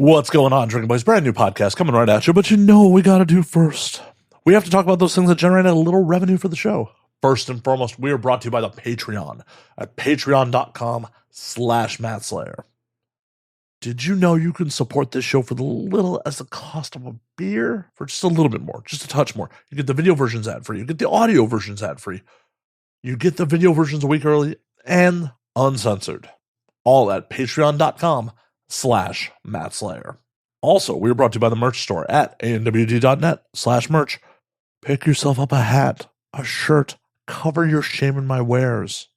What's going on, Drinking Boys? Brand new podcast coming right at you, but you know what we got to do first. We have to talk about those things that generate a little revenue for the show. First and foremost, we are brought to you by the Patreon at patreon.com/MattSlayer. Did you know you can support this show for the little as the cost of a beer? For just a little bit more, just a touch more. You get the video versions ad-free. You get the audio versions ad-free. You get the video versions a week early and uncensored. All at patreon.com/MattSlayer. Also, we are brought to you by the merch store at anwd.net/merch. Pick yourself up a hat, a shirt, cover your shame in my wares.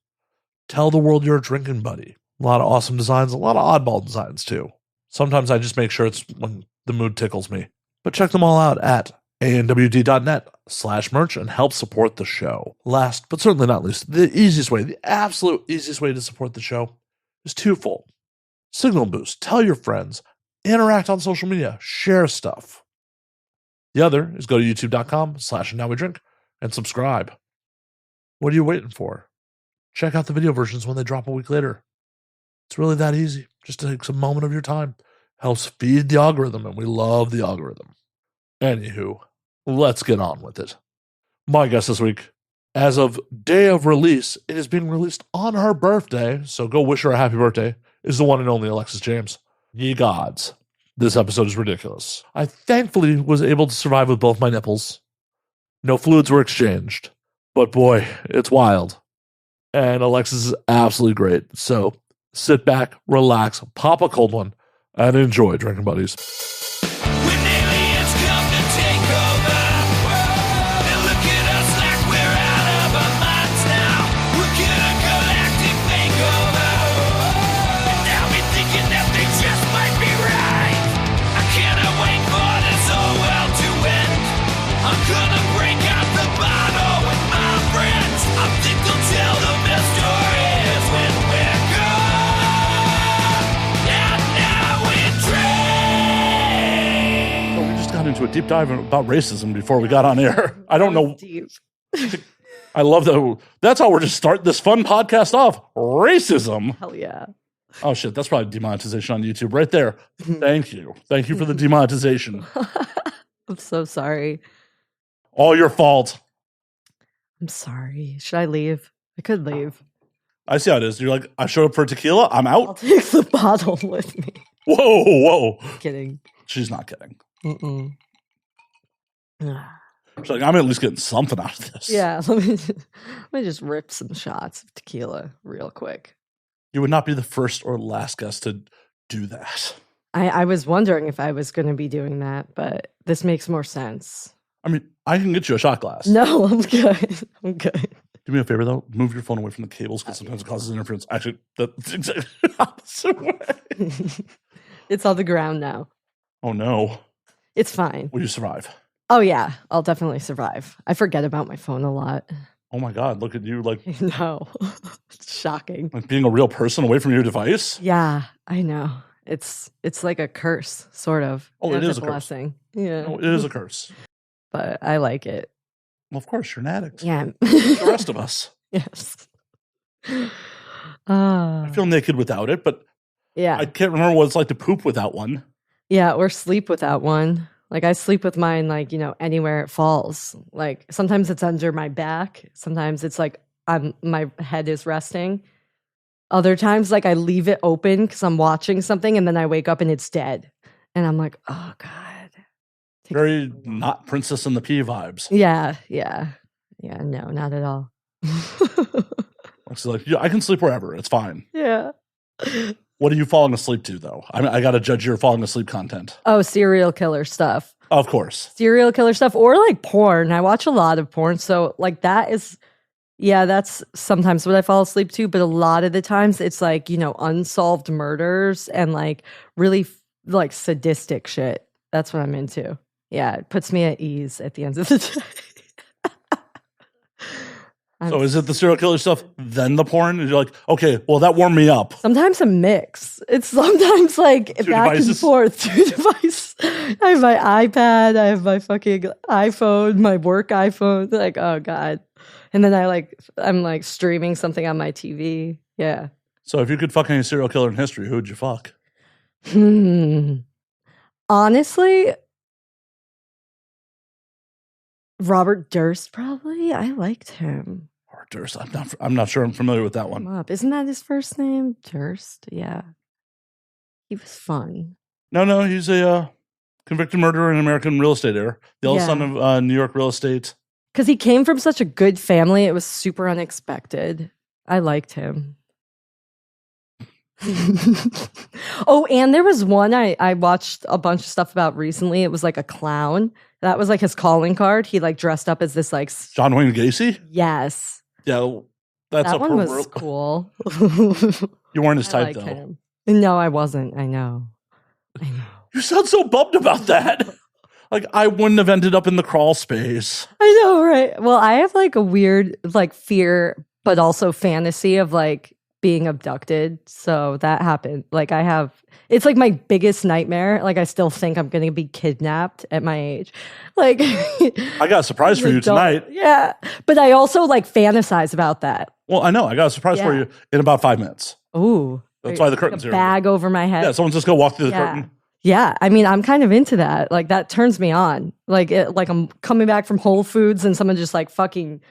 Tell the world you're a drinking buddy. A lot of awesome designs, a lot of oddball designs too. Sometimes I just make sure it's when the mood tickles me. But check them all out at anwd.net/merch and help support the show. Last, but certainly not least, the absolute easiest way to support the show is twofold. Signal boost, tell your friends, interact on social media, share stuff. The other is go to youtube.com/nowwedrink and subscribe. What are you waiting for? Check out the video versions when they drop a week later. It's really that easy. Just takes a moment of your time. Helps feed the algorithm, and we love the algorithm. Anywho, let's get on with it. My guest this week, as of day of release, it is being released on her birthday, so go wish her a happy birthday, is the one and only Alexis James. Ye gods, this episode is ridiculous. I thankfully was able to survive with both my nipples. No fluids were exchanged, but boy, it's wild. And Alexis is absolutely great, so sit back, relax, pop a cold one, and enjoy, Drinking Buddies. When aliens come to take over, they look at us like we're out of our minds now. We'll get a galactic makeover, and now we're thinking that they just might be right. I cannot wait for this whole world to end. I'm gonna break out the bottle with my friends. I think they'll tell the best stories when we're gone. Into a deep dive about racism before we got on air. I don't know. Deep. I love that. That's how we're just starting this fun podcast off. Racism. Hell yeah. Oh shit, that's probably demonetization on YouTube right there. Thank you. Thank you for the demonetization. I'm so sorry. All your fault. I'm sorry. Should I leave? I could leave. I see how it is. You're like, I showed up for tequila. I'm I'll out. take the bottle with me. Whoa. Kidding. She's not kidding. Mm-mm. She's like, I'm at least getting something out of this. Yeah, let me just rip some shots of tequila real quick. You would not be the first or last guest to do that. I was wondering if I was going to be doing that, but this makes more sense. I mean, I can get you a shot glass. No, I'm good. I'm good. Do me a favor, though. Move your phone away from the cables because sometimes it causes interference. Actually, that's exactly the opposite way. It's on the ground now. Oh, no. It's fine. Will you survive? Oh, yeah. I'll definitely survive. I forget about my phone a lot. Oh, my God. Look at you, like No. It's shocking. being a real person away from your device. Yeah, I know. It's like a curse, sort of. Oh, it And is it's a curse. blessing. Yeah. No, it is a curse. But I like it. Well, of course, you're an addict. Yeah. The rest of us. Yes. I feel naked without it, but Yeah. I can't remember what it's like to poop without one. Yeah, or sleep without one. Like I sleep with mine, like, anywhere it falls. Like sometimes it's under my back. Sometimes it's like my head is resting. Other times, like I leave it open because I'm watching something and then I wake up and it's dead. And I'm like, oh God. Very not Princess and the Pea vibes. Yeah. No, not at all. It's like, yeah, I can sleep wherever. It's fine. Yeah. What are you falling asleep to, though? I mean, I got to judge your falling asleep content. Oh, serial killer stuff. Of course. Serial killer stuff or like porn. I watch a lot of porn. So like that's sometimes what I fall asleep to. But a lot of the times it's like, unsolved murders and like really like sadistic shit. That's what I'm into. Yeah. It puts me at ease at the end of the day. So is it the serial killer stuff, then the porn? And you're like, okay, well, that warmed me up. Sometimes a mix. It's sometimes like Two back devices? and forth. Two devices. I have my iPad. I have my fucking iPhone, my work iPhone. Like, oh God. And then I'm like streaming something on my TV. Yeah. So if you could fuck any serial killer in history, who would you fuck? Honestly, Robert Durst, probably. I liked him. Or Durst. I'm not sure I'm familiar with that Look him one. up. Isn't that his first name? Durst? Yeah. He was fun. No, he's a convicted murderer in American real estate heir. The eldest Yeah. son of New York real estate. Because he came from such a good family. It was super unexpected. I liked him. Oh, and there was one I watched a bunch of stuff about recently. It was like a clown. That was like his calling card. He like dressed up as this like John Wayne Gacy? yes. Yeah, that's That a one was pervert. cool. You weren't his I type, like though. him. No, I wasn't. I know. You sound so bummed about that. Like, I wouldn't have ended up in the crawl space. I know, right? Well, I have like a weird like fear, but also fantasy of like being abducted. So that happened. Like it's like my biggest nightmare. Like I still think I'm going to be kidnapped at my age. Like I got a surprise for you tonight. Yeah. But I also like fantasize about that. Well, I know. I got a surprise for you in about 5 minutes. Ooh. That's why the curtain's a here. Bag over my head. Yeah, someone's just going to walk through the curtain. Yeah, I mean, I'm kind of into that. Like that turns me on. Like I'm coming back from Whole Foods and someone just like fucking,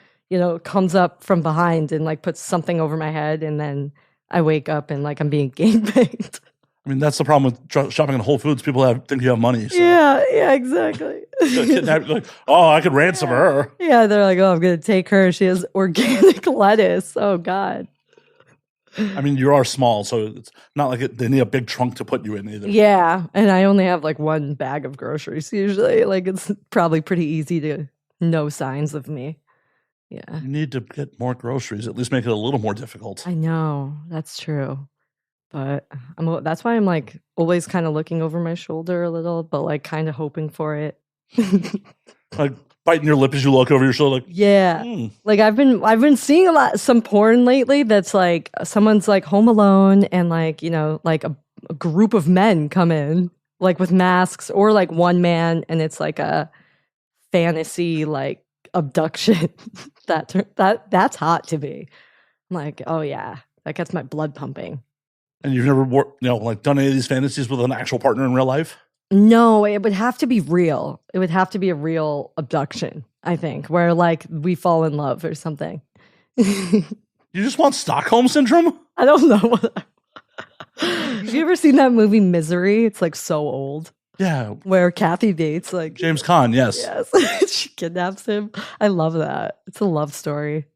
comes up from behind and like puts something over my head, and then I wake up and like I'm being gangbanged. I mean, that's the problem with shopping in Whole Foods. People think you have money. So. Yeah, exactly. Like, oh, I could ransom her. Yeah, they're like, oh, I'm gonna take her. She has organic lettuce. Oh God. I mean, you are small, so it's not like they need a big trunk to put you in either. Yeah, and I only have like one bag of groceries usually. Like it's probably pretty easy to know signs of me. Yeah. You need to get more groceries, at least make it a little more difficult. I know, that's true. But that's why I'm like always kind of looking over my shoulder a little, but like kind of hoping for it. Like biting your lip as you look over your shoulder, like yeah. Like I've been seeing some porn lately that's like someone's like home alone and like, like a group of men come in like with masks, or like one man and it's like a fantasy like abduction. That's hot to me. I'm like, oh yeah, that gets my blood pumping. And you've never done any of these fantasies with an actual partner in real life? No, it would have to be real. It would have to be a real abduction, I think, where like we fall in love or something. You just want Stockholm Syndrome? I don't know. Have you ever seen that movie Misery? It's like so old. Yeah. Where Kathy Bates, like James Caan, yes. Yes. She kidnaps him. I love that. It's a love story.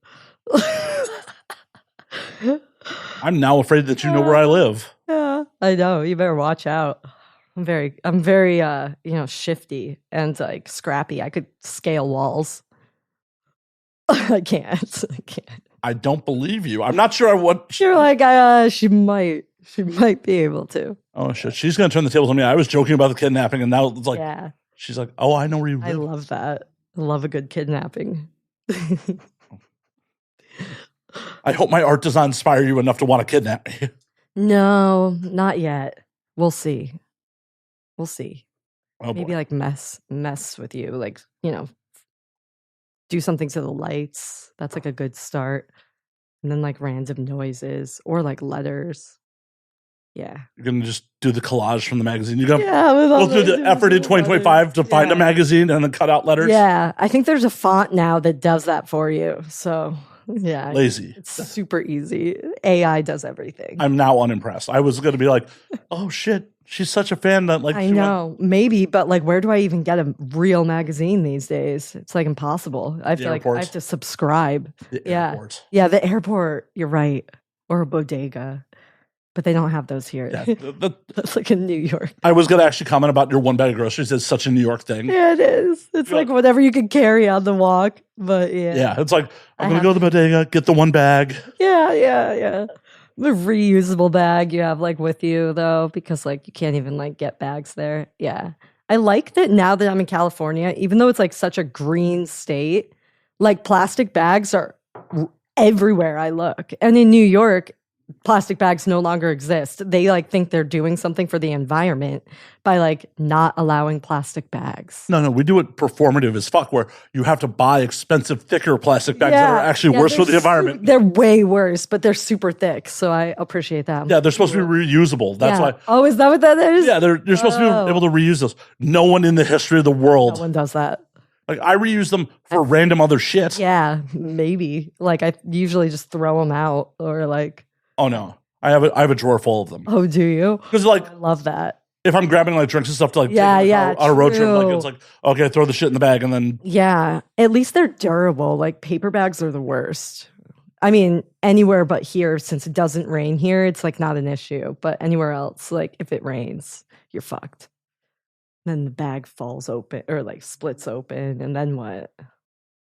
I'm now afraid that you know where I live. Yeah, I know. You better watch out. I'm very shifty and like scrappy. I could scale walls. I can't. I don't believe you. I'm not sure what You're like, she might be able to. Oh shit. She's gonna turn the tables on me. I was joking about the kidnapping and now it's like she's like, oh, I know where you live. I love that. I love a good kidnapping. I hope my art does not inspire you enough to want to kidnap me. No, not yet. We'll see. Oh, Maybe like mess with you, like, do something to the lights. That's like a good start. And then like random noises or like letters. Yeah. You're gonna just do the collage from the magazine. You're gonna go through the effort in 2025 to find a magazine and then cut out letters. Yeah. I think there's a font now that does that for you. So yeah. Lazy. It's super easy. AI does everything. I'm now unimpressed. I was gonna be like, oh shit, she's such a fan that like I know, maybe, but like where do I even get a real magazine these days? It's like impossible. I feel like I have to subscribe. The airport. Yeah, the airport, you're right. Or a bodega. But they don't have those here. Yeah, that's like in New York. I was gonna actually comment about your one bag of groceries. It's such a New York thing. Yeah, it is. It's like whatever you can carry on the walk. But yeah. Yeah, it's like I'm gonna go to the bodega, get the one bag. Yeah. The reusable bag you have like with you though, because like you can't even like get bags there. Yeah. I like that now that I'm in California, even though it's like such a green state, like plastic bags are everywhere I look. And in New York, plastic bags no longer exist. They like think they're doing something for the environment by like not allowing plastic bags. No, we do it performative as fuck, where you have to buy expensive, thicker plastic bags that are actually worse for the environment. They're way worse, but they're super thick, so I appreciate that. Yeah, they're supposed to be reusable. That's why. Oh, is that what that is? Yeah, you're supposed to be able to reuse those. No one in the history of the world. No one does that. Like, I reuse them for random other shit. Yeah, maybe. Like, I usually just throw them out or like. Oh no, I have a drawer full of them. Oh, do you? Because like, I love that. If I'm grabbing like drinks and stuff to like take on a road trip, like it's like, okay, throw the shit in the bag and then. Yeah, at least they're durable. Like paper bags are the worst. I mean, anywhere but here, since it doesn't rain here, it's like not an issue. But anywhere else, like if it rains, you're fucked. Then the bag falls open or like splits open, and then what?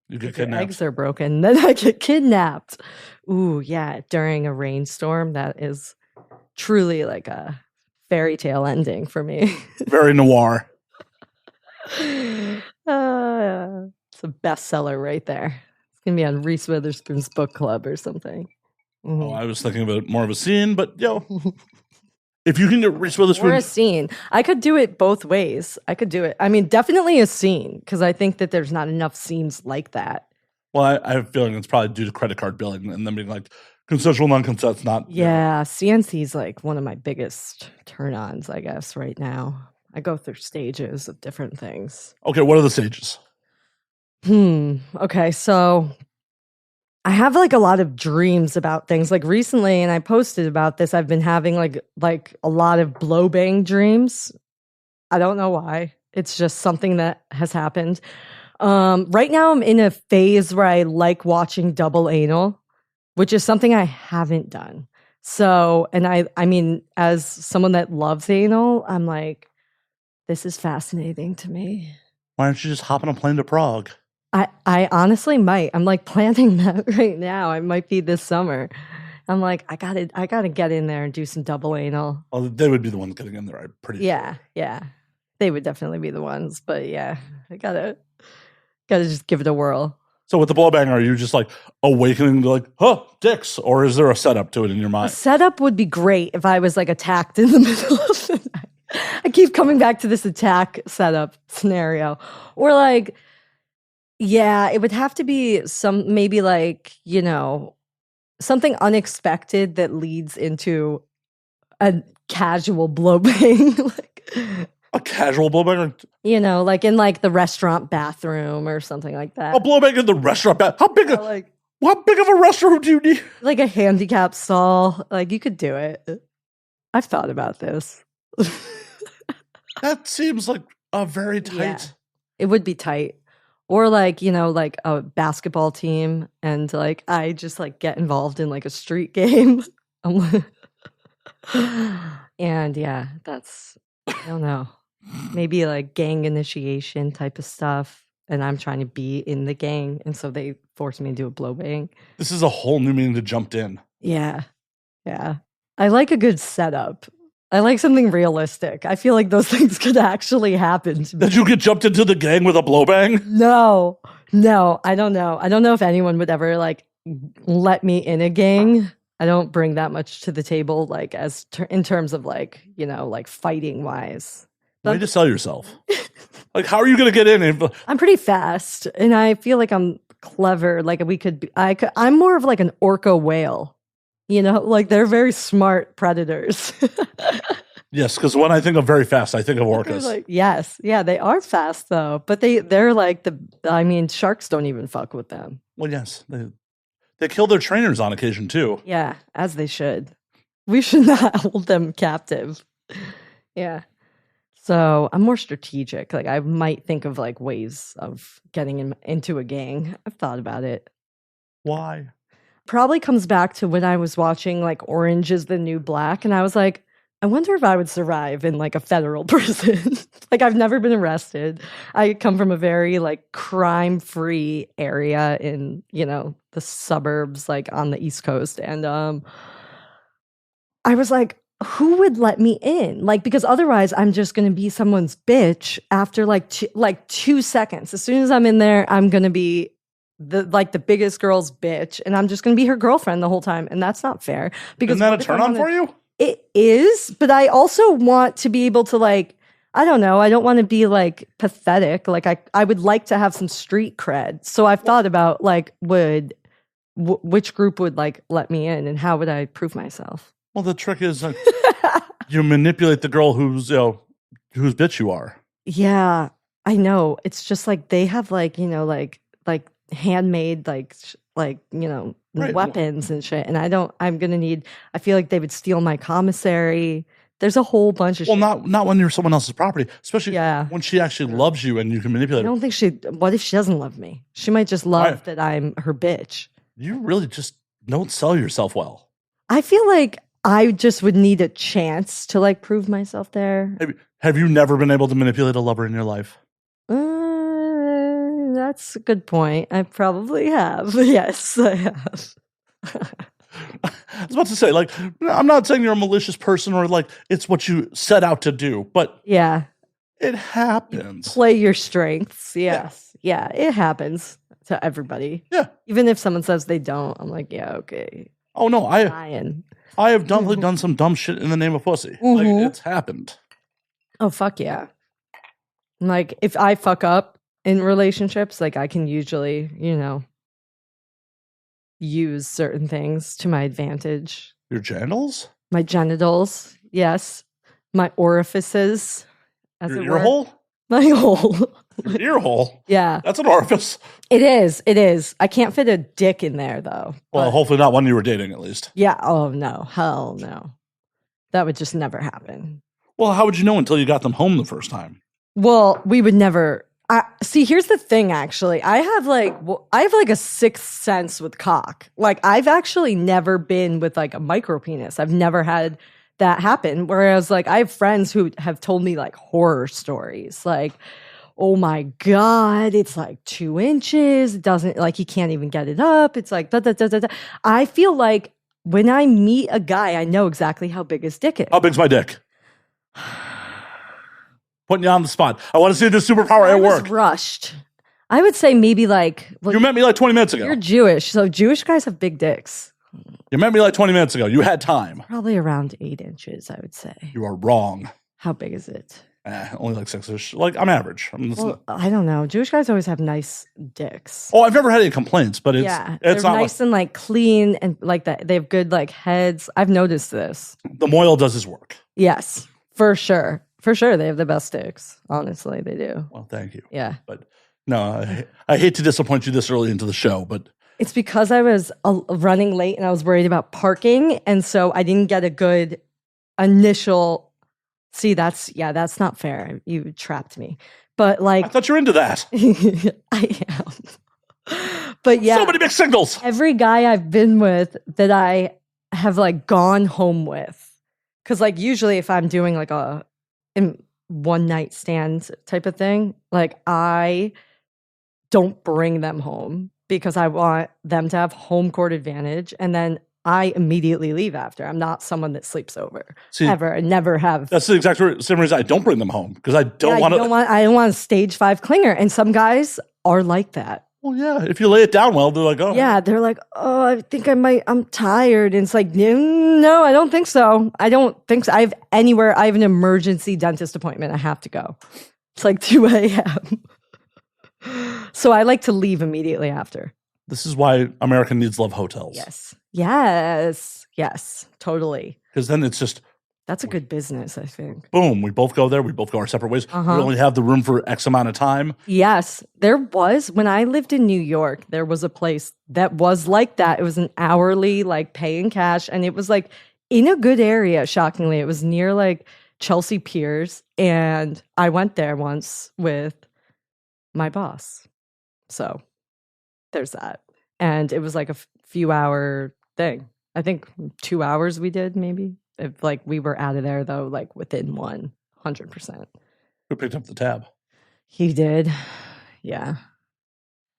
You get Your kidnapped. eggs are broken. Then I get kidnapped. Ooh, yeah. During a rainstorm, that is truly like a fairy tale ending for me. Very noir. It's a bestseller right there. It's gonna be on Reese Witherspoon's book club or something. Mm-hmm. Oh, I was thinking of it more of a scene, but if you can get Reese Witherspoon, or a scene, I could do it both ways. I could do it. I mean, definitely a scene because I think that there's not enough scenes like that. Well, I have a feeling it's probably due to credit card billing and then being like consensual, non-consent's not. Yeah, CNC is like one of my biggest turn-ons, I guess, right now. I go through stages of different things. Okay, what are the stages? Okay, so I have like a lot of dreams about things. Like recently, and I posted about this, I've been having like a lot of blow bang dreams. I don't know why. It's just something that has happened. Right now I'm in a phase where I like watching double anal, which is something I haven't done. So, and I mean, as someone that loves anal, I'm like, this is fascinating to me. Why don't you just hop on a plane to Prague? I honestly might. I'm like planning that right now. It might be this summer. I'm like, I gotta get in there and do some double anal. Oh, they would be the ones getting in there. I'm pretty sure. Yeah. They would definitely be the ones. But yeah, I gotta just give it a whirl. So with the blowbang, are you just like awakening to like, dicks? Or is there a setup to it in your mind? A setup would be great if I was like attacked in the middle of the night. I keep coming back to this attack setup scenario. Or like, yeah, it would have to be maybe like, something unexpected that leads into a casual blowbang. A casual blowbang? Like in like the restaurant bathroom or something like that. A blowbang in the restaurant bathroom? How big of a restroom do you need? Like a handicap stall. Like you could do it. I've thought about this. That seems like a very tight. Yeah, it would be tight. Or like, like a basketball team and like I just like get involved in like a street game. And yeah, I don't know. Maybe like gang initiation type of stuff. And I'm trying to be in the gang. And so they force me to do a blowbang. This is a whole new meaning to jumped in. Yeah. I like a good setup. I like something realistic. I feel like those things could actually happen. Did you get jumped into the gang with a blowbang? No, I don't know. I don't know if anyone would ever like let me in a gang. I don't bring that much to the table, like in terms of like, like fighting wise. Way to sell yourself. Like, how are you going to get in? I'm pretty fast and I feel like I'm clever. Like I'm more of like an orca whale. Like they're very smart predators. Yes, because when I think of very fast, I think of orcas. Yes. Yeah, they are fast though. But they're like sharks don't even fuck with them. Well, yes. They kill their trainers on occasion too. Yeah, as they should. We should not hold them captive. Yeah. So I'm more strategic. Like I might think of like ways of getting into a gang. I've thought about it. Why? Probably comes back to when I was watching like Orange is the New Black. And I was like, I wonder if I would survive in like a federal prison. Like I've never been arrested. I come from a very like crime-free area in, the suburbs, like on the East Coast. And I was like, who would let me in? Like, because otherwise I'm just going to be someone's bitch after like 2 seconds. As soon as I'm in there, I'm going to be the biggest girl's bitch, and I'm just gonna be her girlfriend the whole time, and that's not fair. Because Isn't that a what if I turn on wanna- for you? It is, but I also want to be able to like, I don't know, I don't want to be like pathetic. Like I would like to have some street cred. So I've thought about like which group would like let me in, and how would I prove myself? Well, the trick is you manipulate the girl whose bitch you are. Yeah, I know. It's just like they have like, like handmade like Right. weapons and shit, and I feel like they would steal my commissary. There's a whole bunch of Well, shit. not when you're someone else's property, especially Yeah. when she actually loves you and you can I manipulate her. don't think what if she doesn't love me? She might just love that I'm her bitch. You really just don't sell yourself well. I feel like I just would need a chance to like prove myself there. Have you never been able to manipulate a lover in your life? That's a good point. I probably have. Yes, I have. I was about to say, like, I'm not saying you're a malicious person or like it's what you set out to do, but Yeah. it happens. Play your strengths. Yes. Yeah, it happens to everybody. Yeah. Even if someone says they don't, I'm like, yeah, okay. Oh no, I have definitely done some dumb shit in the name of pussy. Like, it's happened. Oh, fuck yeah. Like, if I fuck up in relationships, like, I can usually, use certain things to my advantage. Your genitals? My genitals, yes. My orifices, as Your it ear were. hole? My hole. Your ear hole? Yeah. That's an orifice. It is. It is. I can't fit a dick in there, though. Well, But- hopefully not one you were dating, at least. Yeah. Oh, no. Hell no. That would just never happen. Well, how would you know until you got them home the first time? Well, we would never. See, here's the thing, actually. I have like a sixth sense with cock. Like, I've actually never been with like a micro penis. I've never had that happen. Whereas, like, I have friends who have told me like horror stories. Like, oh my God, it's like 2 inches. It doesn't, like, he can't even get it up. It's like, da, da, da, da, da. I feel like when I meet a guy, I know exactly how big his dick is. How big's my dick? Putting you on the spot. I want to see this superpower I at was work. rushed. I would say maybe like, well, You met me like 20 minutes ago. you're Jewish, so Jewish guys have big dicks. You met me like 20 minutes ago. You had time. Probably around 8 inches, I would say. You are wrong. How big is it? Only like 6-ish. Like, I'm average. Well, I don't know. Jewish guys always have nice dicks. I've never had any complaints, but it's they're not nice and like clean and like that. They have good like heads. I've noticed this. the moil does his work. Yes, for sure. For sure, they have the best dicks. Honestly, they do. Well, thank you. Yeah. But no, I hate to disappoint you this early into the show, but It's because I was running late and I was worried about parking. And so I didn't get a good initial. See, that's not fair. You trapped me. But I like, thought you were into that. I am. But yeah, So many mixed signals. every guy I've been with that I have like gone home with. Cause like usually if I'm doing like a one night stand type of thing, like I don't bring them home because I want them to have home court advantage. And then I immediately leave after. I'm not someone that sleeps over ever. I never have. That's the exact same reason I don't bring them home because I don't want to. I don't want a stage 5 clinger. And some guys are like that. Well, yeah. If you lay it down well, they're like, oh. Yeah, they're like, oh, I think I'm tired. And it's like, no, I don't think so. I don't think so. I have an emergency dentist appointment. I have to go. It's like 2 a.m. So I like to leave immediately after. This is why America needs love hotels. Yes, totally. Because then it's just, That's a good business, I think. boom, we both go there. We both go our separate ways. We only have the room for X amount of time. Yes, there was, when I lived in New York, there was a place that was like that. It was an hourly, like paying cash. And it was like in a good area, shockingly. It was near like Chelsea Piers. And I went there once with my boss. So there's that. And it was like a few hour thing. I think 2 hours we did maybe. If like we were out of there though, like within 100%. Who picked up the tab? He did. Yeah.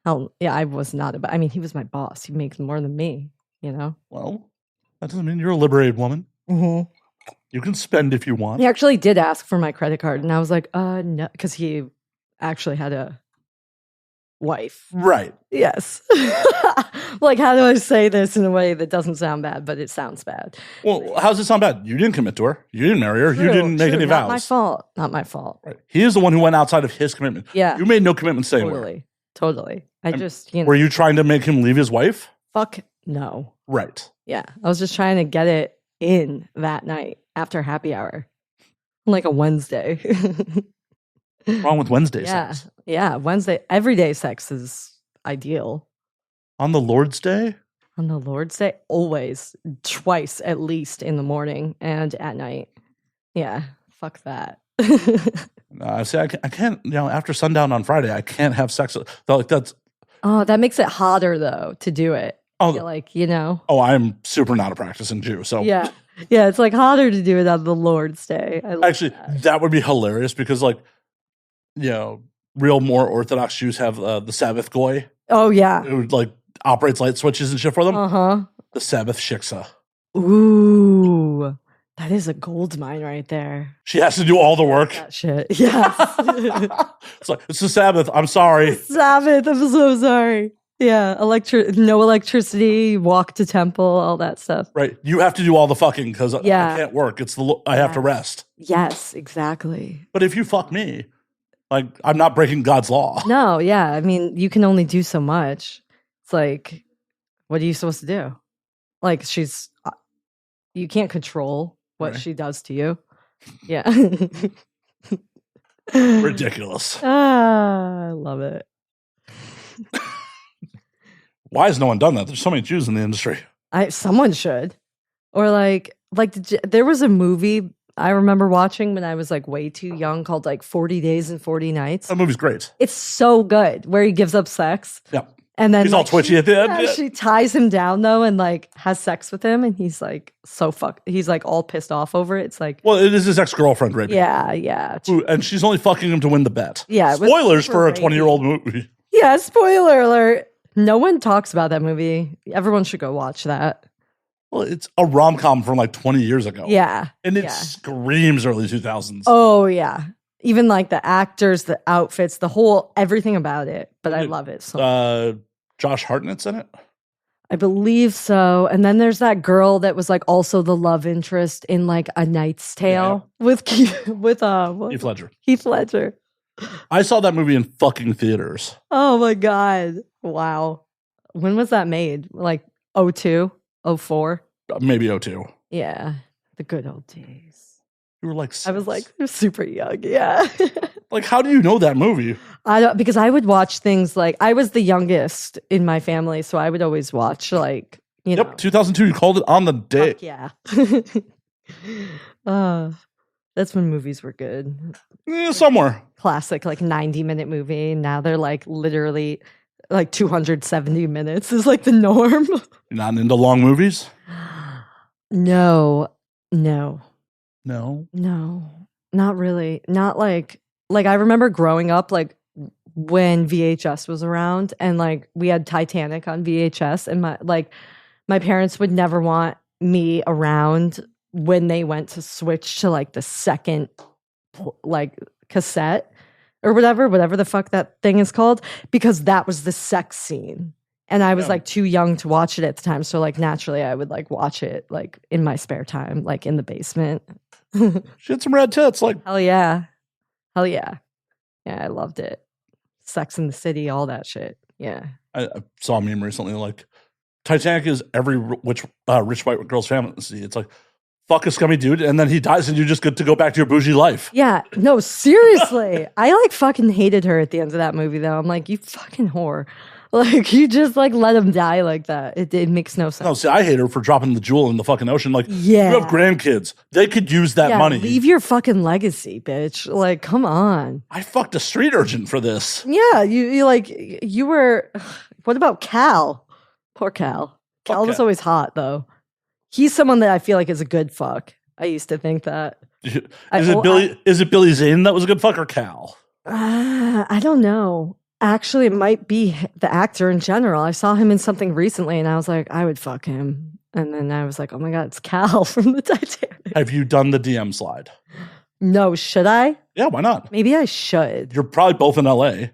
Hell, yeah, I was not about, I mean, he was my boss. He makes more than me, you know? Well, that doesn't mean you're a liberated woman. Mm-hmm. You can spend if you want. He actually did ask for my credit card. And I was like, no, because he actually had wife. Right. Yes. Like, how do I say this in a way that doesn't sound bad, but it sounds bad? Well, how's it sound bad? You didn't commit to her. You didn't marry her. You didn't make any vows. Not my fault. Not my fault. Right. He is the one who went outside of his commitment. Yeah. You made no commitment staying with her. Totally. I just, Were you trying to make him leave his wife? fuck no. Right. Yeah. I was just trying to get it in that night after happy hour. Like a Wednesday. What's wrong with Wednesday Yeah. sex? Yeah. Wednesday, everyday sex is ideal. On the Lord's Day? On the Lord's Day, always, twice at least in the morning and at night. Yeah, fuck that. See, I can't, after sundown on Friday, I can't have sex. Like that's. Oh, that makes it hotter though to do it. Oh, like, Oh, I'm super not a practicing Jew. So yeah, it's like hotter to do it on the Lord's Day. Actually, that would be hilarious because, like, real more Orthodox Jews have the Sabbath goy. Oh yeah, who like operates light switches and shit for them. Uh-huh. The Sabbath shiksa. Ooh, that is a gold mine right there. She has to do all the work. That shit. Yes. It's like, it's the Sabbath. I'm sorry. Sabbath. I'm so sorry. Yeah, no electricity, walk to temple, all that stuff. Right. You have to do all the fucking because I can't work. I have to rest. Yes, exactly. But if you fuck me, like, I'm not breaking God's law. No, yeah. I mean, you can only do so much. It's like, what are you supposed to do? Like, you can't control what she does to you. Yeah. Ridiculous. I love it. Why has no one done that? There's so many Jews in the industry. Someone should. Or like there was a movie I remember watching when I was like way too young called like 40 Days and 40 Nights. That movie's great. It's so good where he gives up sex. Yep. And then he's all twitchy at the end. Yeah, she ties him down though and like has sex with him and he's like he's like all pissed off over it. It's like, well, it is his ex-girlfriend, right? Yeah. And she's only fucking him to win the bet. Yeah. Spoilers for a 20-year-old movie. Yeah, spoiler alert. No one talks about that movie. Everyone should go watch that. Well, it's a rom-com from like 20 years ago. Yeah. And it screams early 2000s. Oh, yeah. Even like the actors, the outfits, everything about it. But I love it so much. Josh Hartnett's in it? I believe so. And then there's that girl that was like also the love interest in like A Knight's Tale with Heath Ledger. Heath Ledger. I saw that movie in fucking theaters. Oh my God. Wow. When was that made? Like 02, 04? Maybe 02. Yeah. The good old days. You were like 6. I was like super young. Yeah. Like, how do you know that movie? Because I would watch things like I was the youngest in my family. So I would always watch like, Yep. 2002. You called it on the day. Fuck yeah. That's when movies were good. Somewhere. Classic, like 90-minute movie. Now they're like literally like 270 minutes is like the norm. You're not into long movies? No, not really. Not like I remember growing up like when VHS was around and like we had Titanic on VHS and my parents would never want me around when they went to switch to like the second like cassette or whatever the fuck that thing is called, because that was the sex scene. And I was like too young to watch it at the time. So like naturally I would like watch it like in my spare time, like in the basement. She had some red tits. Like, Hell yeah. Yeah, I loved it. Sex in the City, all that shit. Yeah. I saw a meme recently like Titanic is every rich white girl's fantasy. It's like, fuck a scummy dude, and then he dies, and you're just good to go back to your bougie life. Yeah, no, seriously. I like fucking hated her at the end of that movie, though. I'm like, you fucking whore. Like, you just like let him die like that. It makes no sense. No, see, I hate her for dropping the jewel in the fucking ocean. Like, yeah. You have grandkids. They could use that money. Leave your fucking legacy, bitch. Like, come on. I fucked a street urchin for this. Yeah, you were, what about Cal? Poor Cal. Cal was always hot, though. He's someone that I feel like is a good fuck. I used to think that. Is it Billy Zane that was a good fuck or Cal? I don't know. Actually, it might be the actor in general. I saw him in something recently and I was like, I would fuck him. And then I was like, oh my God, it's Cal from the Titanic. Have you done the DM slide? No, should I? Yeah, why not? Maybe I should. You're probably both in LA.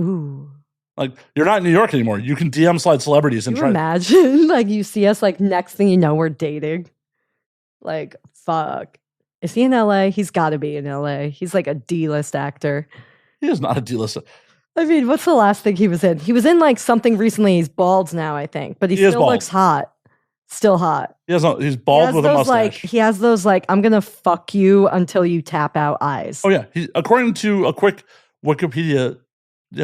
Ooh. Like, you're not in New York anymore. You can DM slide celebrities and Can you imagine? Like, you see us, like, next thing you know, we're dating. Like, fuck. Is he in LA? He's got to be in LA. He's like a D-list actor. He is not a D-list. I mean, what's the last thing he was in? He was in, like, something recently. He's bald now, I think. But he still looks hot. Still hot. He's bald with a mustache. Like, he has those, like, I'm going to fuck you until you tap out eyes. Oh, yeah. According to a quick Wikipedia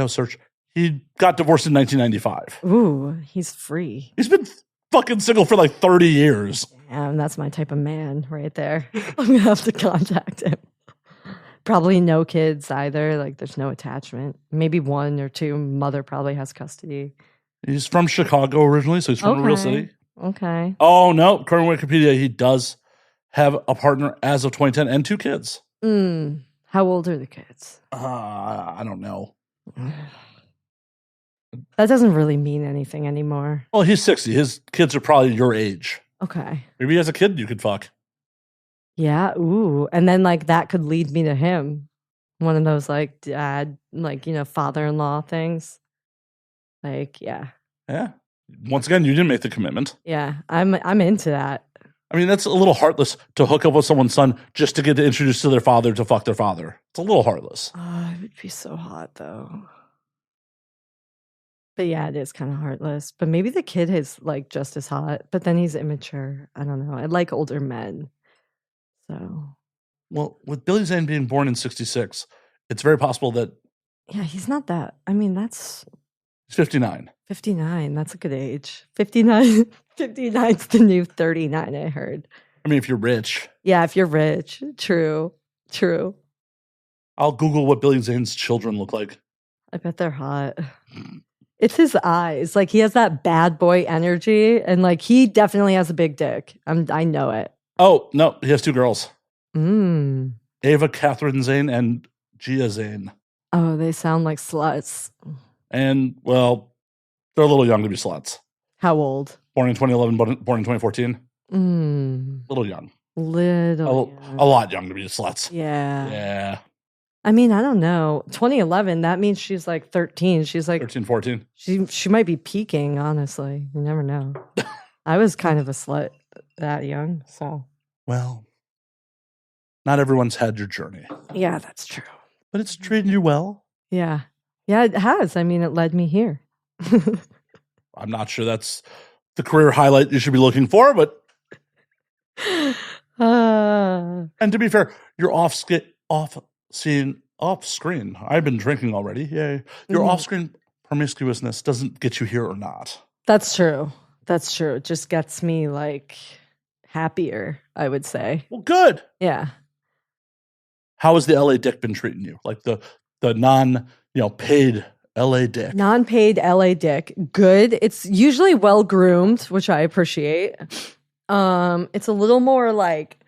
search, he got divorced in 1995. Ooh, he's free. He's been fucking single for like 30 years. Damn, that's my type of man right there. I'm going to have to contact him. Probably no kids either. Like, there's no attachment. Maybe one or two. Mother probably has custody. He's from Chicago originally, so he's from a real city. Okay. Oh, no. According to Wikipedia, he does have a partner as of 2010 and 2 kids. How old are the kids? I don't know. That doesn't really mean anything anymore. Well, he's 60. His kids are probably your age. Okay. Maybe he has a kid you could fuck. Yeah. Ooh. And then, like, that could lead me to him. One of those, like, dad, like, father-in-law things. Like, yeah. Yeah. Once again, you didn't make the commitment. Yeah. I'm into that. I mean, that's a little heartless to hook up with someone's son just to get introduced to their father to fuck their father. It's a little heartless. Oh, it would be so hot, though. But yeah, it is kind of heartless. But maybe the kid is, like, just as hot. But then he's immature. I don't know. I like older men. So. Well, with Billy Zane being born in 1966, it's very possible that... Yeah, he's not that. I mean, that's... He's 59. 59. That's a good age. 59. 59's the new 39, I heard. I mean, if you're rich. Yeah, if you're rich. True. I'll Google what Billy Zane's children look like. I bet they're hot. It's his eyes. Like, he has that bad boy energy. And, like, he definitely has a big dick. I know it. Oh, no. He has 2 girls. Ava Catherine Zane and Gia Zane. Oh, they sound like sluts. And, well, they're a little young to be sluts. How old? Born in 2011, born in 2014. Little young. A lot young to be sluts. Yeah. I mean, I don't know. 2011, that means she's like 13. She's like 13, 14. She might be peaking, honestly. You never know. I was kind of a slut that young, so. Well, not everyone's had your journey. Yeah, that's true. But it's treated you well. Yeah. Yeah, it has. I mean, it led me here. I'm not sure that's the career highlight you should be looking for, but. And to be fair, you're off screen. I've been drinking already. Yay. Your off-screen promiscuousness doesn't get you here or not. That's true. It just gets me, like, happier, I would say. Well, good. Yeah. How has the LA dick been treating you? Like the non, paid LA dick. Non-paid LA dick. Good. It's usually well groomed, which I appreciate. It's a little more like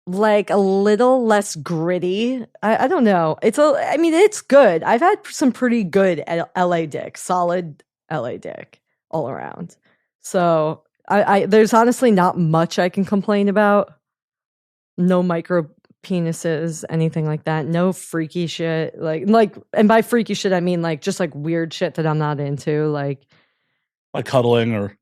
a little less gritty. I don't know. It's good. I've had some pretty good LA dick, solid LA dick all around. So I there's honestly not much I can complain about. No micro penises, anything like that. No freaky shit. Like, and by freaky shit, I mean like just like weird shit that I'm not into. Like cuddling or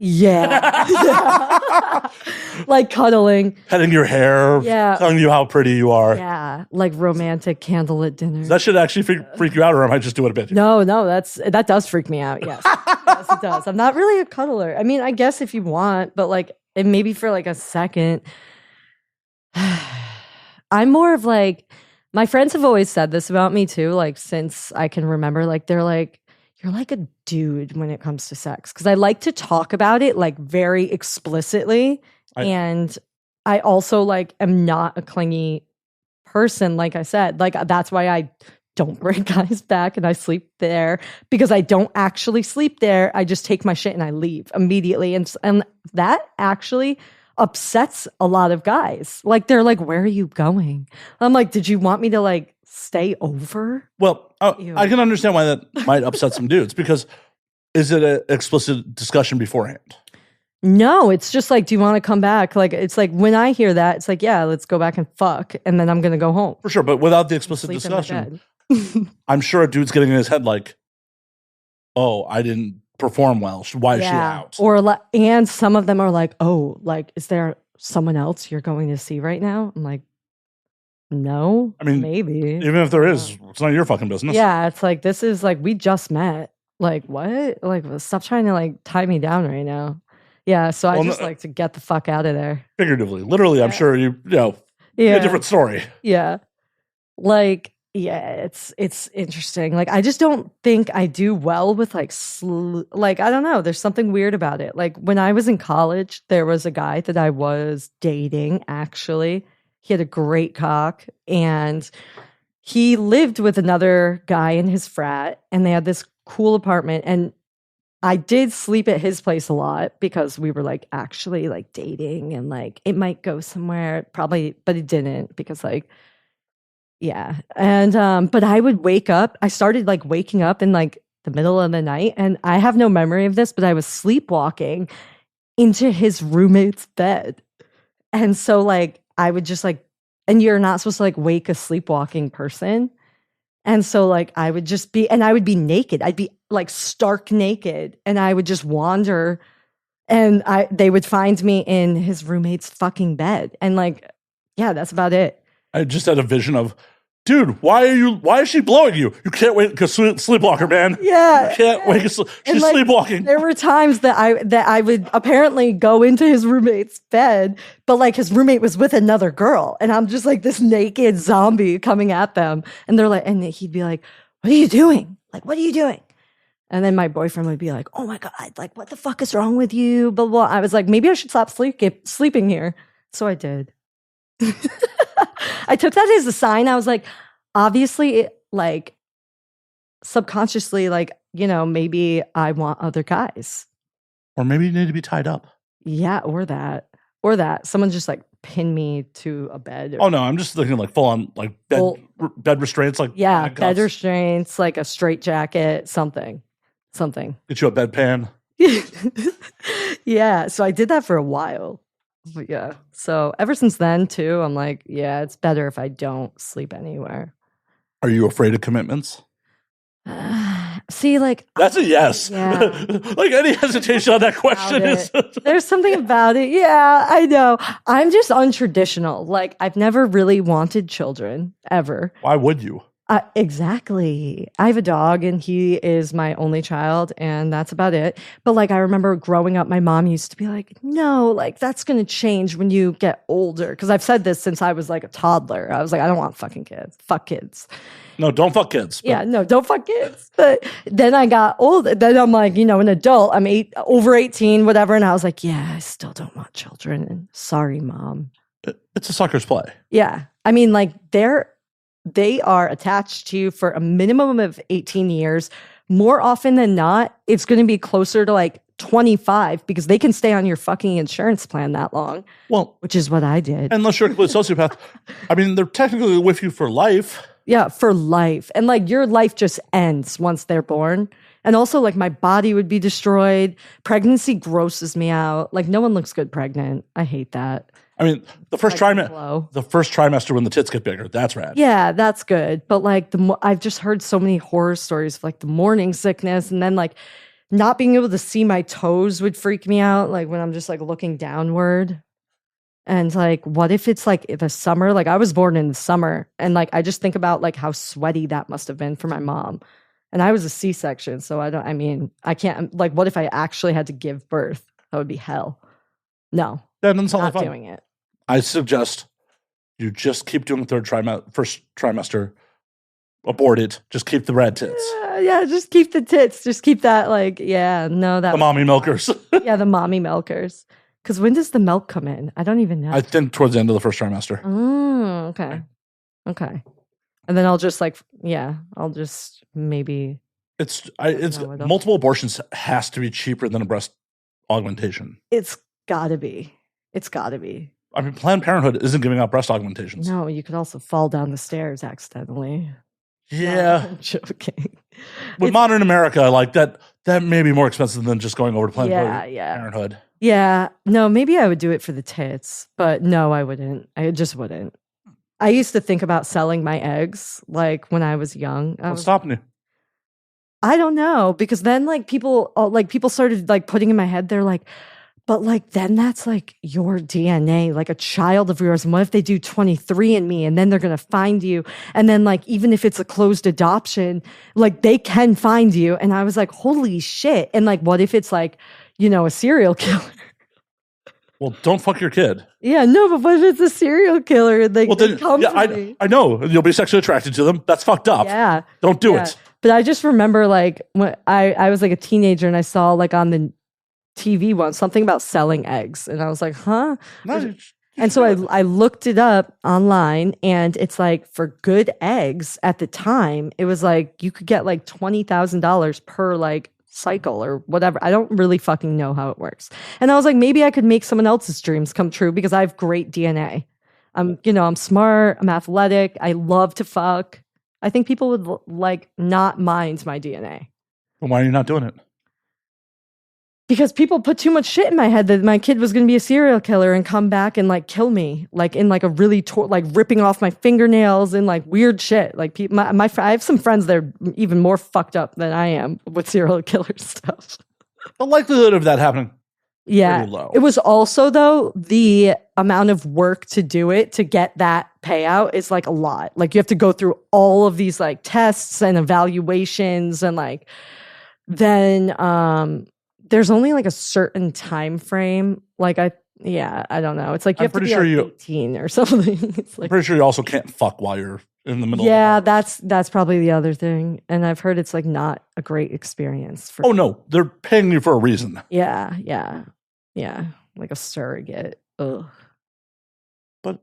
like cuddling, petting your hair, telling you how pretty you are. Yeah, like romantic candlelit dinner. That should actually freak you out, or I might just do it a bit. No, that does freak me out. Yes, yes, it does. I'm not really a cuddler. I mean, I guess if you want, but like, and maybe for like a second. I'm more of like, my friends have always said this about me too. Like since I can remember, like they're like, you're like a dude when it comes to sex. Cause I like to talk about it like very explicitly. And I also like am not a clingy person. Like I said, like that's why I don't bring guys back and I sleep there because I don't actually sleep there. I just take my shit and I leave immediately. And that actually upsets a lot of guys. Like they're like, where are you going? I'm like, did you want me to like stay over? Well, I can understand why that might upset some dudes because is it an explicit discussion beforehand? No, it's just like, do you want to come back? Like, it's like when I hear that, it's like, yeah, let's go back and fuck. And then I'm going to go home. For sure. But without the explicit discussion, I'm sure a dude's getting in his head like, oh, I didn't perform well. Why is she out? Or and some of them are like, oh, like, is there someone else you're going to see right now? I'm like, no. I mean, maybe. Even if there is, it's not your fucking business. Yeah, it's like, this is like, we just met. Like, what? Like, stop trying to like tie me down right now. Yeah, so I just like to get the fuck out of there. Figuratively. Literally, I'm sure you know, a different story. Yeah. Like, yeah, it's interesting. Like, I just don't think I do well with like like, I don't know. There's something weird about it. Like, when I was in college, there was a guy that I was dating, actually. He had a great cock, and he lived with another guy in his frat, and they had this cool apartment. And I did sleep at his place a lot because we were like actually like dating, and like it might go somewhere probably, but it didn't because like, yeah. And, but I would wake up. I started like waking up in like the middle of the night, and I have no memory of this, but I was sleepwalking into his roommate's bed. And so like, I would just like, and you're not supposed to like wake a sleepwalking person. And so like, I would just be, and I would be naked. I'd be like stark naked, and I would just wander, and they would find me in his roommate's fucking bed. And like, yeah, that's about it. I just had a vision of, dude, why is she blowing you? You can't wait because sleepwalker, man. Yeah. You can't wake she's like, sleepwalking. There were times that I would apparently go into his roommate's bed, but like his roommate was with another girl, and I'm just like this naked zombie coming at them. And they're like, and he'd be like, what are you doing? Like, what are you doing? And then my boyfriend would be like, oh my God, like, what the fuck is wrong with you? Blah, blah. I was like, maybe I should stop sleeping here. So I did. I took that as a sign. I was like, obviously, like, subconsciously, like, you know, maybe I want other guys. Or maybe you need to be tied up. Yeah, or that. Or that. Someone just like pin me to a bed. Oh no, I'm just thinking like full on like bed restraints. Like, yeah, bed restraints, like a straight jacket, something. Get you a bedpan. Yeah, so I did that for a while. But yeah, so ever since then too, I'm like, yeah, it's better if I don't sleep anywhere. Are you afraid of commitments? See, like, that's a yes. Yeah. Like any hesitation on that question is there's something about it. Yeah, I know. I'm just untraditional. Like, I've never really wanted children ever. Why would you? Exactly. I have a dog, and he is my only child, and that's about it. But like, I remember growing up, my mom used to be like, no, like, that's going to change when you get older. Because I've said this since I was like a toddler. I was like, I don't want fucking kids. Fuck kids. No, don't fuck kids. Yeah, no, don't fuck kids. But then I got older. Then I'm like, you know, an adult. I'm over 18, whatever. And I was like, yeah, I still don't want children. And sorry, Mom. It's a sucker's play. Yeah. I mean, like, they are attached to you for a minimum of 18 years. More often than not, it's going to be closer to like 25 because they can stay on your fucking insurance plan that long. Well, which is what I did. Unless you're a complete sociopath. I mean, they're technically with you for life. Yeah, for life. And like, your life just ends once they're born. And also, like, my body would be destroyed. Pregnancy grosses me out. Like, no one looks good pregnant. I hate that. I mean, the first trimester when the tits get bigger, that's rad. Yeah, that's good. But like, I've just heard so many horror stories of like the morning sickness, and then like not being able to see my toes would freak me out. Like when I'm just like looking downward, and like, what if it's like the summer? Like I was born in the summer, and like I just think about like how sweaty that must have been for my mom. And I was a C-section, so I can't. Like, what if I actually had to give birth? That would be hell. No, not doing it. I suggest you just keep doing first trimester, abort it, just keep the red tits. Yeah, just keep the tits. Just keep that, like, yeah, no, that. The mommy milkers. Yeah, the mommy milkers. Because when does the milk come in? I don't even know. I think towards the end of the first trimester. Oh, okay. And then I'll just maybe. It's multiple abortions has to be cheaper than a breast augmentation. It's gotta be. I mean, Planned Parenthood isn't giving out breast augmentations. No, you could also fall down the stairs accidentally. Yeah. No, I'm joking. With modern America, like that may be more expensive than just going over to Planned Parenthood. Yeah. No, maybe I would do it for the tits, but no, I wouldn't. I just wouldn't. I used to think about selling my eggs, like when I was young. What's stopping you? I don't know, because then like people started like putting in my head, they're like, but like then that's like your DNA, like a child of yours. And what if they do 23andMe and then they're gonna find you? And then like even if it's a closed adoption, like they can find you. And I was like, holy shit. And like what if it's like, you know, a serial killer? Well, don't fuck your kid. Yeah, no, but what if it's a serial killer? Like, Well, then, I know you'll be sexually attracted to them. That's fucked up. Yeah, don't do it. But I just remember like when I was like a teenager and I saw like on the TV once something about selling eggs, and I was like, huh? No, And so I looked it up online, and it's like for good eggs at the time, it was like you could get like $20,000 per like cycle or whatever. I don't really fucking know how it works. And I was like, maybe I could make someone else's dreams come true because I have great DNA. I'm smart, I'm athletic, I love to fuck. I think people would like not mind my DNA. Well, why are you not doing it? Because people put too much shit in my head that my kid was going to be a serial killer and come back and like kill me, like in like a really like ripping off my fingernails and like weird shit. Like I have some friends that are even more fucked up than I am with serial killer stuff. The likelihood of that happening, yeah, pretty low. It was also though the amount of work to do it to get that payout is like a lot. Like you have to go through all of these like tests and evaluations and like then there's only like a certain time frame. Like I don't know. It's like you have to be like 18 or something. It's like, I'm pretty sure you also can't fuck while you're in the middle. Yeah, that's probably the other thing. And I've heard it's like not a great experience. Oh no, they're paying you for a reason. Yeah, like a surrogate. Ugh. But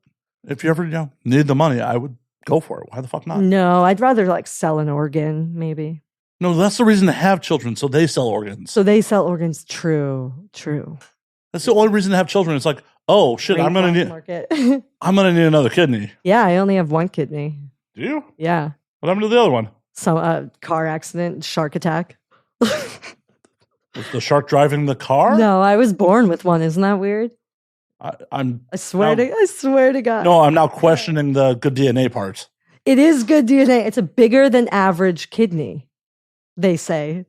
if you ever need the money, I would go for it. Why the fuck not? No, I'd rather like sell an organ, maybe. No, that's the reason to have children, so they sell organs. True. That's the only reason to have children. It's like, oh shit, I'm gonna need another kidney. Yeah, I only have one kidney. Do you? Yeah. What happened to the other one? Some car accident, shark attack. Was the shark driving the car? No, I was born with one. Isn't that weird? I swear to God. No, I'm now questioning the good DNA part. It is good DNA. It's a bigger than average kidney, they say.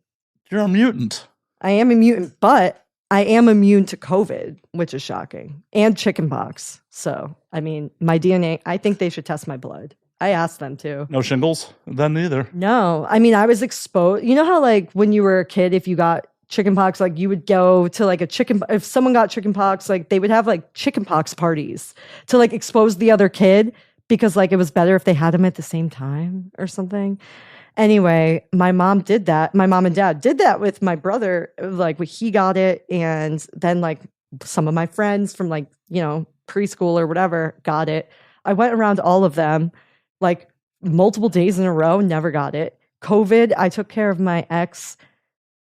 You're a mutant. I am a mutant, but I am immune to COVID, which is shocking, and chickenpox. So, I mean, my DNA, I think they should test my blood. I asked them to. No shingles? Then either. No. I mean, I was exposed. You know how, like, when you were a kid, if you got chickenpox, like, you would go to, like, if someone got chickenpox, like, they would have, like, chickenpox parties to, like, expose the other kid because, like, it was better if they had them at the same time or something. Anyway, my mom did that. My mom and dad did that with my brother. Like, he got it. And then, like, some of my friends from, like, preschool or whatever got it. I went around all of them, like, multiple days in a row, never got it. COVID, I took care of my ex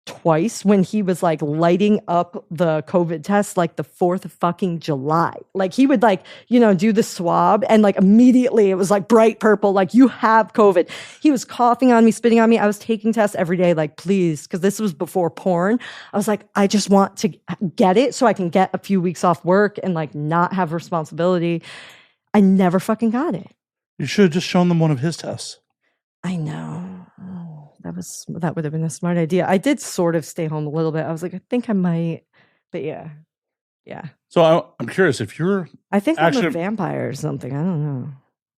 twice when he was like lighting up the COVID test like the 4th of fucking July. Like he would like, do the swab and like immediately it was like bright purple, like you have COVID. He was coughing on me, spitting on me. I was taking tests every day, like please, because this was before porn. I was like, I just want to get it so I can get a few weeks off work and like not have responsibility. I never fucking got it. You should have just shown them one of his tests. I know. That would have been a smart idea. I did sort of stay home a little bit. I was like, I think I might, but yeah. So I'm curious if you're. I think I'm a vampire or something. I don't know.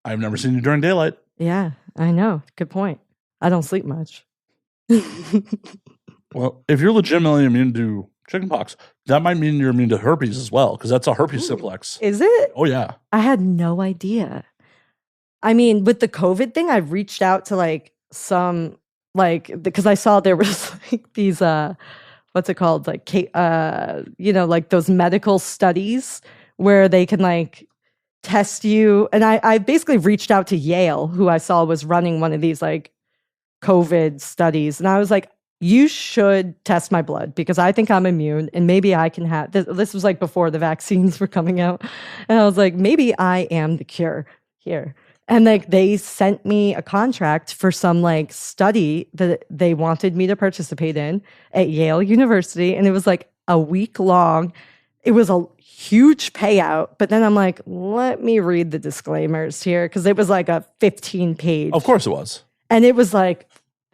I've never seen you during daylight. Yeah, I know. Good point. I don't sleep much. Well, if you're legitimately immune to chickenpox, that might mean you're immune to herpes as well, because that's a herpes simplex. Is it? Oh yeah. I had no idea. I mean, with the COVID thing, I reached out to like some. Like, because I saw there was like these, what's it called? Like, like those medical studies where they can like test you. And I basically reached out to Yale, who I saw was running one of these like COVID studies. And I was like, you should test my blood because I think I'm immune and maybe I can have, this was like before the vaccines were coming out. And I was like, maybe I am the cure here. And like they sent me a contract for some like study that they wanted me to participate in at Yale University. And it was like a week long. it was a huge payout. But then I'm like, let me read the disclaimers here because it was like a 15-page. Of course it was. And it was like,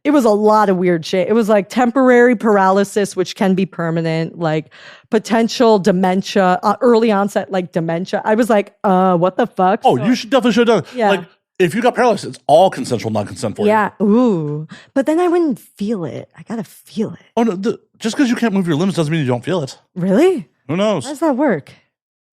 it was a lot of weird shit. It was like temporary paralysis, which can be permanent, like potential dementia, early onset, like dementia. I was like, what the fuck? Oh, you should have done it. Yeah. Like, if you got paralysis, it's all consensual, non-consent for you. Yeah. Ooh. But then I wouldn't feel it. I got to feel it. Oh, no. Just because you can't move your limbs doesn't mean you don't feel it. Really? Who knows? How does that work?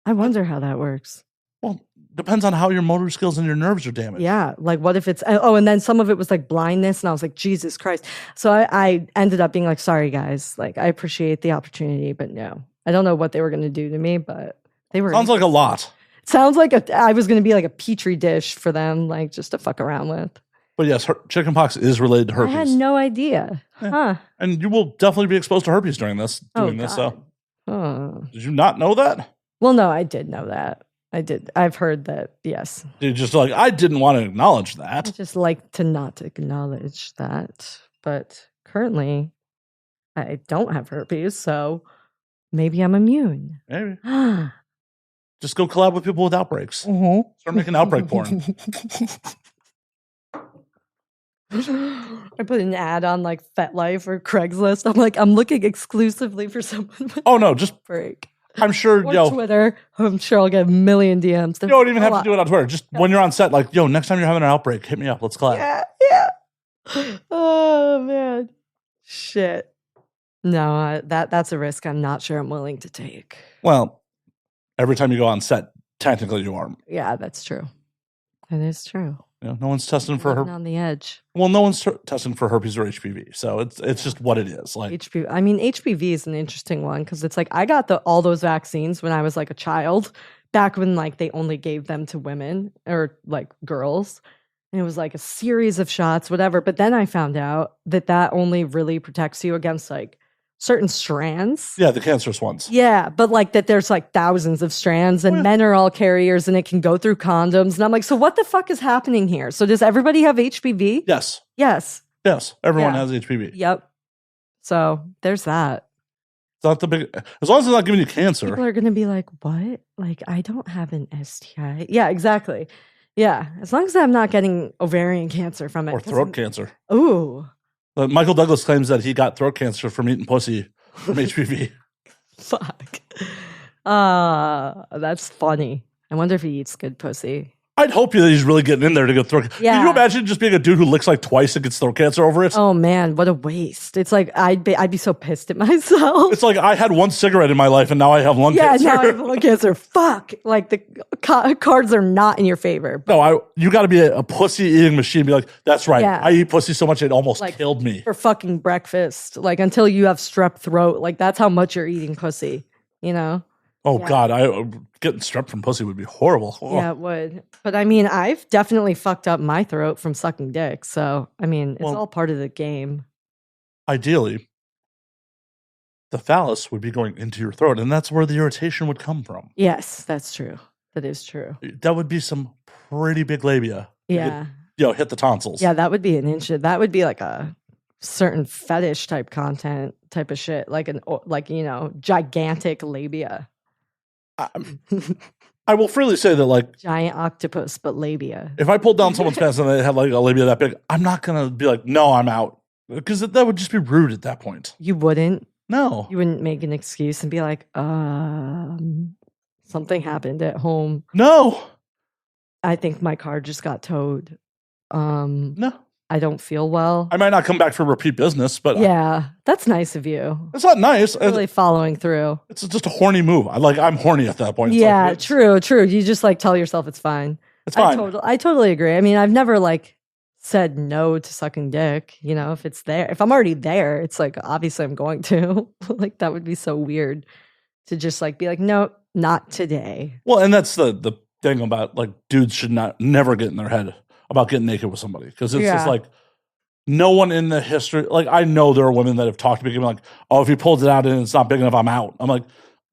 I wonder how that works. Well, depends on how your motor skills and your nerves are damaged. Yeah. Like, what if it's, oh, and then some of it was like blindness. And I was like, Jesus Christ. So I ended up being like, sorry, guys. Like, I appreciate the opportunity, but no. I don't know what they were going to do to me, but they were. Sounds like a lot. Sounds like I was going to be like a petri dish for them, like just to fuck around with. But yes, chickenpox is related to herpes. I had no idea. Yeah. Huh. And you will definitely be exposed to herpes during this. Doing this. So, did you not know that? Well, no, I did know that. I did. I've heard that. Yes. You just like I didn't want to acknowledge I that. just like to not acknowledge that, but currently, I don't have herpes, so maybe I'm immune. Maybe. Just go collab with people with outbreaks. Start making outbreak porn. I put an ad on like FetLife or Craigslist. I'm like, I'm looking exclusively for someone with Oh no, just break. I'm sure, Or Twitter. I'm sure I'll get a million DMs. You don't even have to do it on Twitter. Just when you're on set, like, yo, next time you're having an outbreak, hit me up. Let's collab. Yeah. Oh man, shit. No, that's a risk I'm not sure I'm willing to take. Well, every time you go on set, technically you are. Yeah, that's true. That is true. You know, no one's testing for Living herpes. on the edge. Well, no one's testing for herpes or HPV, so it's just what it is. Like HPV. I mean, HPV is an interesting one because it's like I got all those vaccines when I was like a child, back when like they only gave them to women or like girls, and it was like a series of shots, whatever. But then I found out that only really protects you against like certain strands. yeah, the cancerous ones. Yeah, but like that there's like thousands of strands and men are all carriers and it can go through condoms. And I'm like, so what the fuck is happening here? So does everybody have HPV? Yes. Yes. Yes. Everyone Yeah. has HPV. Yep. So there's that. It's not the big as long as it's not giving you cancer. People are going to be like, what? Like, I don't have an STI. Yeah, exactly. Yeah. As long as I'm not getting ovarian cancer from it. Or throat cancer. Ooh. But Michael Douglas claims that he got throat cancer from eating pussy from HPV. Fuck. That's funny. I wonder if he eats good pussy. I'd hope that he's really getting in there to get throat cancer. Yeah. Can you imagine just being a dude who licks like twice and gets throat cancer over it? Oh man, what a waste. It's like I'd be so pissed at myself. It's like I had one cigarette in my life and now I have lung cancer. Now I have lung cancer. Fuck. Like the cards are not in your favor. No, you got to be a pussy eating machine. Be like, that's right. Yeah. I eat pussy so much it almost Like, killed me. For fucking breakfast. Like until you have strep throat. Like that's how much you're eating pussy. You know? Oh yeah. God, getting strep from pussy would be horrible. Oh. Yeah, it would. But I mean, I've definitely fucked up my throat from sucking dick. So I mean, it's all part of the game. Ideally, the phallus would be going into your throat, and that's where the irritation would come from. Yes, that's true. That is true. That would be some pretty big labia. Yeah. Hit the tonsils. Yeah, that would be an inch. That would be like a certain fetish type content type of shit. Like gigantic labia. I will freely say that, like, Giant octopus, but labia. if I pulled down someone's pants and they had like a labia that big, I'm not gonna be like, no, I'm out, because that would just be rude at that point. You wouldn't. No, You wouldn't make an excuse and be like, something happened at home. no, I think my car just got towed. no. I don't feel well. I might not come back for repeat business, but Yeah, that's nice of you. it's not nice. Really following through. It's just a horny move. I'm horny at that point. It's Yeah, like, true. You just like tell yourself it's fine. It's fine. I totally agree. I mean, I've never like said no to sucking dick. You know, if it's there, if I'm already there, it's like obviously I'm going to. Like that would be so weird to just like be like, no, not today. Well, and that's the thing about like dudes should never get in their head about getting naked with somebody, because it's just like no one in the history. Like I know there are women that have talked to me like, oh, if he pulls it out and it's not big enough, I'm out. I'm like,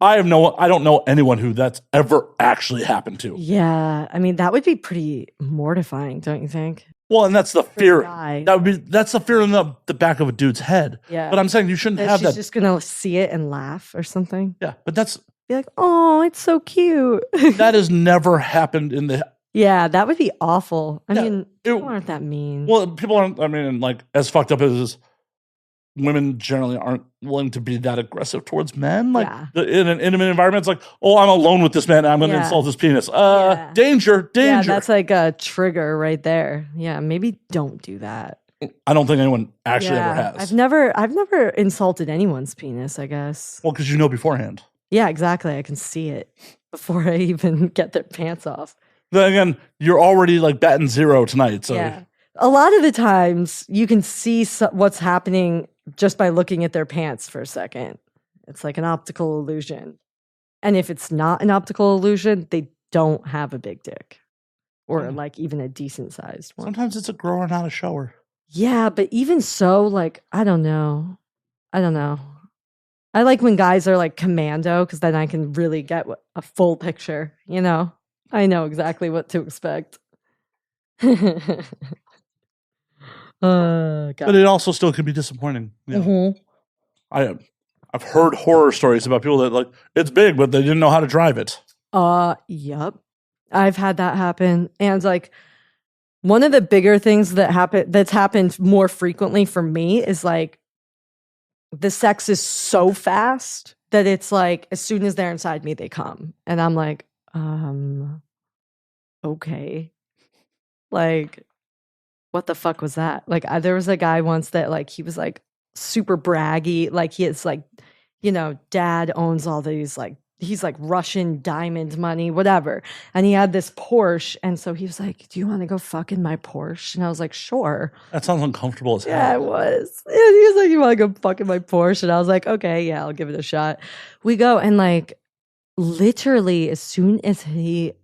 I don't know anyone who that's ever actually happened to. Yeah, I mean that would be pretty mortifying, don't you think? Well, and that's the fear. guy. That's the fear in the back of a dude's head. Yeah. But I'm saying you shouldn't have She's that. just gonna see it and laugh or something. Yeah, but that's Be like, oh, it's so cute. That has never happened in the. Yeah, that would be awful. I Yeah, mean, people aren't that mean. Well, people aren't. I mean, like as fucked up as women generally aren't willing to be that aggressive towards men. Like in an intimate environment, it's like, oh, I'm alone with this man. And I'm going to insult his penis. Danger. Yeah, that's like a trigger right there. Yeah, maybe don't do that. I don't think anyone actually ever has. I've never insulted anyone's penis, I guess. Well, because you know beforehand. Yeah, exactly. I can see it before I even get their pants off. Then again, you're already like batting 0 tonight. So yeah. A lot of the times you can see what's happening just by looking at their pants for a second. It's like an optical illusion. And if it's not an optical illusion, they don't have a big dick or like even a decent sized one. Sometimes it's a grower, not a shower. Yeah, but even so, like, I don't know. I like when guys are like commando because then I can really get a full picture, you know? I know exactly what to expect. God. But it also still can be disappointing. You know? Mm-hmm. I've heard horror stories about people that like, it's big, but they didn't know how to drive it. Yep. I've had that happen. And like, one of the bigger things that's happened more frequently for me is like, the sex is so fast that it's like as soon as they're inside me, they come. And I'm like, okay. Like, what the fuck was that? Like, there was a guy once that like, he was like super braggy. Like he is like, you know, dad owns all these like, he's like Russian diamond money, whatever. And he had this Porsche. And so he was like, do you want to go fuck in my Porsche? And I was like, sure. That sounds uncomfortable as hell. Yeah, it was. And he was like, you want to go fuck in my Porsche? And I was like, okay, yeah, I'll give it a shot. We go and like literally as soon as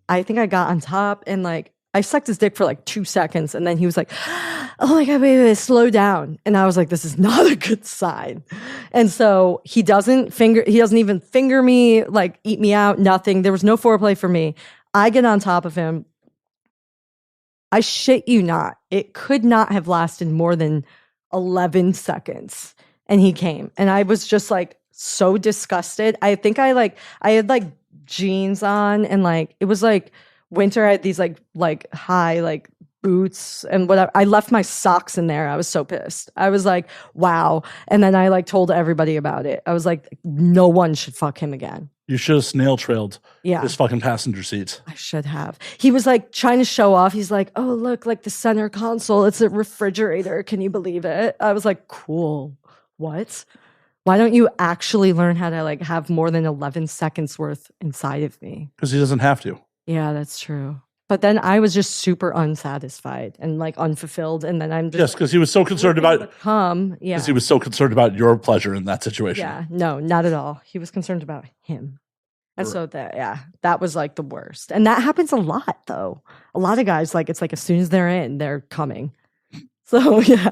I think I got on top and like, I sucked his dick for like 2 seconds. And then he was like, oh my God, wait, slow down. And I was like, this is not a good sign. And so he doesn't even finger me, like eat me out, nothing. There was no foreplay for me. I get on top of him. I shit you not. It could not have lasted more than 11 seconds. And he came. And I was just like so disgusted. I think I had like jeans on and like, it was like, winter. I had these like high like boots and whatever. I left my socks in there. I was so pissed. I was like, wow. And then I like told everybody about it. I was like, no one should fuck him again. You should have snail trailed his fucking passenger seat. I should have. He was like trying to show off. He's like, oh, look, like the center console. It's a refrigerator. Can you believe it? I was like, cool. What? Why don't you actually learn how to like have more than 11 seconds worth inside of me? Because he doesn't have to. Yeah, that's true. But then I was just super unsatisfied and like unfulfilled. And then I'm just because he was so concerned about because he was so concerned about your pleasure in that situation. Yeah, no, not at all. He was concerned about him. And so that was like the worst. And that happens a lot though. A lot of guys, like it's like as soon as they're in, they're coming. So yeah.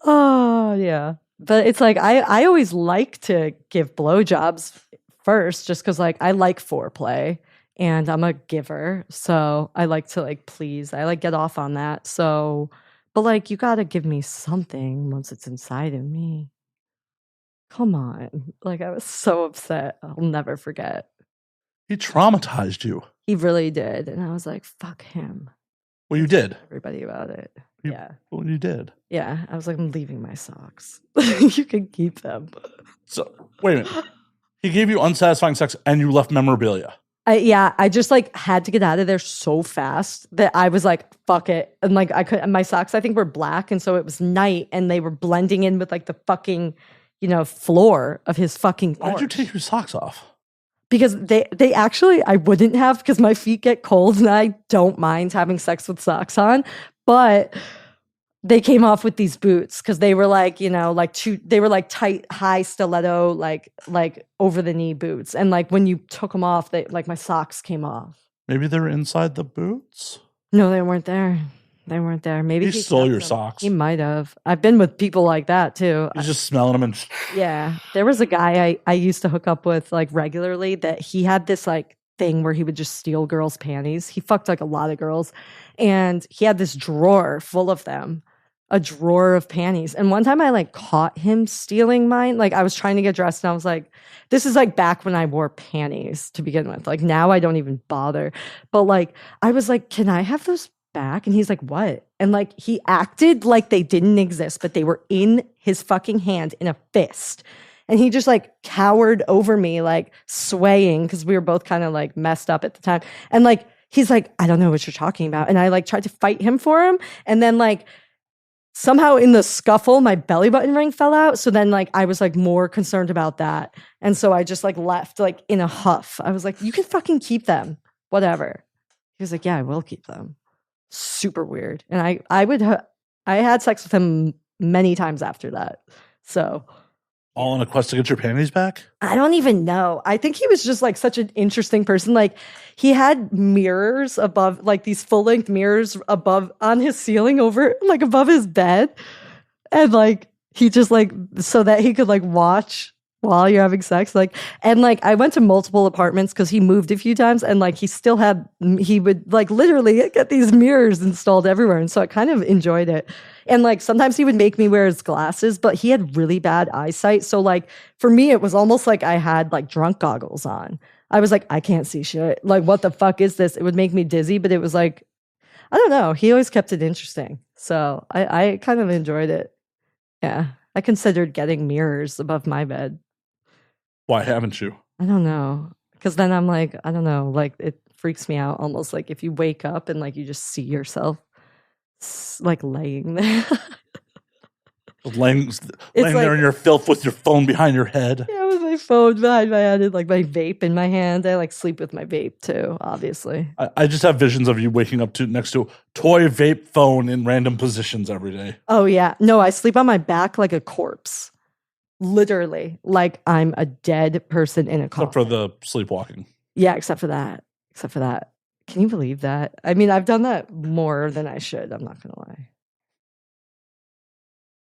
Oh yeah. But it's like I always like to give blowjobs first just because like I like foreplay. And I'm a giver, so I like to like please. I like get off on that. So, but like you gotta give me something once it's inside of me. Come on. Like I was so upset. I'll never forget. He traumatized you. He really did. And I was like, fuck him. Well, you did. Everybody about it. Yeah. Well, you did. Yeah. I was like, I'm leaving my socks. You can keep them. So wait a minute. He gave you unsatisfying sex and you left memorabilia. I just like had to get out of there so fast that I was like, fuck it. And like my socks I think were black. And so it was night and they were blending in with like the fucking, you know, floor of his fucking porch. Why'd you take your socks off? Because they actually, I wouldn't have because my feet get cold and I don't mind having sex with socks on. But they came off with these boots because they were like, you know, they were like tight, high stiletto, like over the knee boots. And like when you took them off, they like my socks came off. Maybe they're inside the boots? No, they weren't there. They weren't there. Maybe he stole your socks. He might have. I've been with people like that too. He's just smelling them and yeah. There was a guy I used to hook up with like regularly that he had this like thing where he would just steal girls' panties. He fucked like a lot of girls. And he had this drawer full of them. a drawer of panties. And one time I like caught him stealing mine. Like I was trying to get dressed and I was like, this is like back when I wore panties to begin with. Like now I don't even bother. But like I was like, can I have those back? And he's like, what? And like he acted like they didn't exist, but they were in his fucking hand in a fist. And he just like cowered over me, like swaying because we were both kind of like messed up at the time. And like he's like, I don't know what you're talking about. And I like tried to fight him for him. And then like somehow in the scuffle, my belly button ring fell out. So then like I was like more concerned about that. And so I just like left like in a huff. I was like, you can fucking keep them, whatever. He was like, yeah, I will keep them. Super weird. And I had sex with him many times after that. So all in a quest to get your panties back? I don't even know. I think he was just like such an interesting person. Like he had mirrors above, like these full-length mirrors above on his ceiling over, like above his bed. And like he just like, so that he could like watch while you're having sex. Like, and like I went to multiple apartments because he moved a few times and like he would like literally get these mirrors installed everywhere. And so I kind of enjoyed it. And like sometimes he would make me wear his glasses, but he had really bad eyesight. So like for me, it was almost like I had like drunk goggles on. I was like, I can't see shit. Like, what the fuck is this? It would make me dizzy, but it was like, I don't know. He always kept it interesting. So I kind of enjoyed it. Yeah. I considered getting mirrors above my bed. Why haven't you? I don't know. Because then I'm like, I don't know. Like it freaks me out almost like if you wake up and like you just see yourself like laying there. laying like, there in your filth with your phone behind your head. Yeah, with my phone behind my head and like my vape in my hand. I like sleep with my vape too, obviously. I just have visions of you waking up next to a toy vape phone in random positions every day. Oh yeah. No, I sleep on my back like a corpse. Literally. Like I'm a dead person in a coffin. Except for the sleepwalking. Yeah, except for that. Can you believe that? I mean, I've done that more than I should. I'm not going to lie.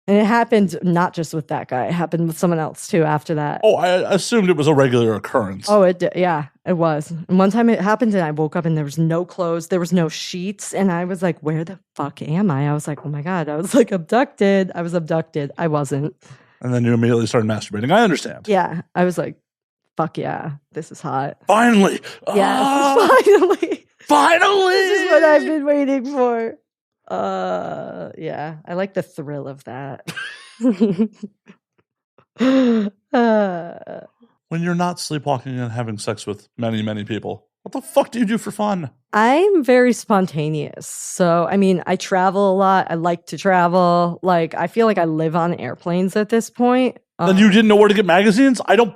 And it happened not just with that guy. It happened with someone else too after that. Oh, I assumed it was a regular occurrence. Oh, it did. Yeah, it was. And one time it happened and I woke up and there was no clothes. There was no sheets. And I was like, where the fuck am I? I was like, oh my God. I was like abducted. I was abducted. I wasn't. And then you immediately started masturbating. I understand. Yeah. I was like, fuck yeah. This is hot. Finally. Yeah, finally. Finally! This is what I've been waiting for. Yeah, I like the thrill of that. When you're not sleepwalking and having sex with many, many people, what the fuck do you do for fun? I'm very spontaneous. So, I mean, I travel a lot. I like to travel. Like, I feel like I live on airplanes at this point. Then you didn't know where to get magazines? I don't.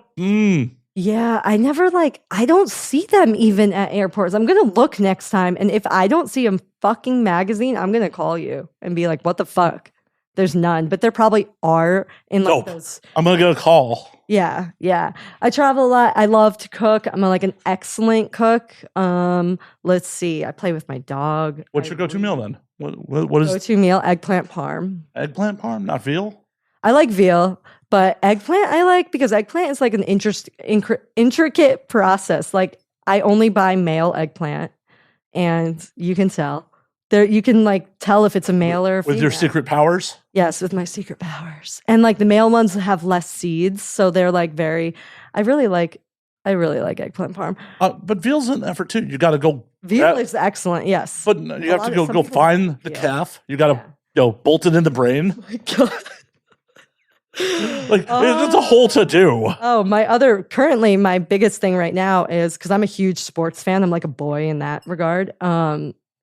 Yeah, I never I don't see them even at airports. I'm going to look next time. And if I don't see a fucking magazine, I'm going to call you and be like, what the fuck? There's none. But there probably are in like those. I'm going to get a call. Yeah, yeah. I travel a lot. I love to cook. I'm like an excellent cook. Let's see. I play with my dog. What's your go-to meal then? What is go-to meal? Eggplant parm. Eggplant parm, not veal? I like veal. But eggplant I like because eggplant is like an intricate process. Like I only buy male eggplant and you can tell. There you can like tell if it's a male or a female. With your secret powers? Yes, with my secret powers. And like the male ones have less seeds, so they're like I really like eggplant parm. But veal's an effort too. You got to go. Veal is excellent, yes. But you have to go find the calf. You got to bolt it in the brain. Oh my God. It's a whole to do. Oh, currently my biggest thing right now is because I'm a huge sports fan. I'm like a boy in that regard.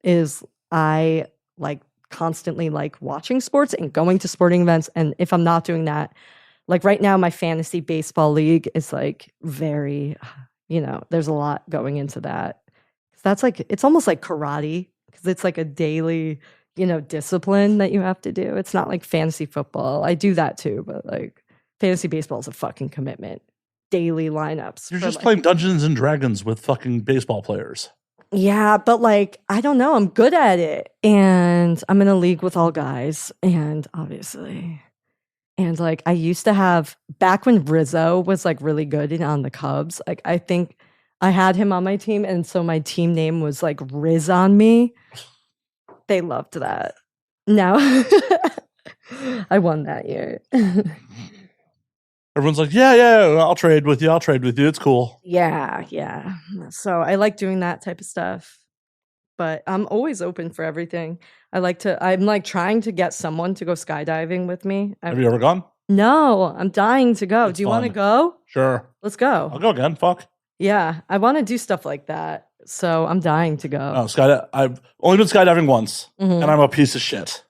Is I like constantly like watching sports and going to sporting events. And if I'm not doing that, like right now, my fantasy baseball league is like very, there's a lot going into that. That's like, it's almost like karate because it's like a daily discipline that you have to do. It's not like fantasy football. I do that too, but like fantasy baseball is a fucking commitment. Daily lineups. You're just playing Dungeons and Dragons with fucking baseball players. Yeah, but like, I don't know. I'm good at it. And I'm in a league with all guys. And obviously. And like, I used to have, back when Rizzo was like really good on the Cubs, like I think I had him on my team. And so my team name was like Riz on me. They loved that. Now, I won that year. Everyone's like, yeah, I'll trade with you. It's cool. Yeah. So I like doing that type of stuff. But I'm always open for everything. I'm like trying to get someone to go skydiving with me. Have you ever gone? No, I'm dying to go. It's Do you want to fun. go? Sure. Let's go. I'll go again. Fuck. Yeah, I want to do stuff like that. So I'm dying to go. No, I've only been skydiving once, Mhm. and I'm a piece of shit.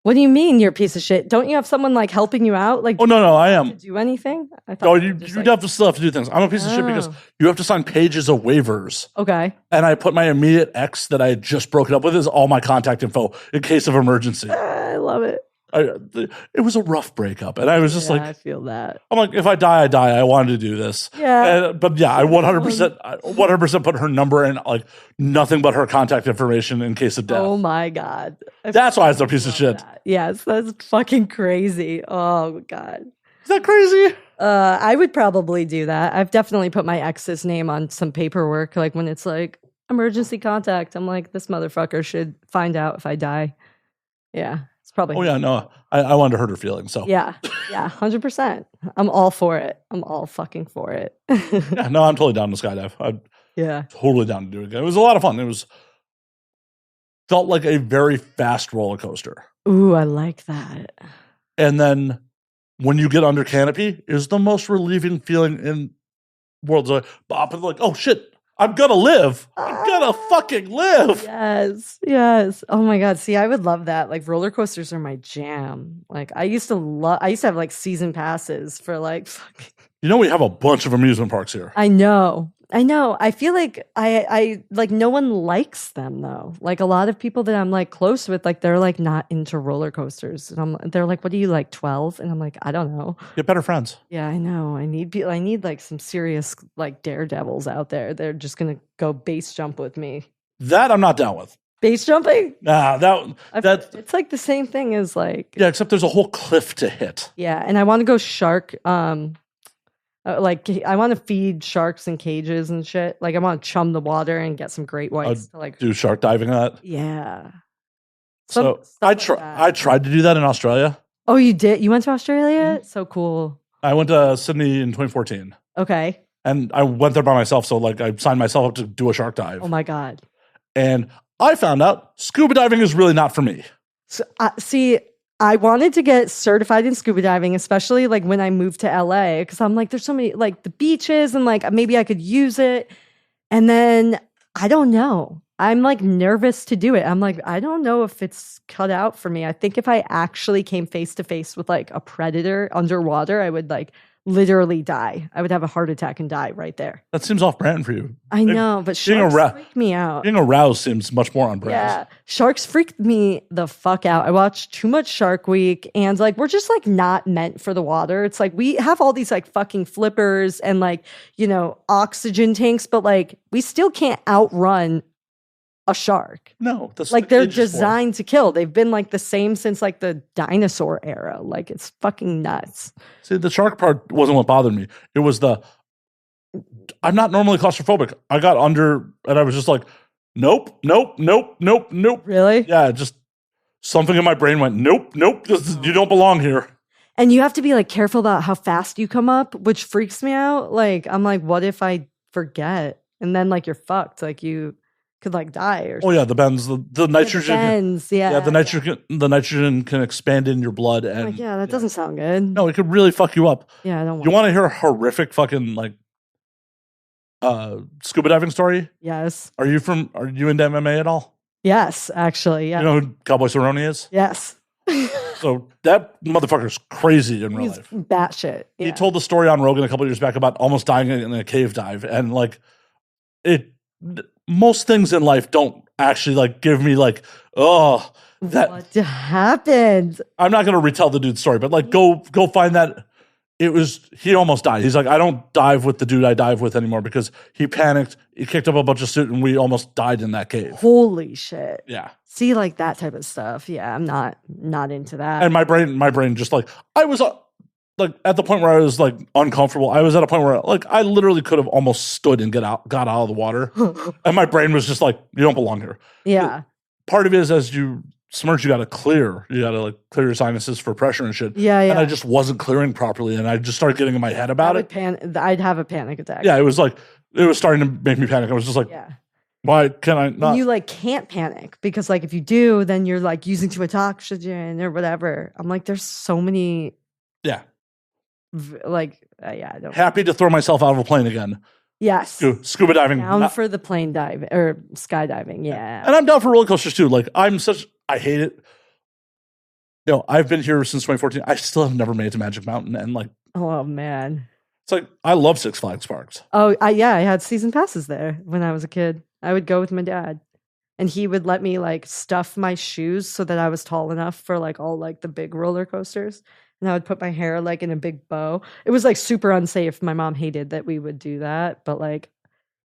What do you mean you're a piece of shit? Don't you have someone like helping you out? Like, Oh, no, I to am. do anything? I thought Oh, you you were just, still have to do things. I'm a piece of shit because Oh. you have to sign pages of waivers. Okay. And I put my immediate ex that I had just broken up with as all my contact info in case of emergency. I love it. It was a rough breakup. And I was just Yeah, like, I feel that. I'm like, if I die, I die. I wanted to do this. Yeah. But yeah, I 100% put her number and like nothing but her contact information in case of death. Oh my God. That's why it's a piece of shit. That. Yes, that's fucking crazy. Oh God. Is that crazy? I would probably do that. I've definitely put my ex's name on some paperwork, like when it's like emergency contact. I'm like, this motherfucker should find out if I die. Yeah, it's probably. Oh yeah, no, I wanted to hurt her feelings. So Yeah, 100%. I'm all for it. I'm all fucking for it. yeah, no, I'm totally down to skydive. I'm Yeah. totally down to do it again. It was a lot of fun. Felt like a very fast roller coaster. Ooh, I like that. And then when you get under canopy, is the most relieving feeling in worlds. Like, oh shit, I'm gonna live. I'm gonna fucking live. Yes. Oh my God. See, I would love that. Like roller coasters are my jam. Like I used to have like season passes for like fucking. You know, we have a bunch of amusement parks here. I know. I feel like I like no one likes them though. Like a lot of people that I'm like close with, like they're like not into roller coasters. And they're like, what are you like 12? And I'm like, I don't know. Get better friends. Yeah, I know. I need like some serious like daredevils out there. They're just gonna go base jump with me. That I'm not down with. Base jumping? Nah, that it's like the same thing as like yeah, except there's a whole cliff to hit. Yeah, and I want to go shark. Like I want to feed sharks in cages and shit. Like I want to chum the water and get some great whites to like do shark diving on that. Yeah. So I tried to do that in Australia. Oh, you did? You went to Australia? Mm-hmm. So cool. I went to Sydney in 2014. Okay. And I went there by myself. So like I signed myself up to do a shark dive. Oh my God. And I found out scuba diving is really not for me. So, see, I wanted to get certified in scuba diving, especially like when I moved to LA, because I'm like, there's so many like the beaches and like maybe I could use it. And then I don't know. I'm like nervous to do it. I'm like, I don't know if it's cut out for me. I think if I actually came face to face with like a predator underwater, I would like literally die. I would have a heart attack and die right there. That seems off brand for you. I know, but sharks freak me out. Being aroused seems much more on brand. Yeah, sharks freaked me the fuck out. I watched too much Shark Week, and like we're just like not meant for the water. It's like we have all these like fucking flippers and like, you know, oxygen tanks, but like we still can't outrun a shark. No, that's like they're designed to kill. They've been like the same since like the dinosaur era. Like it's fucking nuts. See, the shark part wasn't what bothered me. It was I'm not normally claustrophobic. I got under and I was just like, nope. Really? Yeah, just something in my brain went, nope, you don't belong here. And you have to be like careful about how fast you come up, which freaks me out. Like I'm like, what if I forget? And then like you're fucked. Like you could like die or something. Oh yeah, the bends, the nitrogen. Bends, yeah. The nitrogen can expand in your blood and like, yeah, that doesn't sound good. No, it could really fuck you up. Yeah, I don't want You want to hear a horrific fucking like scuba diving story? Yes. Are you into MMA at all? Yes, actually, yeah. You know who Cowboy Cerrone is? Yes. So that motherfucker's crazy in real life. Batshit. Yeah. He told the story on Rogan a couple of years back about almost dying in a cave dive, and like most things in life don't actually like give me like, oh, that what happened. I'm not going to retell the dude's story, but like go find that. He almost died. He's like, I don't dive with the dude I dive with anymore because he panicked. He kicked up a bunch of shit and we almost died in that cave. Holy shit. Yeah. See, like that type of stuff. Yeah, I'm not into that. And my brain just like, I was like at the point where I was like uncomfortable. I was at a point where like I literally could have almost stood and got out of the water. And my brain was just like, you don't belong here. Yeah. Part of it is as you submerged, you got to clear. You got to like clear your sinuses for pressure and shit. Yeah, And I just wasn't clearing properly, and I just started getting in my head about it. I'd have a panic attack. Yeah, it was starting to make me panic. I was just like, why can I not? And you like can't panic because like if you do, then you're like using too much oxygen or whatever. I'm like, there's so many. Yeah. I don't. Happy to throw myself out of a plane again. Yes. Scuba diving. Down for the plane dive or skydiving. Yeah. And I'm down for roller coasters too. Like I hate it. I've been here since 2014. I still have never made it to Magic Mountain, and like, oh man, it's like I love Six Flags Parks. Oh, I had season passes there when I was a kid. I would go with my dad, and he would let me like stuff my shoes so that I was tall enough for like all like the big roller coasters. And I would put my hair like in a big bow. It was like super unsafe. My mom hated that we would do that, but like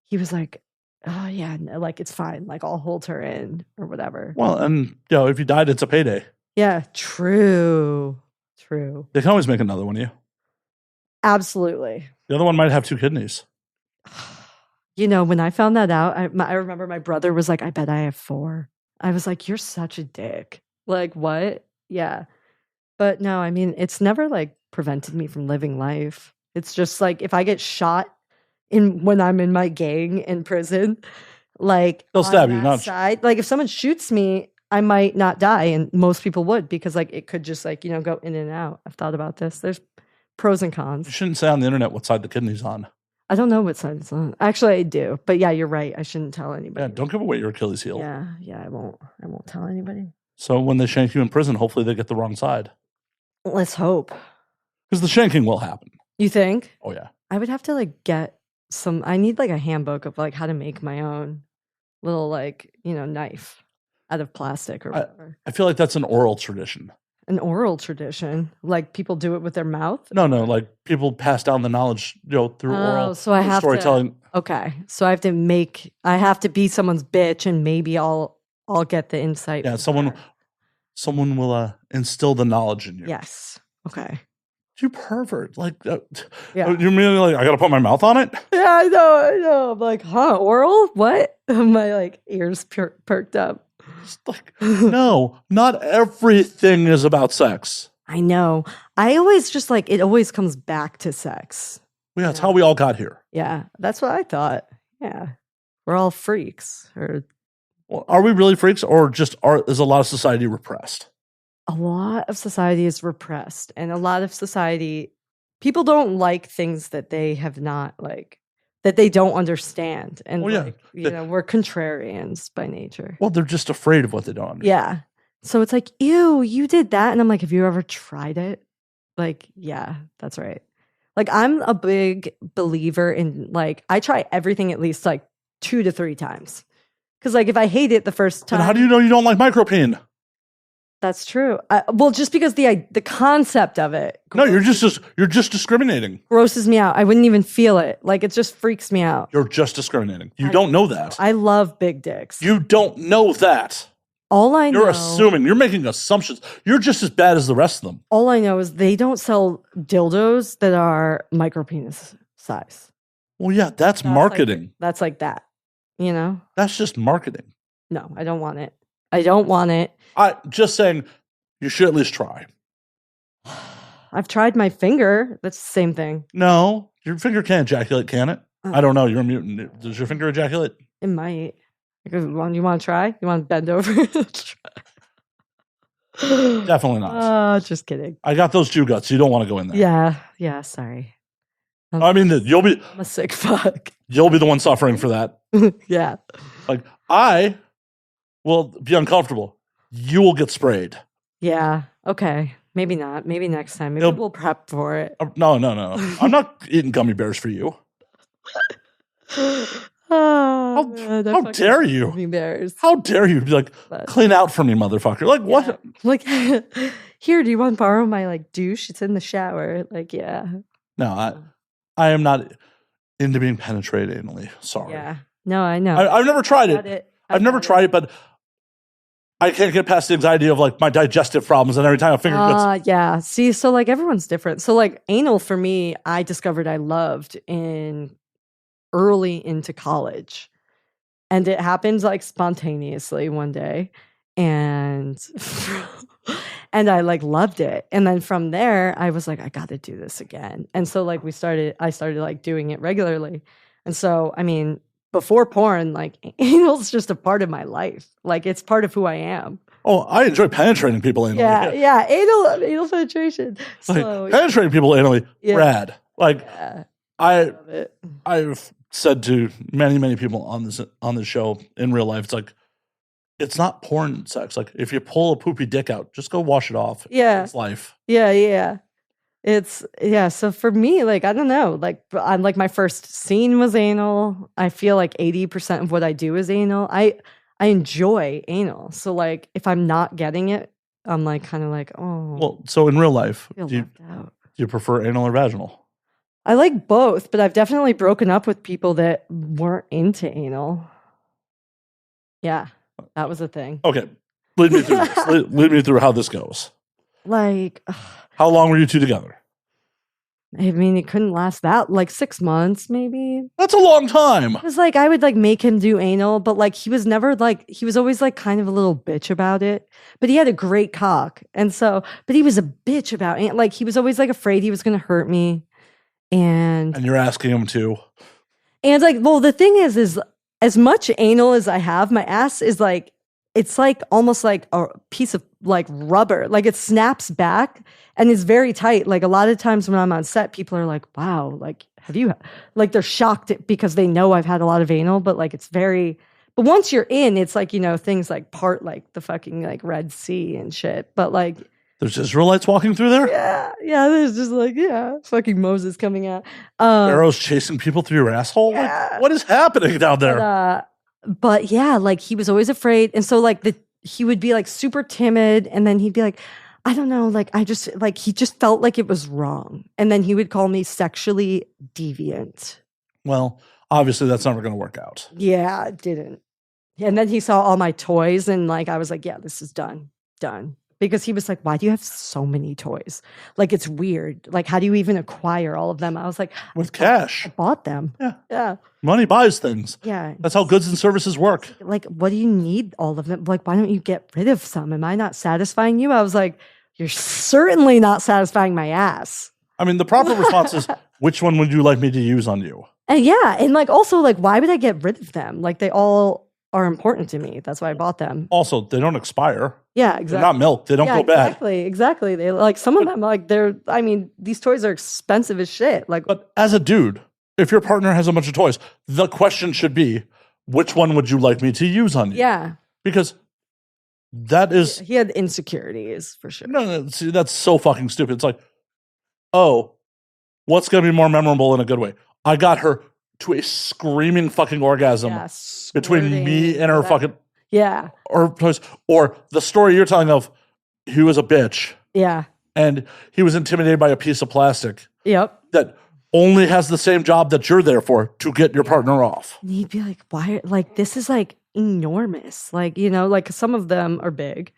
he was like, "Oh yeah, no, like it's fine. Like I'll hold her in or whatever." Well, and if you died, it's a payday. Yeah, true. They can always make another one of you. Absolutely. The other one might have 2 kidneys. When I found that out, I remember my brother was like, "I bet I have 4." I was like, "You're such a dick." Like, what? Yeah. But no, I mean, it's never like prevented me from living life. It's just like if I get shot when I'm in my gang in prison, like they'll stab you, not side. Like if someone shoots me, I might not die, and most people would because like it could just like go in and out. I've thought about this. There's pros and cons. You shouldn't say on the internet what side the kidney's on. I don't know what side it's on. Actually, I do, but yeah, you're right. I shouldn't tell anybody. Yeah, don't give away your Achilles heel. Yeah, I won't tell anybody. So when they shank you in prison, hopefully they get the wrong side. Let's hope. Because the shanking will happen. You think? Oh yeah. I would have to like get some. I need like a handbook of like how to make my own little like knife out of plastic or whatever. I feel like that's an oral tradition. An oral tradition, like people do it with their mouth. No, like people pass down the knowledge, through oral. So I have storytelling. Okay, so I have to be someone's bitch, and maybe I'll get the insight. Yeah, someone will instill the knowledge in you. Yes. Okay. You pervert! Like, yeah. You mean like I got to put my mouth on it? Yeah, I know. I'm like, huh? Oral? What? My like ears perked up. Like, no, not everything is about sex. I know. I always just like it always comes back to sex. Yeah, that's how we all got here. Yeah, that's what I thought. Yeah, we're all freaks. Well, are we really freaks, or just is a lot of society repressed? A lot of society is repressed, and a lot of society, people don't like things that they have not like. That they don't understand. And we're contrarians by nature. Well, they're just afraid of what they don't understand. Yeah. So it's like, ew, you did that. And I'm like, have you ever tried it? Like, yeah, that's right. Like, I'm a big believer in like, I try everything at least like 2 to 3 times. Because like, if I hate it the first time. And how do you know you don't like micropene? That's true. Well, just because the concept of it. No, you're just discriminating. Grosses me out. I wouldn't even feel it. Like it just freaks me out. You're just discriminating. You don't know that. I love big dicks. You don't know that. All I know. You're assuming. You're making assumptions. You're just as bad as the rest of them. All I know is they don't sell dildos that are micropenis size. Well, yeah, that's marketing. That's like that. That's just marketing. No, I don't want it. I don't want it. I just saying you should at least try. I've tried my finger. That's the same thing. No, your finger can't ejaculate, can it? I don't know. You're a mutant. Does your finger ejaculate? It might. You want to try? You want to bend over? Definitely not. Just kidding. I got those Jew guts. You don't want to go in there. Yeah. Sorry. I mean, I'm a sick fuck. You'll be the one suffering for that. Yeah. Like I will be uncomfortable. You will get sprayed. Yeah. Okay. Maybe not. Maybe next time. Maybe we'll prep for it. No. I'm not eating gummy bears for you. How dare you? Gummy bears. How dare you be like, clean out for me, motherfucker. Like, what? Like, here, do you want to borrow my like douche? It's in the shower. Like, yeah. No, I am not into being penetrated anally. Sorry. Yeah. No, I know. I've never tried it. I've never tried it, but I can't get past the anxiety of like my digestive problems, and every time a finger gets. Yeah. See, so like everyone's different. So like anal for me, I discovered I loved early into college, and it happened like spontaneously one day, and and I like loved it. And then from there, I was like, I got to do this again. And so like I started like doing it regularly. And so, I mean, before porn, like anal's just a part of my life. Like it's part of who I am. Oh, I enjoy penetrating people anally. Yeah, anal penetration. So like, penetrating people anally, rad. Like I love it. I've said to many people on this show in real life, it's not porn sex. Like if you pull a poopy dick out, just go wash it off. Yeah, it's life. Yeah. It's so for me, like I don't know, like I'm like my first scene was anal. I feel like 80% of what I do is anal. I enjoy anal. So like if I'm not getting it, I'm like kind of like, oh. Well, so in real life, do out. you prefer anal or vaginal? I like both, but I've definitely broken up with people that weren't into anal. Yeah, that was a thing. Okay. Lead me through this. Lead me through how this goes. Like, how long were you two together? I mean, it couldn't last that, like 6 months, maybe. That's a long time. It was like, I would like make him do anal, but like, he was never like, he was always like kind of a little bitch about it, but he had a great cock. And so, but he was a bitch about it. Like, he was always like afraid he was going to hurt me. And you're asking him to. And like, well, the thing is as much anal as I have, my ass is like, it's like almost like a piece of like rubber, like it snaps back and is very tight. Like a lot of times when I'm on set, people are like, wow, like, have you, like they're shocked because they know I've had a lot of anal, but like it's very, but once you're in, it's like, you know, things like part like the fucking like Red Sea and shit. But like, there's Israelites walking through there? Yeah, there's just like, fucking Moses coming out. Arrows chasing people through your asshole? Yeah. Like, what is happening down there? But yeah, like he was always afraid. And so like he would be like super timid and then he'd be like, I don't know, like I just, like he just felt like it was wrong. And then he would call me sexually deviant. Well, obviously that's never going to work out. Yeah, it didn't. And then he saw all my toys and like, I was like, yeah, this is done. Because he was like, why do you have so many toys? Like, it's weird. Like, how do you even acquire all of them? I was like, with cash. I bought them. Yeah. Money buys things. Yeah. That's how goods and services work. Like, what do you need all of them? Like, why don't you get rid of some? Am I not satisfying you? I was like, you're certainly not satisfying my ass. I mean, the proper response is, which one would you like me to use on you? And yeah. And like, also, like, why would I get rid of them? Like, they all are important to me. That's why I bought them. Also, they don't expire. Yeah, exactly. They're not milk. They don't go bad. Exactly. They like some of them like I mean, these toys are expensive as shit. Like, but as a dude, if your partner has a bunch of toys, the question should be, which one would you like me to use on you? Yeah. Because that is he had insecurities for sure. No, see, that's so fucking stupid. It's like, oh, what's gonna be more memorable in a good way? I got her to a screaming fucking orgasm between me and her fucking or the story you're telling of he was a bitch and he was intimidated by a piece of plastic that only has the same job that you're there for to get your partner off. And he'd be like, why, like this is like enormous, like, you know, like some of them are big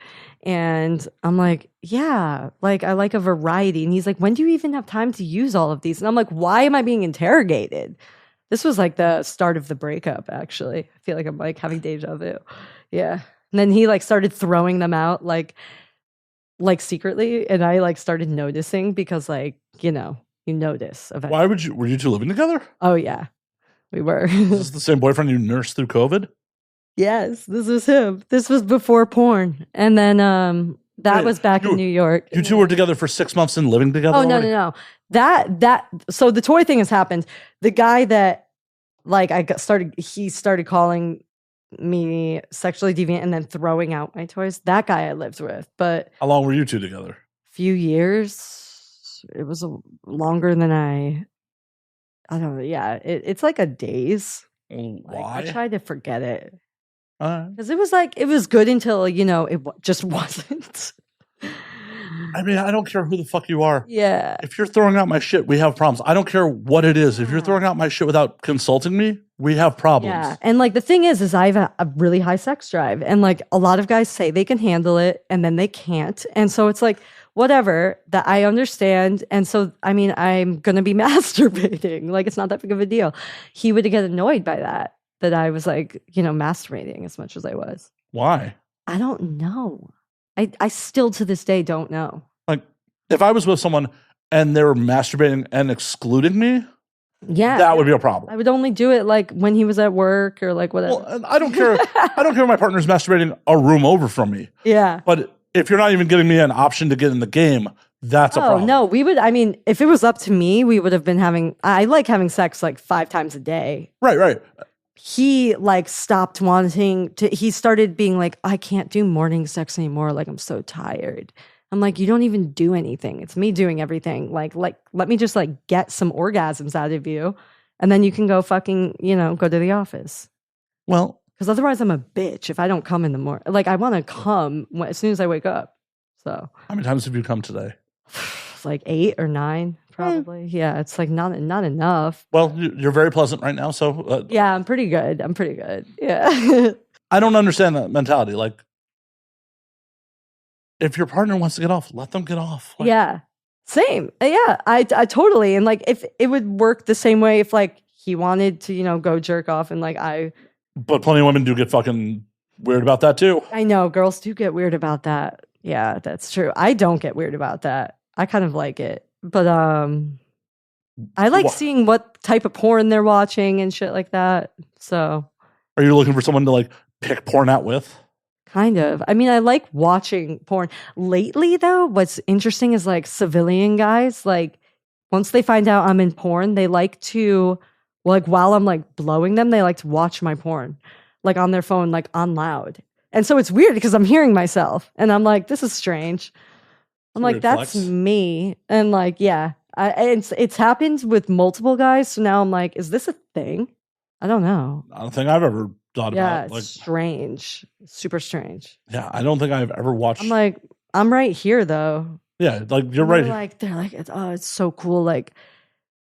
and I'm like, yeah, like I like a variety. And he's like, when do you even have time to use all of these? And I'm like, why am I being interrogated? This was like the start of the breakup, actually. I feel like I'm like having deja vu. Yeah. And then he like started throwing them out like secretly. And I like started noticing because like, you know, you notice eventually. Were you two living together? Oh yeah, we were. Is this the same boyfriend you nursed through COVID? Yes, this was him. This was before porn. And then that was back in New York. You two were together for 6 months and living together? Oh, no. So the toy thing has happened. The guy that like he started calling me sexually deviant and then throwing out my toys. That guy I lived with. But how long were you two together? Few years. It was longer than I don't know. Yeah, it's like a days. Why? Like, I tried to forget it. Because it was like, it was good until, you know, it just wasn't. I mean, I don't care who the fuck you are. Yeah. If you're throwing out my shit, we have problems. I don't care what it is. If you're throwing out my shit without consulting me, we have problems. Yeah. And like the thing is I have a really high sex drive. And like a lot of guys say they can handle it and then they can't. And so it's like, whatever, that I understand. And so, I mean, I'm going to be masturbating. Like, it's not that big of a deal. He would get annoyed by that I was like, you know, masturbating as much as I was. Why? I don't know. I still to this day don't know. Like, if I was with someone and they were masturbating and excluding me, Yeah. that would be a problem. I would only do it like when he was at work or like whatever. Well, and I don't care. I don't care if my partner's masturbating a room over from me. Yeah. But if you're not even giving me an option to get in the game, that's a problem. No, we would. I mean, if it was up to me, we would have been having. I like having sex like 5 times a day. Right. He like stopped wanting to. He started being like, I can't do morning sex anymore. Like I'm so tired. I'm like, you don't even do anything. It's me doing everything. Like let me just like get some orgasms out of you, and then you can go fucking go to the office. Well, because otherwise I'm a bitch if I don't come in the morning. Like I want to come as soon as I wake up. So how many times have you come today? Like 8 or 9, probably. Yeah, it's like not enough. Well, you're very pleasant right now, so yeah, I'm pretty good. Yeah. I don't understand that mentality. Like, if your partner wants to get off, let them get off. Like, yeah, same. Yeah, I totally. And like, if it would work the same way if like he wanted to, go jerk off and like But plenty of women do get fucking weird about that too. I know girls do get weird about that. Yeah, that's true. I don't get weird about that. I kind of like it, but I like seeing what type of porn they're watching and shit like that. So, are you looking for someone to like pick porn out with? Kind of. I mean, I like watching porn. Lately, though, what's interesting is like civilian guys, like once they find out I'm in porn, they like to, like while I'm like blowing them, they like to watch my porn, like on their phone, like on loud. And so it's weird because I'm hearing myself and I'm like, this is strange. I'm like, that's me. And like, yeah, it's happened with multiple guys. So now I'm like, is this a thing? I don't know. I don't think I've ever thought yeah, about it. Like, strange. Super strange. Yeah, I don't think I've ever watched. I'm like, I'm right here though. Yeah, like you're right. They're like, it's so cool, like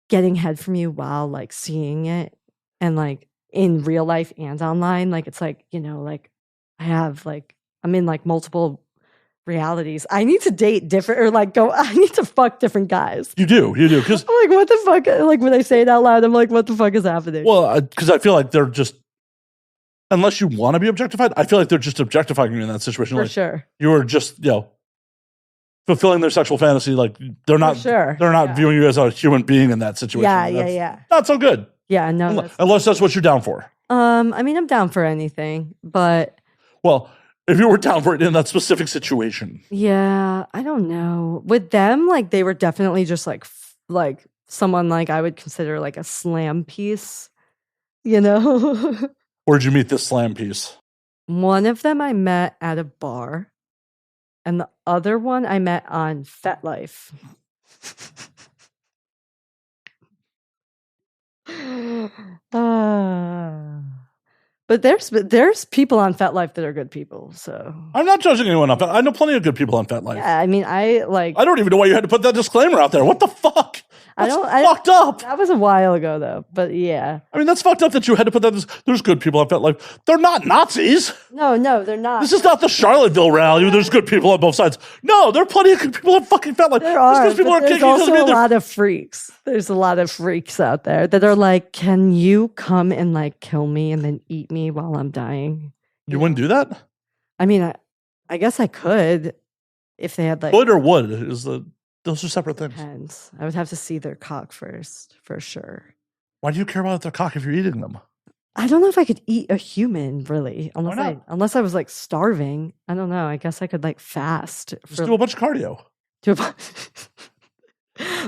getting head from you while like seeing it and like in real life and online. Like it's like, like I'm in like multiple realities. I need to date different or like I need to fuck different guys. You do. Because I'm like, what the fuck? Like when I say it out loud, I'm like, what the fuck is happening? Well, because I feel like they're just, unless you want to be objectified, I feel like they're just objectifying you in that situation. For like, sure. You are just, fulfilling their sexual fantasy. Like they're not, they're not viewing you as a human being in that situation. Yeah. Not so good. Yeah, no. Unless that's what you're down for. I mean, I'm down for anything, but. Well, if you were down for it in that specific situation. Yeah, I don't know. With them, like they were definitely just like someone like I would consider like a slam piece, Where'd you meet this slam piece? One of them I met at a bar, and the other one I met on FetLife. But there's people on FetLife that are good people, so I'm not judging anyone on FetLife. I know plenty of good people on FetLife. Yeah, I mean, I don't even know why you had to put that disclaimer out there. What the fuck? That's fucked up. That was a while ago, though. But yeah, I mean, that's fucked up that you had to put that. There's good people on FetLife. They're not Nazis. No, they're not. This is not the Charlottesville rally where there's good people on both sides. No, there are plenty of good people on fucking FetLife. There are. There's also a lot of freaks. There's a lot of freaks out there that are like, "Can you come and like kill me and then eat me while I'm dying?" You wouldn't do that? I mean, I guess I could if they had like would or would those are separate things. Depends. I would have to see their cock first, for sure. Why do you care about their cock if you're eating them? I don't know if I could eat a human, really, Why not? unless I was like starving. I don't know. I guess I could like fast. Just do a bunch of cardio. Just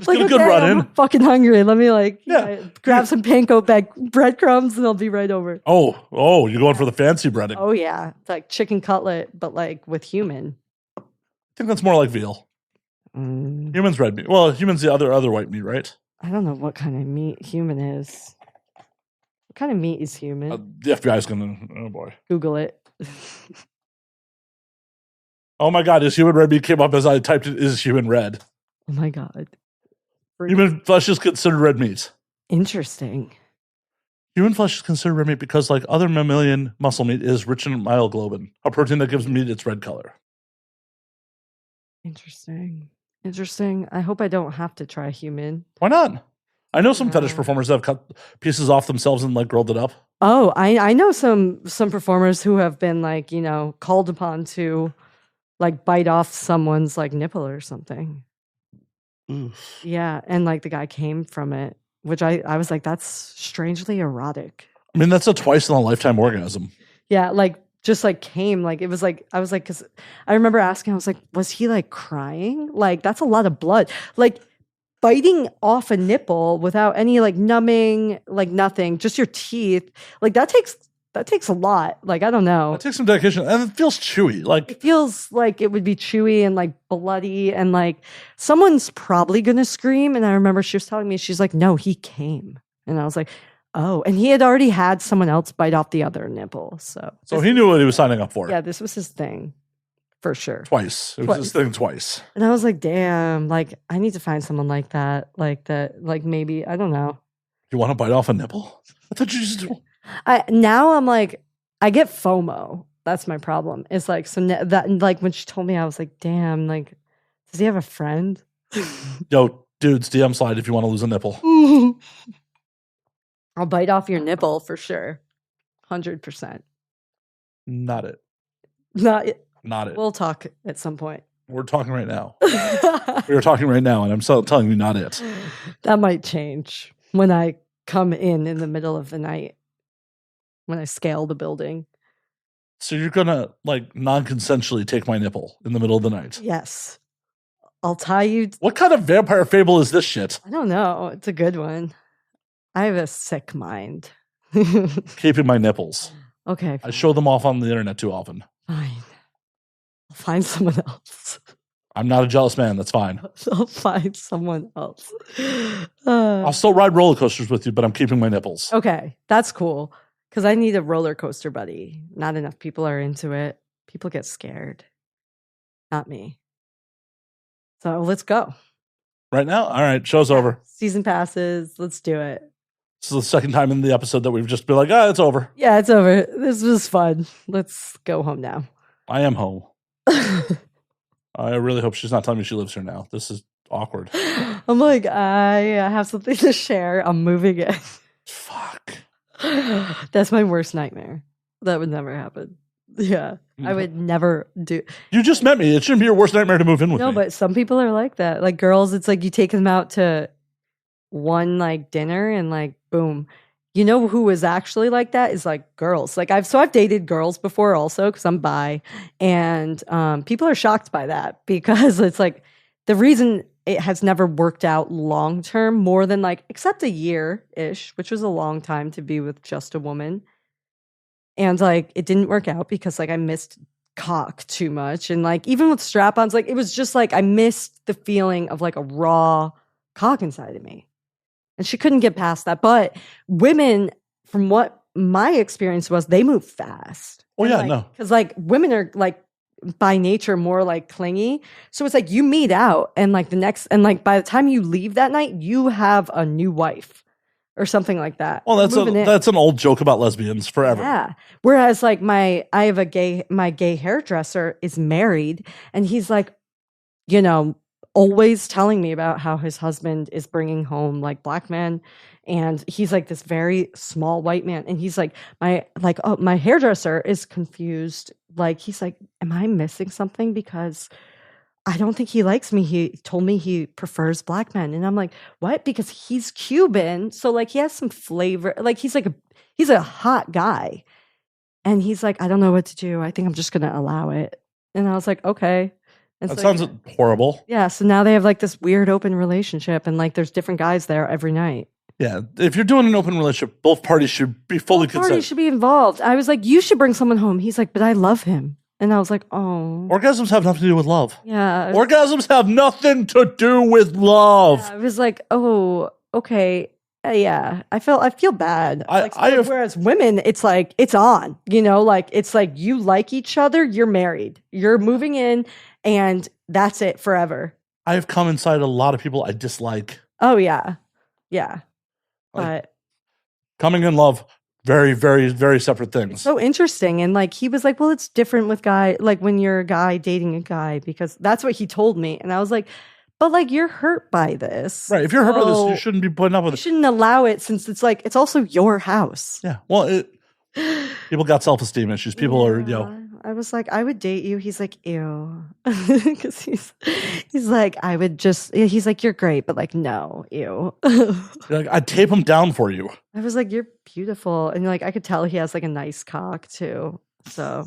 get a good run in. I'm fucking hungry. Let me grab some panko breadcrumbs and I'll be right over. Oh, you're going for the fancy breading. Oh yeah, it's like chicken cutlet, but like with human. I think that's more like veal. Human's red meat. Well, human's the other white meat, right? I don't know what kind of meat human is. What kind of meat is human? The FBI's gonna. Oh boy. Google it. Oh my God! Is human red meat came up as I typed it? Is human red? Oh my God. Human flesh is considered red meat. Interesting. Human flesh is considered red meat because, like other mammalian muscle meat, is rich in myoglobin, a protein that gives meat its red color. Interesting. I hope I don't have to try human. Why not? I know some fetish performers that have cut pieces off themselves and like grilled it up. Oh, I know some performers who have been like, called upon to like bite off someone's like nipple or something. Oof. Yeah, and like the guy came from it, which I was like, that's strangely erotic. I mean, that's a twice in a lifetime orgasm. Yeah, like just like came, like it was like, I was like, because I remember asking, I was like, was he like crying? Like that's a lot of blood. Like biting off a nipple without any like numbing, like nothing, just your teeth, like that takes a lot. Like I don't know. It takes some dedication, and it feels chewy. Like it feels like it would be chewy and like bloody, and like someone's probably gonna scream. And I remember she was telling me, she's like, no, he came, and I was like, oh, and he had already had someone else bite off the other nipple, so he knew what he was signing up for. Yeah, this was his thing. For sure. Twice. It was his thing twice. And I was like, damn, like I need to find someone like that. Like maybe, I don't know. You want to bite off a nipple? I thought you just now I'm like, I get FOMO. That's my problem. It's like, so that like when she told me, I was like, damn, like, does he have a friend? Yo, dudes, DM slide if you want to lose a nipple. I'll bite off your nipple for sure. 100%. Not it. Not it. Not it. We'll talk at some point. We're talking right now. We are talking right now, and I'm still telling you not it. That might change when I come in the middle of the night, when I scale the building. So you're gonna like non-consensually take my nipple in the middle of the night? Yes. I'll tie you. What kind of vampire fable is this shit? I don't know. It's a good one. I have a sick mind. Keeping my nipples. Okay. I show them off on the internet too often. Fine. I'll find someone else. I'm not a jealous man. That's fine. I'll find someone else. I'll still ride roller coasters with you, but I'm keeping my nipples. Okay. That's cool. Because I need a roller coaster buddy. Not enough people are into it. People get scared. Not me. So let's go. Right now? All right. Show's over. Season passes. Let's do it. This is the second time in the episode that we've just been like, it's over. Yeah, it's over. This was fun. Let's go home now. I am home. I really hope she's not telling me she lives here now. This is awkward. I'm like, I have something to share. I'm moving in. Fuck. That's my worst nightmare. That would never happen. Yeah. I would never do. You just met me. It shouldn't be your worst nightmare to move in with me. No, but some people are like that. Like girls, it's like you take them out to one like dinner and like boom. You know who is actually like that is like girls. Like I've dated girls before also because I'm bi, and people are shocked by that because it's like the reason it has never worked out long term more than like except a year ish, which was a long time to be with just a woman, and like it didn't work out because like I missed cock too much, and like even with strap-ons, like it was just like I missed the feeling of like a raw cock inside of me. And she couldn't get past that. But women, from what my experience was, they move fast. Oh, yeah, like, no. Because like women are like by nature more like clingy. So it's like you meet out and like the next, and like by the time you leave that night, you have a new wife or something like that. Well, that's an old joke about lesbians forever. Yeah. Whereas like my gay hairdresser is married, and he's like, always telling me about how his husband is bringing home like black men, and he's like this very small white man, and he's like my hairdresser is confused, like he's like, am I missing something, because I don't think he likes me. He told me he prefers black men, and I'm like, what? Because he's Cuban, so like he has some flavor, like he's a hot guy, and he's like, I don't know what to do, I think I'm just gonna allow it. And I was like, okay. And that so, sounds horrible. Yeah, so now they have like this weird open relationship, and like there's different guys there every night. Yeah, if you're doing an open relationship, both parties should be fully consent. Parties should be involved. I was like, you should bring someone home. He's like, but I love him. And I was like, oh. Orgasms have nothing to do with love. Yeah. Orgasms have nothing to do with love. Yeah, I was like, oh, okay. Yeah, I feel bad. Whereas women, it's like, it's on, like, it's like you like each other, you're married, you're moving in, and that's it forever. I have come inside a lot of people I dislike. Oh, yeah. Yeah. Like, coming in love, very, very, very separate things. So interesting. And like, he was like, well, it's different with like when you're a guy dating a guy, because that's what he told me. And I was like, But like you're hurt by this. Right. If you're hurt by this, you so shouldn't be putting up you with it. shouldn't allow it since it's like it's also your house. Yeah. Well, people got self-esteem issues. People are, I was like, I would date you. He's like, ew. Because he's like, I would just, he's like, you're great, but like, no, ew. you're like, I'd tape them down for you. I was like, you're beautiful. And like, I could tell he has like a nice cock too. So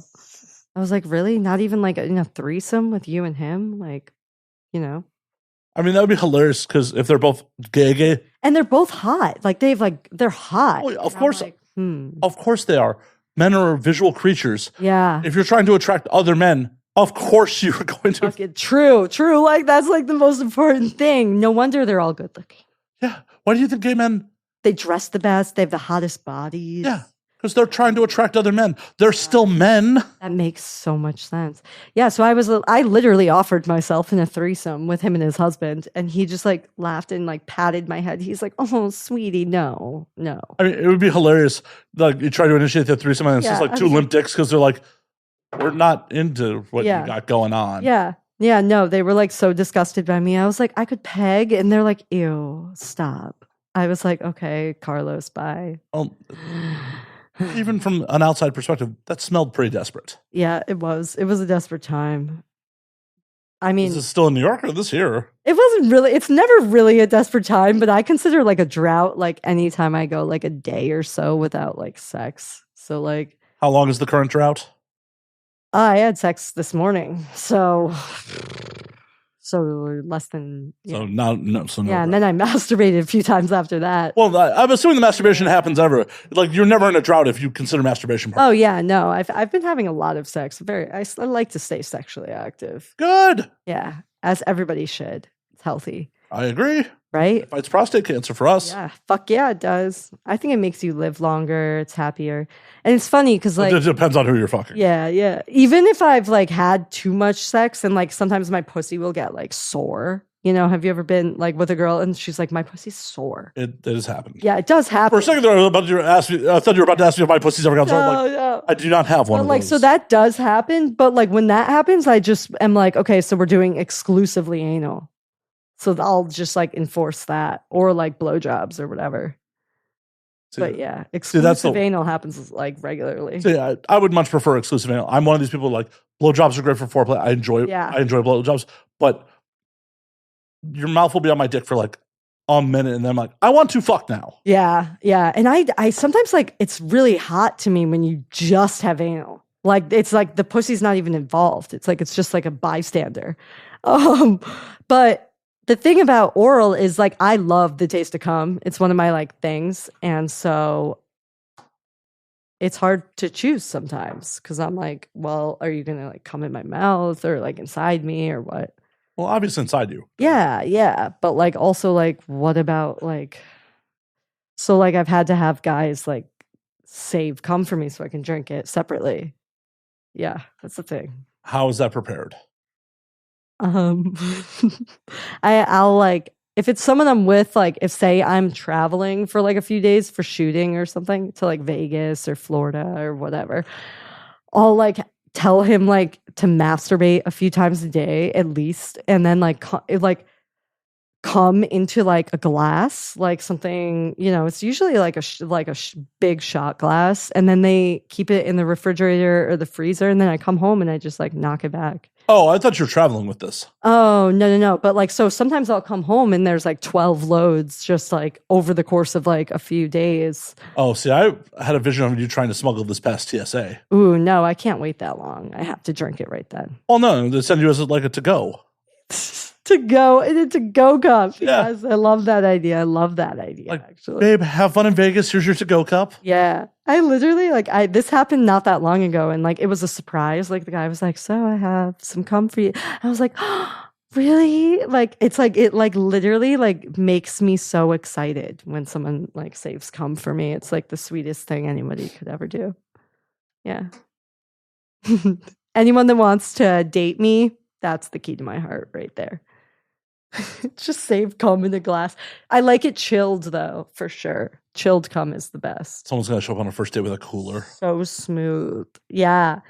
I was like, really? Not even like a threesome with you and him? Like, you know? I mean, that would be hilarious because if they're both gay. And they're both hot. Like they're hot. Well, of And I'm course. like, Of course they are. Men are visual creatures. Yeah. If you're trying to attract other men, of course you're going to. Fucking true. Like that's like the most important thing. No wonder they're all good looking. Yeah. Why do you think gay men? They dress the best. They have the hottest bodies. Yeah. Because they're trying to attract other men. They're still men. That makes so much sense. Yeah, so I literally offered myself in a threesome with him and his husband, and he just like laughed and like patted my head. He's like, "Oh, sweetie, no." I mean, it would be hilarious. Like you try to initiate the threesome, and it's just like two limp dicks because they're like, "We're not into what you got going on." Yeah, no, they were like so disgusted by me. I was like, I could peg, and they're like, "Ew, stop." I was like, "Okay, Carlos, bye." Even from an outside perspective, that smelled pretty desperate. Yeah, it was. It was a desperate time. I mean, is this still in New York or this year? It wasn't really. It's never really a desperate time, but I consider like a drought like anytime I go like a day or so without like sex. So like, how long is the current drought? I had sex this morning, so less than no. Yeah, and then I masturbated a few times after that. Well, I'm assuming the masturbation happens ever. Like you're never in a drought if you consider masturbation part. Oh yeah, no, I've been having a lot of sex. I like to stay sexually active. Good. Yeah, as everybody should. It's healthy. I agree. Right? It fights prostate cancer for us. Yeah, fuck yeah, it does. I think it makes you live longer. It's happier, and it's funny because like it depends on who you're fucking. Yeah. Even if I've like had too much sex, and like sometimes my pussy will get like sore. You know, have you ever been like with a girl and she's like, my pussy's sore? It has happened. Yeah, it does happen. For a second there, I thought you were about to ask me if my pussy's ever gotten sore. No. I do not have one. But of like, those. so that does happen. But like when that happens, I just am like, okay, so we're doing exclusively anal. So I'll just like enforce that, or like blowjobs or whatever. But yeah, exclusive anal happens like regularly. So I would much prefer exclusive anal. I'm one of these people like blowjobs are great for foreplay. I enjoy blowjobs, but your mouth will be on my dick for like a minute, and then I'm like, I want to fuck now. Yeah, and I sometimes like it's really hot to me when you just have anal. Like it's like the pussy's not even involved. It's like it's just like a bystander. But the thing about oral is like I love the taste of cum. It's one of my like things, and so it's hard to choose sometimes because I'm like, well, are you gonna like come in my mouth or like inside me or what? Well, obviously inside you. Yeah, but like also like what about like? So like I've had to have guys like save cum for me so I can drink it separately. Yeah, that's the thing. How is that prepared? I'll like if it's someone I'm with, like if say I'm traveling for like a few days for shooting or something to like Vegas or Florida or whatever, I'll like tell him like to masturbate a few times a day at least, and then like come into like a glass, like something, you know, it's usually like a big shot glass, and then they keep it in the refrigerator or the freezer, and then I come home and I just like knock it back. Oh, I thought you were traveling with this. Oh, no. But like, so sometimes I'll come home and there's like 12 loads just like over the course of like a few days. Oh, see, I had a vision of you trying to smuggle this past TSA. Ooh, no, I can't wait that long. I have to drink it right then. Oh, no, they send you as like a to-go. To go cup. Yeah. Yes, I love that idea. Like, actually. Babe, have fun in Vegas. Here's your to-go cup. Yeah. I literally this happened not that long ago, and like it was a surprise. Like the guy was like, so I have some cum for you. I was like, oh, really? Like it's like it like literally like makes me so excited when someone like saves cum for me. It's like the sweetest thing anybody could ever do. Yeah. Anyone that wants to date me, that's the key to my heart right there. Just save cum in a glass. I like it chilled though, for sure. Chilled cum is the best. Someone's gonna show up on a first date with a cooler. So smooth. Yeah.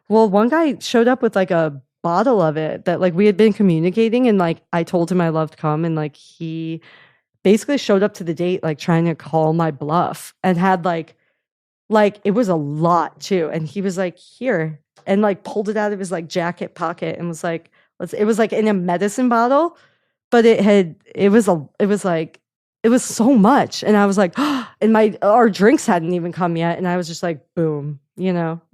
Well, one guy showed up with like a bottle of it that like we had been communicating, and like I told him I loved cum, and like he basically showed up to the date like trying to call my bluff, and had like it was a lot too, and he was like, here, and like pulled it out of his like jacket pocket and was like, it was like in a medicine bottle, but it was so much, and I was like, and our drinks hadn't even come yet, and I was just like, boom,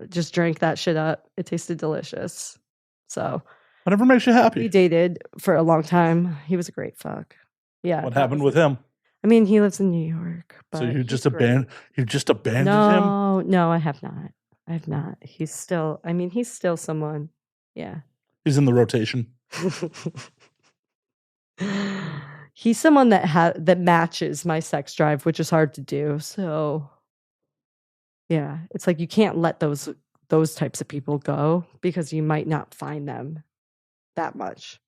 just drank that shit up. It tasted delicious. So whatever makes you happy. we dated for a long time. He was a great fuck. Yeah. What happened with him? I mean, he lives in New York. But So you just he's great. abandoned him? No, I have not. I have not. He's still someone. Yeah. He's in the rotation. He's someone that matches my sex drive, which is hard to do. So yeah, it's like you can't let those types of people go because you might not find them that much.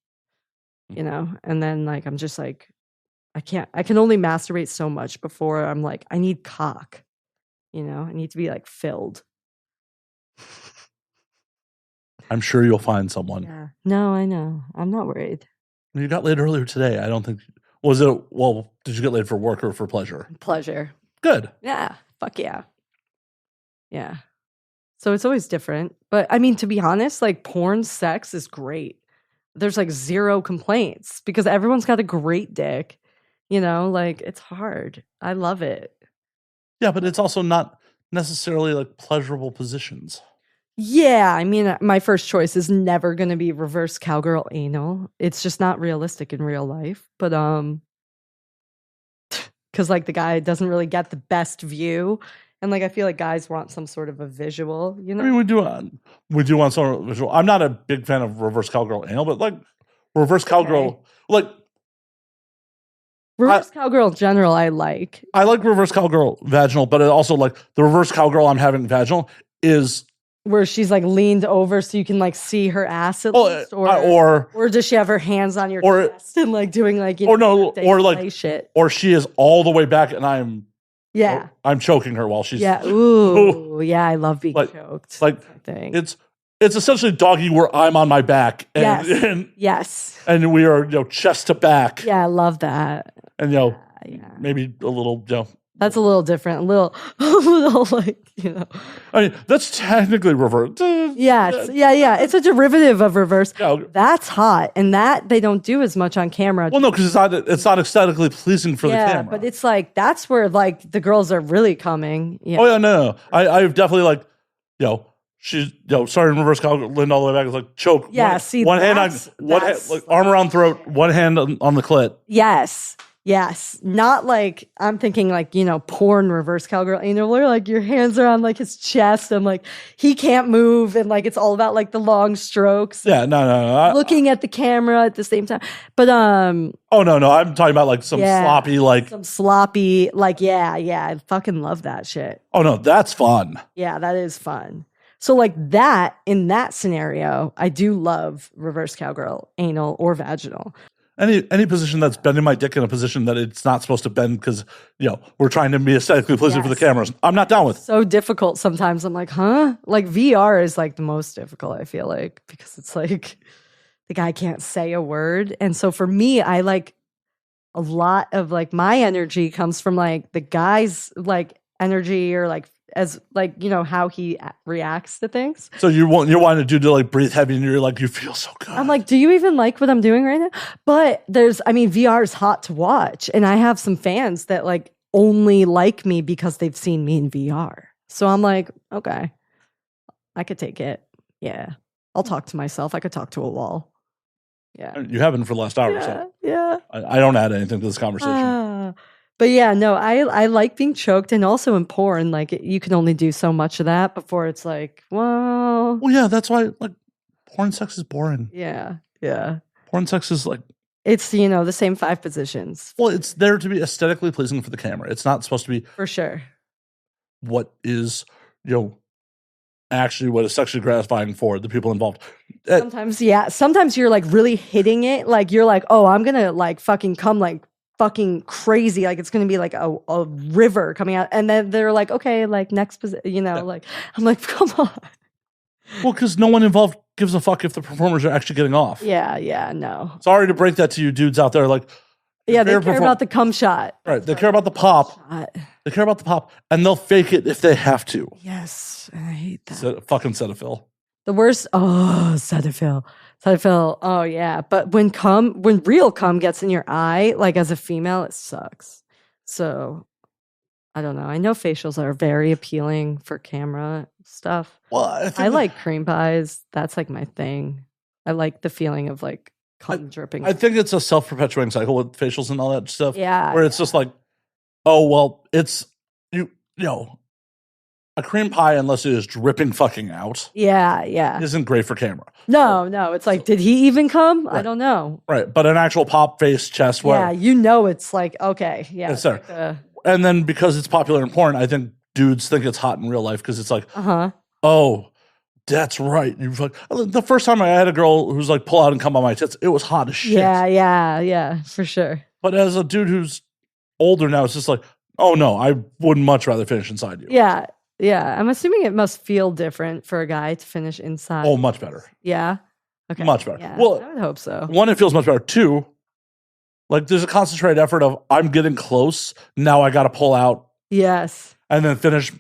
And then like I'm just like I can only masturbate so much before I'm like, I need cock. I need to be like filled. I'm sure you'll find someone. Yeah. No, I know. I'm not worried. You got laid earlier today. I don't think. Did you get laid for work or for pleasure? Pleasure. Good. Yeah. Fuck yeah. Yeah. So it's always different. But I mean, to be honest, like porn sex is great. There's like zero complaints because everyone's got a great dick. Like it's hard. I love it. Yeah, but it's also not necessarily like pleasurable positions. Yeah, I mean, my first choice is never going to be reverse cowgirl anal. It's just not realistic in real life. But because like the guy doesn't really get the best view, and like I feel like guys want some sort of a visual. I mean, we do want some visual. I'm not a big fan of reverse cowgirl anal, but like reverse cowgirl, like reverse cowgirl in general, I like. I like reverse cowgirl vaginal, but it also like the reverse cowgirl I'm having vaginal is where she's like leaned over so you can like see her ass at least, or does she have her hands on your chest and like doing like shit, or she is all the way back and I'm choking her while she's ooh yeah, I love being choked. Like it's essentially doggy where I'm on my back and and we are chest to back. Yeah, I love that. And maybe a little that's a little different. A little like, I mean, that's technically reverse. Yes. Yeah. It's a derivative of reverse. That's hot. And that they don't do as much on camera. Well, no, because it's not aesthetically pleasing for the camera. But it's like, that's where like the girls are really coming. Yeah. Oh, yeah, no. I've definitely like, she's, starting reverse cowgirl, leaned all the way back, it's like choke. Yeah, one hand on, like arm around throat, one hand on the clit. Yes. Not like, I'm thinking like, porn reverse cowgirl anal, where like your hands are on like his chest and like he can't move and like it's all about like the long strokes. Yeah, no. Looking at the camera at the same time. But oh no, I'm talking about like some sloppy I fucking love that shit. Oh no, that's fun. Yeah, that is fun. So like that, in that scenario, I do love reverse cowgirl anal or vaginal. Any position that's bending my dick in a position that it's not supposed to bend because we're trying to be aesthetically pleasing for the cameras, I'm not down with. So difficult sometimes. I'm like, huh? Like VR is like the most difficult, I feel like, because it's like the guy can't say a word. And so for me, I like a lot of like my energy comes from like the guy's like energy or like as like how he reacts to things. So you're wanting a dude to like breathe heavy and you're like, you feel so good. I'm like, do you even like what I'm doing right now? But VR is hot to watch, and I have some fans that like only like me because they've seen me in VR. So I'm like, okay, I could take it. Yeah, I'll talk to myself. I could talk to a wall. Yeah, you have been for the last hour. So yeah. I don't add anything to this conversation. But yeah, no, I like being choked, and also in porn, like you can only do so much of that before it's like, well, yeah, that's why like porn sex is boring. Yeah. Porn sex is like it's the same 5 positions. Well, it's there to be aesthetically pleasing for the camera. It's not supposed to be for sure what is actually what is sexually gratifying for the people involved. Sometimes you're like really hitting it, like you're like, oh, I'm gonna like fucking come like fucking crazy, like it's gonna be like a river coming out, and then they're like, okay, like next position, like I'm like, come on, Well, because no one involved gives a fuck if the performers are actually getting off. Yeah, no. Sorry to break that to you dudes out there. Like, Yeah, they care about the cum shot. Right. They care about the pop. They care about the pop, and they'll fake it if they have to. Yes, I hate that. Fucking Cetaphil. The worst. Oh, Cetaphil. Oh yeah, but when real cum gets in your eye, like as a female, it sucks. So I don't know. I know facials are very appealing for camera stuff. Well, I like cream pies. That's like my thing. I like the feeling of like cum dripping. I think it's a self-perpetuating cycle with facials and all that stuff. Yeah. Where it's just like, oh, well, it's, you know, a cream pie, unless it is dripping fucking out. Yeah. Isn't great for camera. No. It's like, did he even come? Right. I don't know. Right. But an actual pop face chest. Yeah, you know it's like, okay. Yeah. It's there. And then because it's popular in porn, I think dudes think it's hot in real life because it's like, oh, that's right. The first time I had a girl who's like pull out and come on my tits, it was hot as shit. Yeah, for sure. But as a dude who's older now, it's just like, oh no, I would much rather finish inside you. Yeah. I'm assuming it must feel different for a guy to finish inside. Oh, much better. Yeah. Okay. Much better. Yeah, Well, I would hope so. One, it feels much better. Two, like there's a concentrated effort of I'm getting close. Now I got to pull out. Yes. And then finish,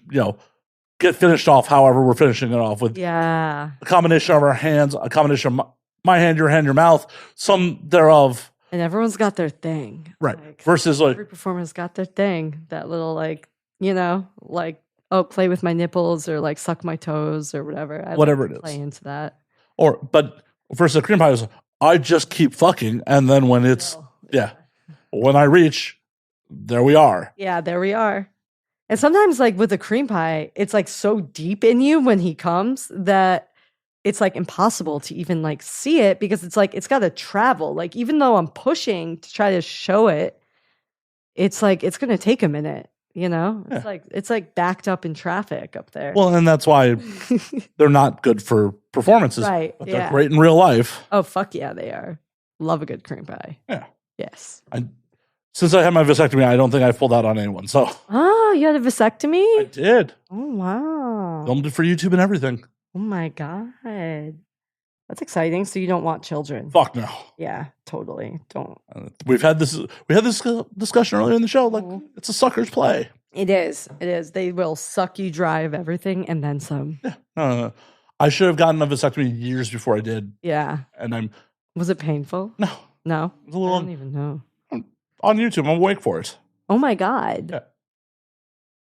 get finished off however we're finishing it off with. Yeah. A combination of our hands, a combination of my hand, your mouth, some thereof. And everyone's got their thing. Right. Like, versus like. every performer's got their thing. That little like, oh, play with my nipples or like suck my toes or whatever. Whatever it is. Play into that. But versus a cream pie is, I just keep fucking. And then when it's, when I reach, there we are. Yeah, there we are. And sometimes like with a cream pie, it's like so deep in you when he comes that it's like impossible to even like see it because it's like, it's got to travel. Like, even though I'm pushing to try to show it, it's like, it's going to take a minute. It's like backed up in traffic up there. Well, and that's why they're not good for performances. Right. But they're great in real life. Oh, fuck yeah, they are. Love a good cream pie. Yeah. Yes. Since I had my vasectomy, I don't think I've pulled out on anyone. So. Oh, you had a vasectomy? I did. Oh, wow. Filmed it for YouTube and everything. Oh my God. That's exciting. So you don't want children? Fuck no. Yeah, totally. Don't. We had this discussion earlier in the show. Like, it's a sucker's play. It is. They will suck you dry of everything and then some. Yeah. I should have gotten a vasectomy years before I did. Yeah. And Was it painful? No. No? It was a little, I don't even know. On YouTube. I'm awake for it. Oh my God. Yeah.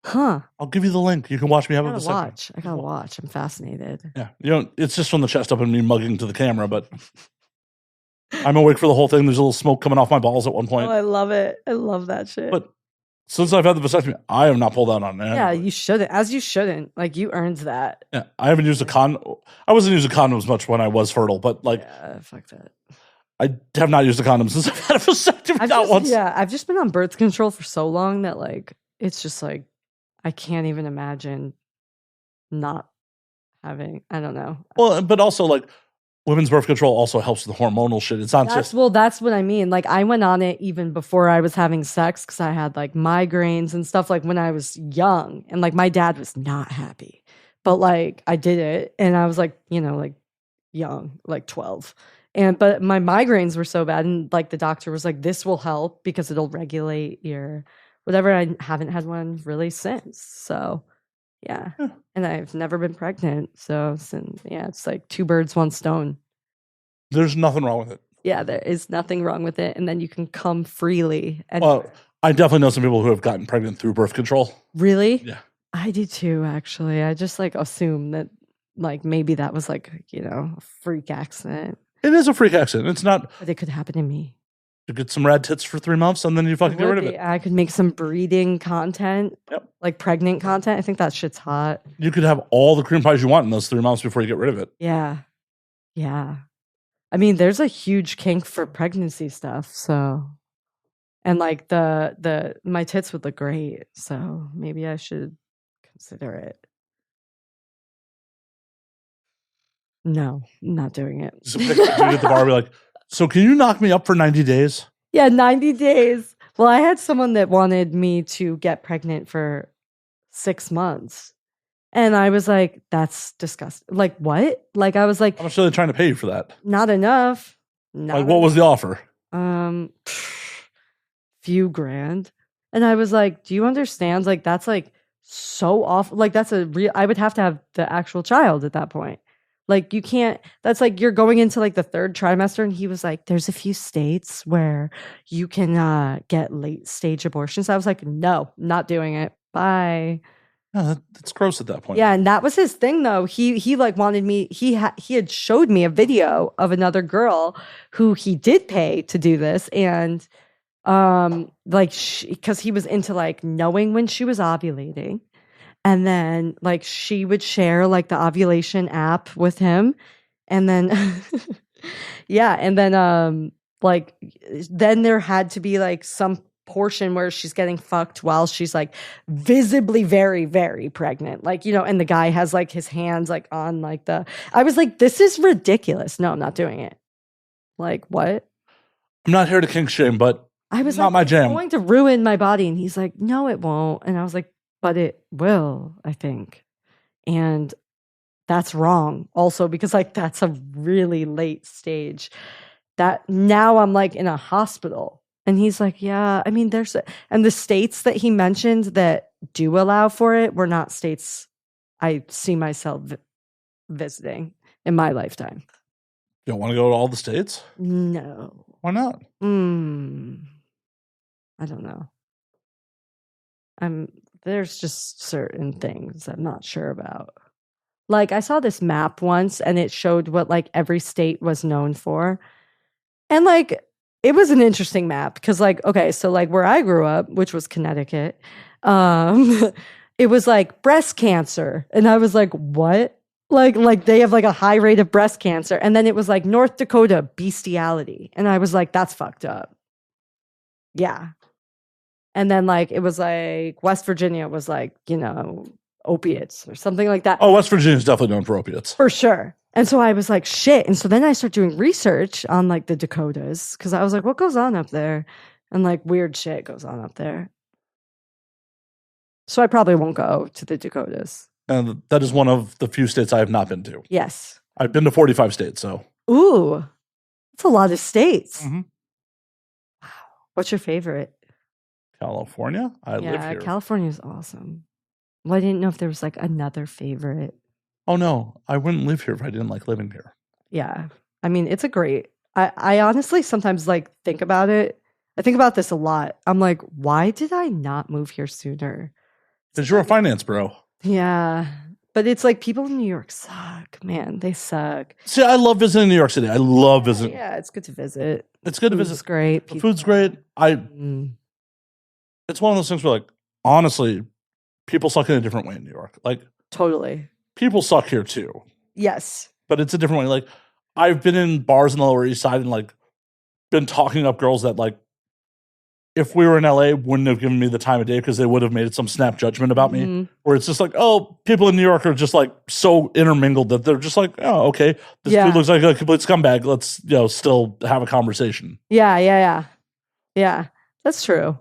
Huh. I'll give you the link. You can watch me have a vasectomy. I gotta watch. I'm fascinated. Yeah. It's just from the chest up and me mugging to the camera, but I'm awake for the whole thing. There's a little smoke coming off my balls at one point. Oh, I love it. I love that shit. But since I've had the vasectomy, I have not pulled out on that. Yeah, you shouldn't. As you shouldn't. Like, you earned that. Yeah. I haven't used a condom. I wasn't using condoms much when I was fertile, but like. Yeah, fuck that. I have not used a condom since I've had a vasectomy. Not once. Yeah, I've just been on birth control for so long that like it's just like I can't even imagine not having. I don't know. Well, but also like women's birth control also helps with the hormonal shit. It's not just. Well, that's what I mean. Like, I went on it even before I was having sex because I had like migraines and stuff. Like when I was young, and like my dad was not happy, but like I did it, and I was like, like young, like 12. But my migraines were so bad, and like the doctor was like, this will help because it'll regulate your whatever. I haven't had one really since. So yeah. And I've never been pregnant. So it's like two birds, one stone. There's nothing wrong with it. Yeah, there is nothing wrong with it. And then you can come freely. Well, I definitely know some people who have gotten pregnant through birth control. Really? Yeah. I do too, actually. I just like assume that like maybe that was like, a freak accident. It is a freak accident. It's not. But it could happen to me. You get some rad tits for 3 months and then you fucking get rid of it. I could make some breeding content. Yep. Like pregnant content. I think that shit's hot. You could have all the cream pies you want in those 3 months before you get rid of it. Yeah. Yeah. I mean, there's a huge kink for pregnancy stuff. So, and like my tits would look great. So maybe I should consider it. No, I'm not doing it. Just a picture of dude at the bar be like, so can you knock me up for 90 days? Yeah, 90 days. Well, I had someone that wanted me to get pregnant for 6 months. And I was like, that's disgusting. Like, what? Like, I was like, How much are they trying to pay you for that? not enough. Like, what was the offer? Few grand. And I was like, do you understand? Like, that's like so awful. Like, that's a real, I would have to have the actual child at that point. Like, you can't, that's like you're going into like the third trimester. And he was like, there's a few states where you can get late stage abortions. I was like, no, not doing it. Bye. Yeah, that's gross at that point. Yeah, and that was his thing though. He like wanted me. He had showed me a video of another girl who he did pay to do this, and like because he was into like knowing when she was ovulating, and then like she would share like the ovulation app with him, and then yeah, and then like then there had to be like some portion where she's getting fucked while she's like visibly very, very pregnant. Like, you know, and the guy has like his hands like on like I was like, this is ridiculous. No, I'm not doing it. Like, what? I'm not here to kink shame, but I was not like, my jam. it's going to ruin my body. And he's like, no, it won't. And I was like, but it will, I think. And that's wrong also because like that's a really late stage that now I'm like in a hospital. And he's like, yeah, I mean, and the states that he mentioned that do allow for it were not states I see myself visiting in my lifetime. You don't want to go to all the states? No. Why not? I don't know. There's just certain things I'm not sure about. Like I saw this map once and it showed what like every state was known for. And like, it was an interesting map because like, okay, so like where I grew up, which was Connecticut, it was like breast cancer. And I was like, what? Like they have like a high rate of breast cancer. And then it was like North Dakota bestiality. And I was like, that's fucked up. Yeah. And then like, it was like West Virginia was like, you know, opiates or something like that. Oh, West Virginia is definitely known for opiates. For sure. And so I was like, shit. And so then I started doing research on like the Dakotas because I was like, what goes on up there? And like weird shit goes on up there. So I probably won't go to the Dakotas. And that is one of the few states I have not been to. Yes. I've been to 45 states, so. Ooh, that's a lot of states. Mm-hmm. Wow. What's your favorite? California? I live here. California is awesome. Well, I didn't know if there was like another favorite. Oh, no. I wouldn't live here if I didn't like living here. Yeah. I mean, it's a great... I honestly sometimes like think about it. I think about this a lot. I'm like, why did I not move here sooner? Because you're a finance bro. Yeah. But it's like people in New York suck. Man, they suck. See, I love visiting New York City. I love visiting. Yeah, it's good to visit. It's good to Food's visit. great. The food's great. It's one of those things where, like, honestly, people suck in a different way in New York. Like, Totally. people suck here too, Yes. but it's a different way. Like, I've been in bars in the Lower East Side and like been talking up girls that like, if we were in LA, wouldn't have given me the time of day because they would have made some snap judgment about me. Where it's just like, oh, people in New York are just like so intermingled that they're just like, oh, okay, this dude looks like a complete scumbag. Let's still have a conversation. Yeah. That's true.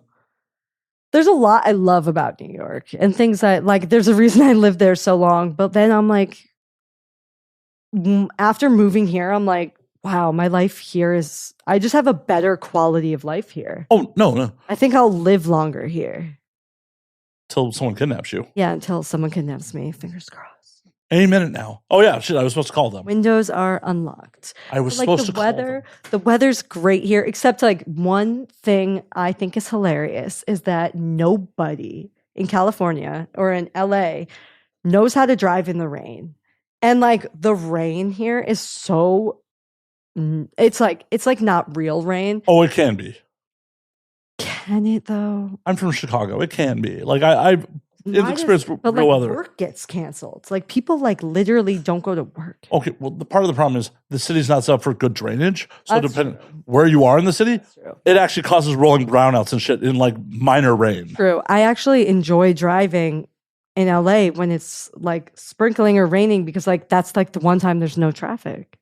There's a lot I love about New York and things that like. There's a reason I lived there so long, but then I'm like, after moving here, I'm like, wow, my life here is. I just have a better quality of life here. Oh no! I think I'll live longer here. Till someone kidnaps you. Yeah, until someone kidnaps me. Fingers crossed. Any minute now. Oh yeah, shit! I was supposed to call them. Windows are unlocked. I was like supposed the to call them. The weather's great here, except like one thing I think is hilarious is that nobody in California or in LA knows how to drive in the rain. And like the rain here is so it's like not real rain. Oh, it can be. Can it though? I'm from Chicago. It can be. Like I've experienced real but like weather. Work gets canceled. It's like people like literally don't go to work. Okay, well, the part of the problem is the city's not set up for good drainage. So That's depending true. where you are in the city, True. it actually causes rolling brownouts and shit in like minor rain. True. I actually enjoy driving in LA when it's like sprinkling or raining because like that's like the one time there's no traffic.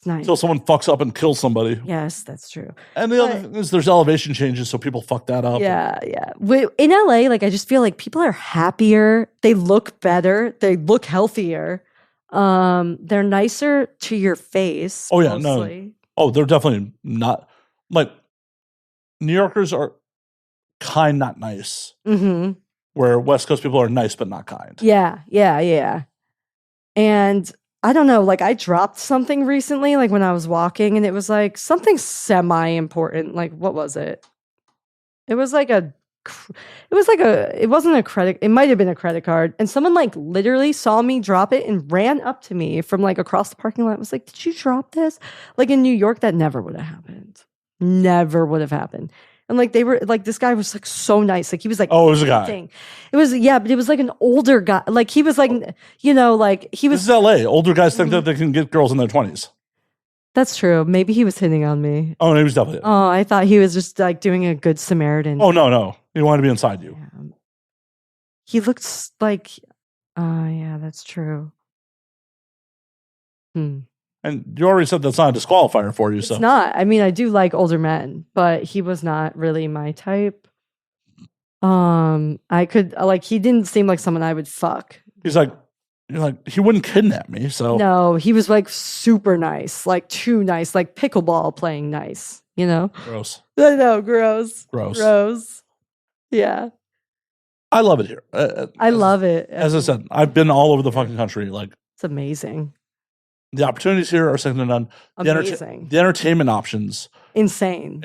It's nice. Until someone fucks up and kills somebody. Yes, that's true. And the other thing is there's elevation changes, so people fuck that up. Yeah. In LA, like I just feel like people are happier. They look better. They look healthier. They're nicer to your face. Oh yeah, mostly. no. Oh, they're definitely not like New Yorkers are kind, not nice. Mm-hmm. Where West Coast people are nice but not kind. Yeah. And I don't know, like I dropped something recently, like when I was walking, and it was like something semi-important. Like, what was it? It wasn't a credit, it might have been a credit card. And someone like literally saw me drop it and ran up to me from like across the parking lot. Was like, did you drop this? Like in New York, that never would have happened. Never would have happened. And like they were like, this guy was like so nice. Like he was like, oh, it was a guy. It was, yeah, but it was like an older guy. Like he was like, you know, like he was. This is LA. Older guys think that they can get girls in their 20s. That's true. Maybe he was hitting on me. Oh, he was definitely. Oh, I thought he was just like doing a good Samaritan. Oh, no. He wanted to be inside you. Yeah. He looked like, yeah, that's true. And you already said that's not a disqualifier for you. It's so not. I mean, I do like older men, but he was not really my type. I could like he didn't seem like someone I would fuck. He's like, you're like, he wouldn't kidnap me. So No, he was like super nice, like too nice, like pickleball playing nice, you know? gross. I know, gross. Gross. Yeah. I love it here. I love it. As I said, I've been all over the fucking country. Like It's amazing. the opportunities here are second to none. Amazing. The entertainment options, Insane.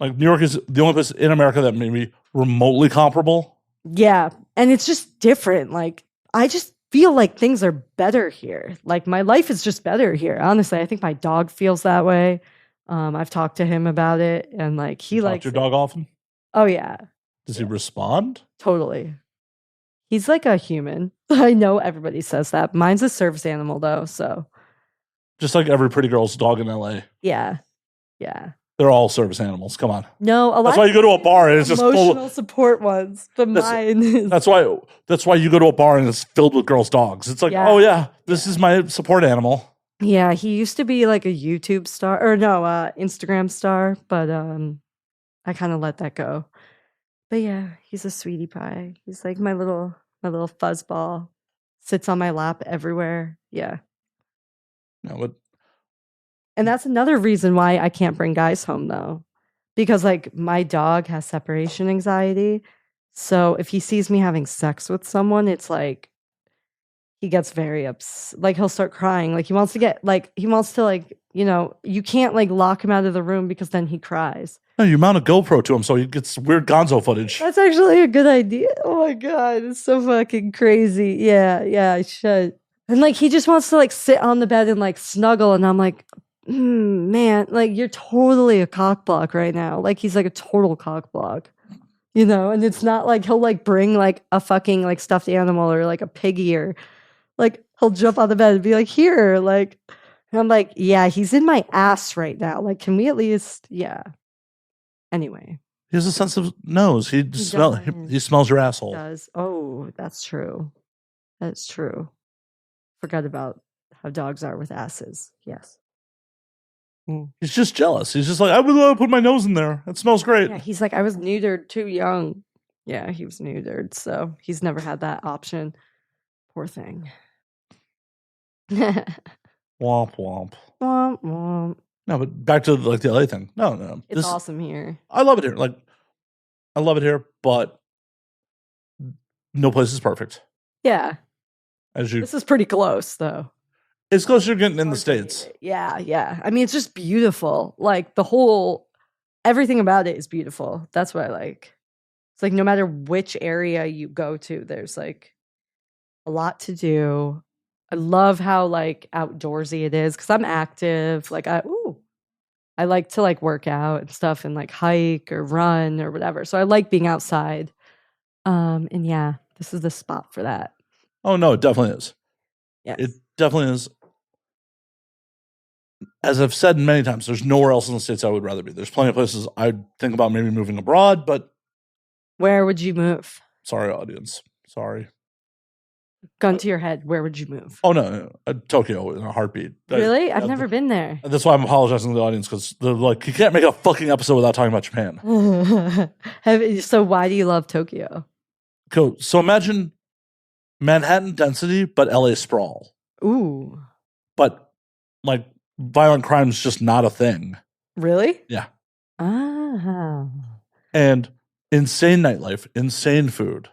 Like New York is the only place in America that may be remotely comparable. Yeah. And it's just different. Like, I just feel like things are better here. Like, my life is just better here. Honestly, I think my dog feels that way. I've talked to him about it, and like he likes your dog often. Oh yeah. Does he respond? Totally. He's like a human. I know everybody says that. Mine's a service animal though, so Just like every pretty girl's dog in LA. yeah. They're all service animals. Come on. No, a lot. That's why you go to a bar and it's just emotional full. support ones, but mine is. That's why you go to a bar and it's filled with girls' dogs. It's like, Yeah. oh yeah, this is my support animal. Yeah, he used to be like a YouTube star or no, Instagram star, but I kind of let that go. But yeah, he's a sweetie pie. He's like my little fuzzball. Sits on my lap everywhere. Yeah. No, but And that's another reason why I can't bring guys home though. Because like my dog has separation anxiety. So if he sees me having sex with someone, it's like he gets very upset. Like he'll start crying. Like he wants to you know, you can't like lock him out of the room because then he cries. no, you mount a GoPro to him so he gets weird gonzo footage. That's actually a good idea. Oh my God. It's so fucking crazy. Yeah, I should. And like he just wants to like sit on the bed and like snuggle. And I'm like, man, like you're totally a cock block right now. Like he's like a total cock block. You know, and it's not like he'll like bring like a fucking like stuffed animal or like a piggy or like he'll jump on the bed and be like, here, like, and I'm like, yeah, he's in my ass right now. Like, can we at least, yeah. Anyway. He has a sensitive nose. He smells your asshole. He does. Oh, that's true. That's true. Forgot about how dogs are with asses. Yes. He's just jealous. He's just like, I would love to put my nose in there. It smells great. Yeah, he's like, I was neutered too young. Yeah, he was neutered, so he's never had that option. Poor thing. Womp womp. Womp womp. No, but back to like the LA thing. No. It's awesome here. I love it here. Like, I love it here, but no place is perfect. Yeah. This is pretty close, though. It's close to getting in the States. Yeah. I mean, it's just beautiful. Like everything about it is beautiful. That's what I like. It's like no matter which area you go to, there's like a lot to do. I love how like outdoorsy it is because I'm active. Like I like to like work out and stuff and like hike or run or whatever. So I like being outside. And yeah, this is the spot for that. Oh no, it definitely is. Yes. It definitely is. As I've said many times, there's nowhere else in the States I would rather be. There's plenty of places I'd think about maybe moving abroad, but where would you move? Sorry, audience. Sorry. Gun to your head, where would you move? Oh no, Tokyo in a heartbeat. Really? I've never been there. That's why I'm apologizing to the audience because they're like, you can't make a fucking episode without talking about Japan. So why do you love Tokyo? Cool. So imagine Manhattan density, but LA sprawl. Ooh. But like violent crime is just not a thing. Really? Yeah. Ah. And insane nightlife, insane food.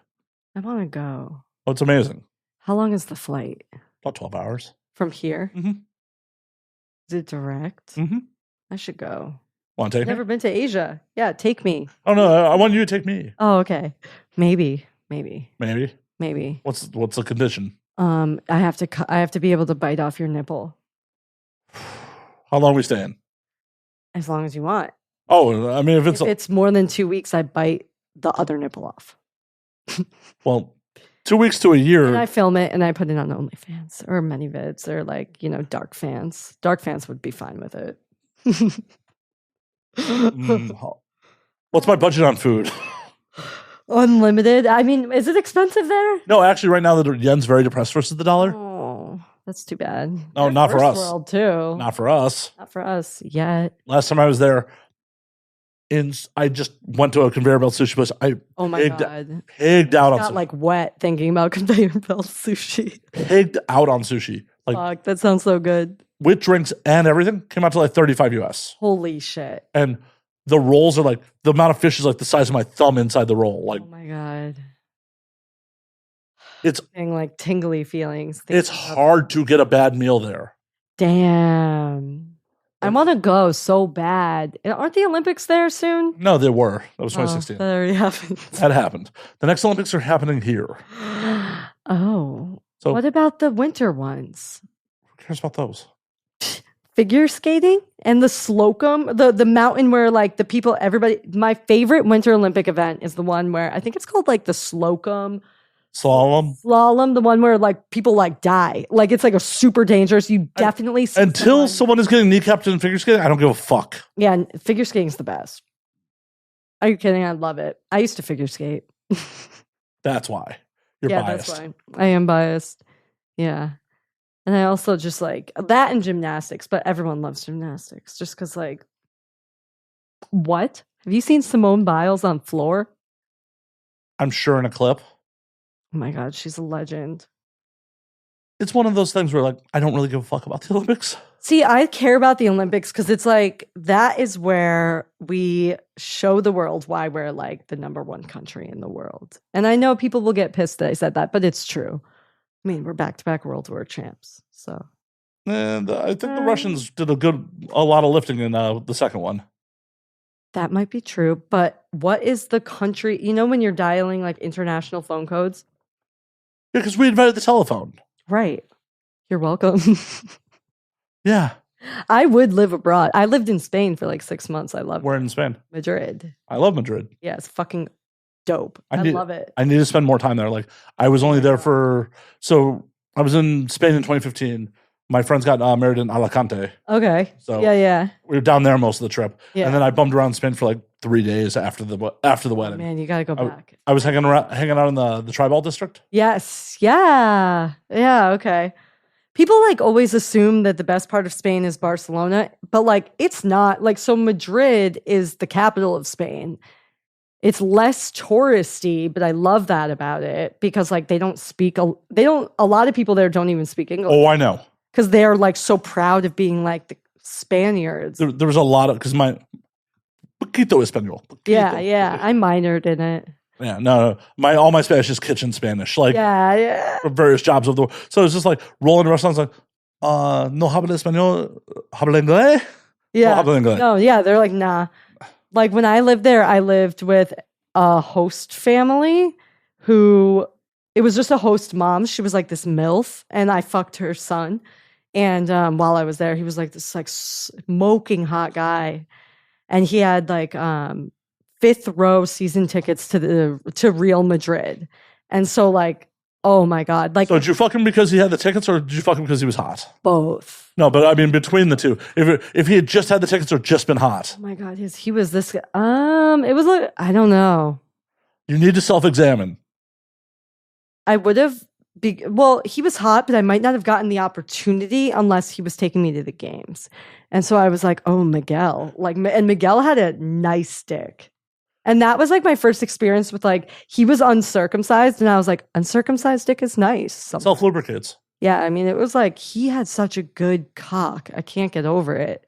I want to go. Oh, it's amazing. How long is the flight? About 12 hours. From here? Mhm. Is it direct? Mm-hmm. I should go. Want to take Never me? been to Asia. Yeah, take me. Oh, no, I want you to take me. Oh, okay. Maybe. Maybe. What's the condition? I have to be able to bite off your nipple How long are we staying? as long as you want. Oh, I mean, If it's more than 2 weeks, I bite the other nipple off. well, 2 weeks to a year. And I film it and I put it on OnlyFans or ManyVids or like, dark fans. Dark fans would be fine with it. What's my budget on food? Unlimited. I mean, is it expensive there? No, actually, right now the yen's very depressed versus the dollar. Oh, that's too bad. No, They're not for first us. World too. Not for us. Not for us yet. Last time I was there, I just went to a conveyor belt sushi place. Oh my god. Pigged out on Got sushi. like wet thinking about conveyor belt sushi. Pigged out on sushi. Like Fuck, that sounds so good. with drinks and everything, came out to like 35 US. Holy shit. And the rolls are like, the amount of fish is like the size of my thumb inside the roll. Like Oh my god. it's Getting like tingly feelings. it's thinking about- hard to get a bad meal there. Damn. I want to go so bad. Aren't the Olympics there soon? No, they were. That was Oh, 2016. that already happened. That happened. The next Olympics are happening here. Oh. So What about the winter ones? who cares about those? Figure skating and the Slocum, the mountain where like the people, everybody. My favorite Winter Olympic event is the one where I think it's called like the Slocum Slalom. slalom, the one where like people like die. Like it's like a super dangerous. You definitely see Until someone- someone is getting kneecapped in figure skating, I don't give a fuck. Yeah, and figure skating's the best. Are you kidding? I love it. I used to figure skate. That's why. You're biased. That's why. I am biased. Yeah. And I also just like that and gymnastics, but everyone loves gymnastics just because, like, what? Have you seen Simone Biles on floor? I'm sure in a clip. Oh my God, she's a legend. It's one of those things where like I don't really give a fuck about the Olympics. See, I care about the Olympics because it's like that is where we show the world why we're like the number one country in the world. And I know people will get pissed that I said that, but it's true. I mean, we're back-to-back World War champs. So And I think the Russians did a lot of lifting in the second one. that might be true. But what is the country? You know, when you're dialing like international phone codes? Yeah, because we invented the telephone. Right. You're welcome. Yeah. I would live abroad. I lived in Spain for like 6 months. I love We're in Spain. Madrid. I love Madrid. Yeah, it's fucking dope. I love it. I need to spend more time there. Like I was only there so I was in Spain in 2015. My friends got married in Alicante. Okay. So Yeah. we were down there most of the trip. Yeah. And then I bummed around Spain for like 3 days after the wedding. Man, you got to go back. I was hanging out in the Tribal district. Yes. Yeah. Yeah. Okay. People like always assume that the best part of Spain is Barcelona, but like it's not. Like, so Madrid is the capital of Spain. It's less touristy, but I love that about it because like a lot of people there don't even speak English Oh, I know. because they're like so proud of being like the Spaniards. There was a lot of, because my poquito español. Yeah. I minored in it. Yeah, no. All my Spanish is kitchen Spanish. Like Yeah. for various jobs of the world. So it's just like rolling to restaurants like, no habla español, habla inglés? Yeah. No habla inglés. No, yeah, they're like, nah. Like when I lived there, I lived with a host family who, it was just a host mom. She was like this MILF, and I fucked her son. And while I was there, he was like this like smoking hot guy. And he had like fifth row season tickets to Real Madrid. And so like, oh my God. Like So did you fuck him because he had the tickets, or did you fuck him because he was hot? both. No, but I mean between the two. If he had just had the tickets or just been hot, Oh my God, he was this guy. It was like, I don't know. you need to self-examine. I would have well, he was hot, but I might not have gotten the opportunity unless he was taking me to the games. And so I was like, oh, Miguel. And Miguel had a nice dick. And that was like my first experience with like, he was uncircumcised. And I was like, uncircumcised dick is nice. Self-lubricates. Yeah, I mean, it was like, he had such a good cock. I can't get over it.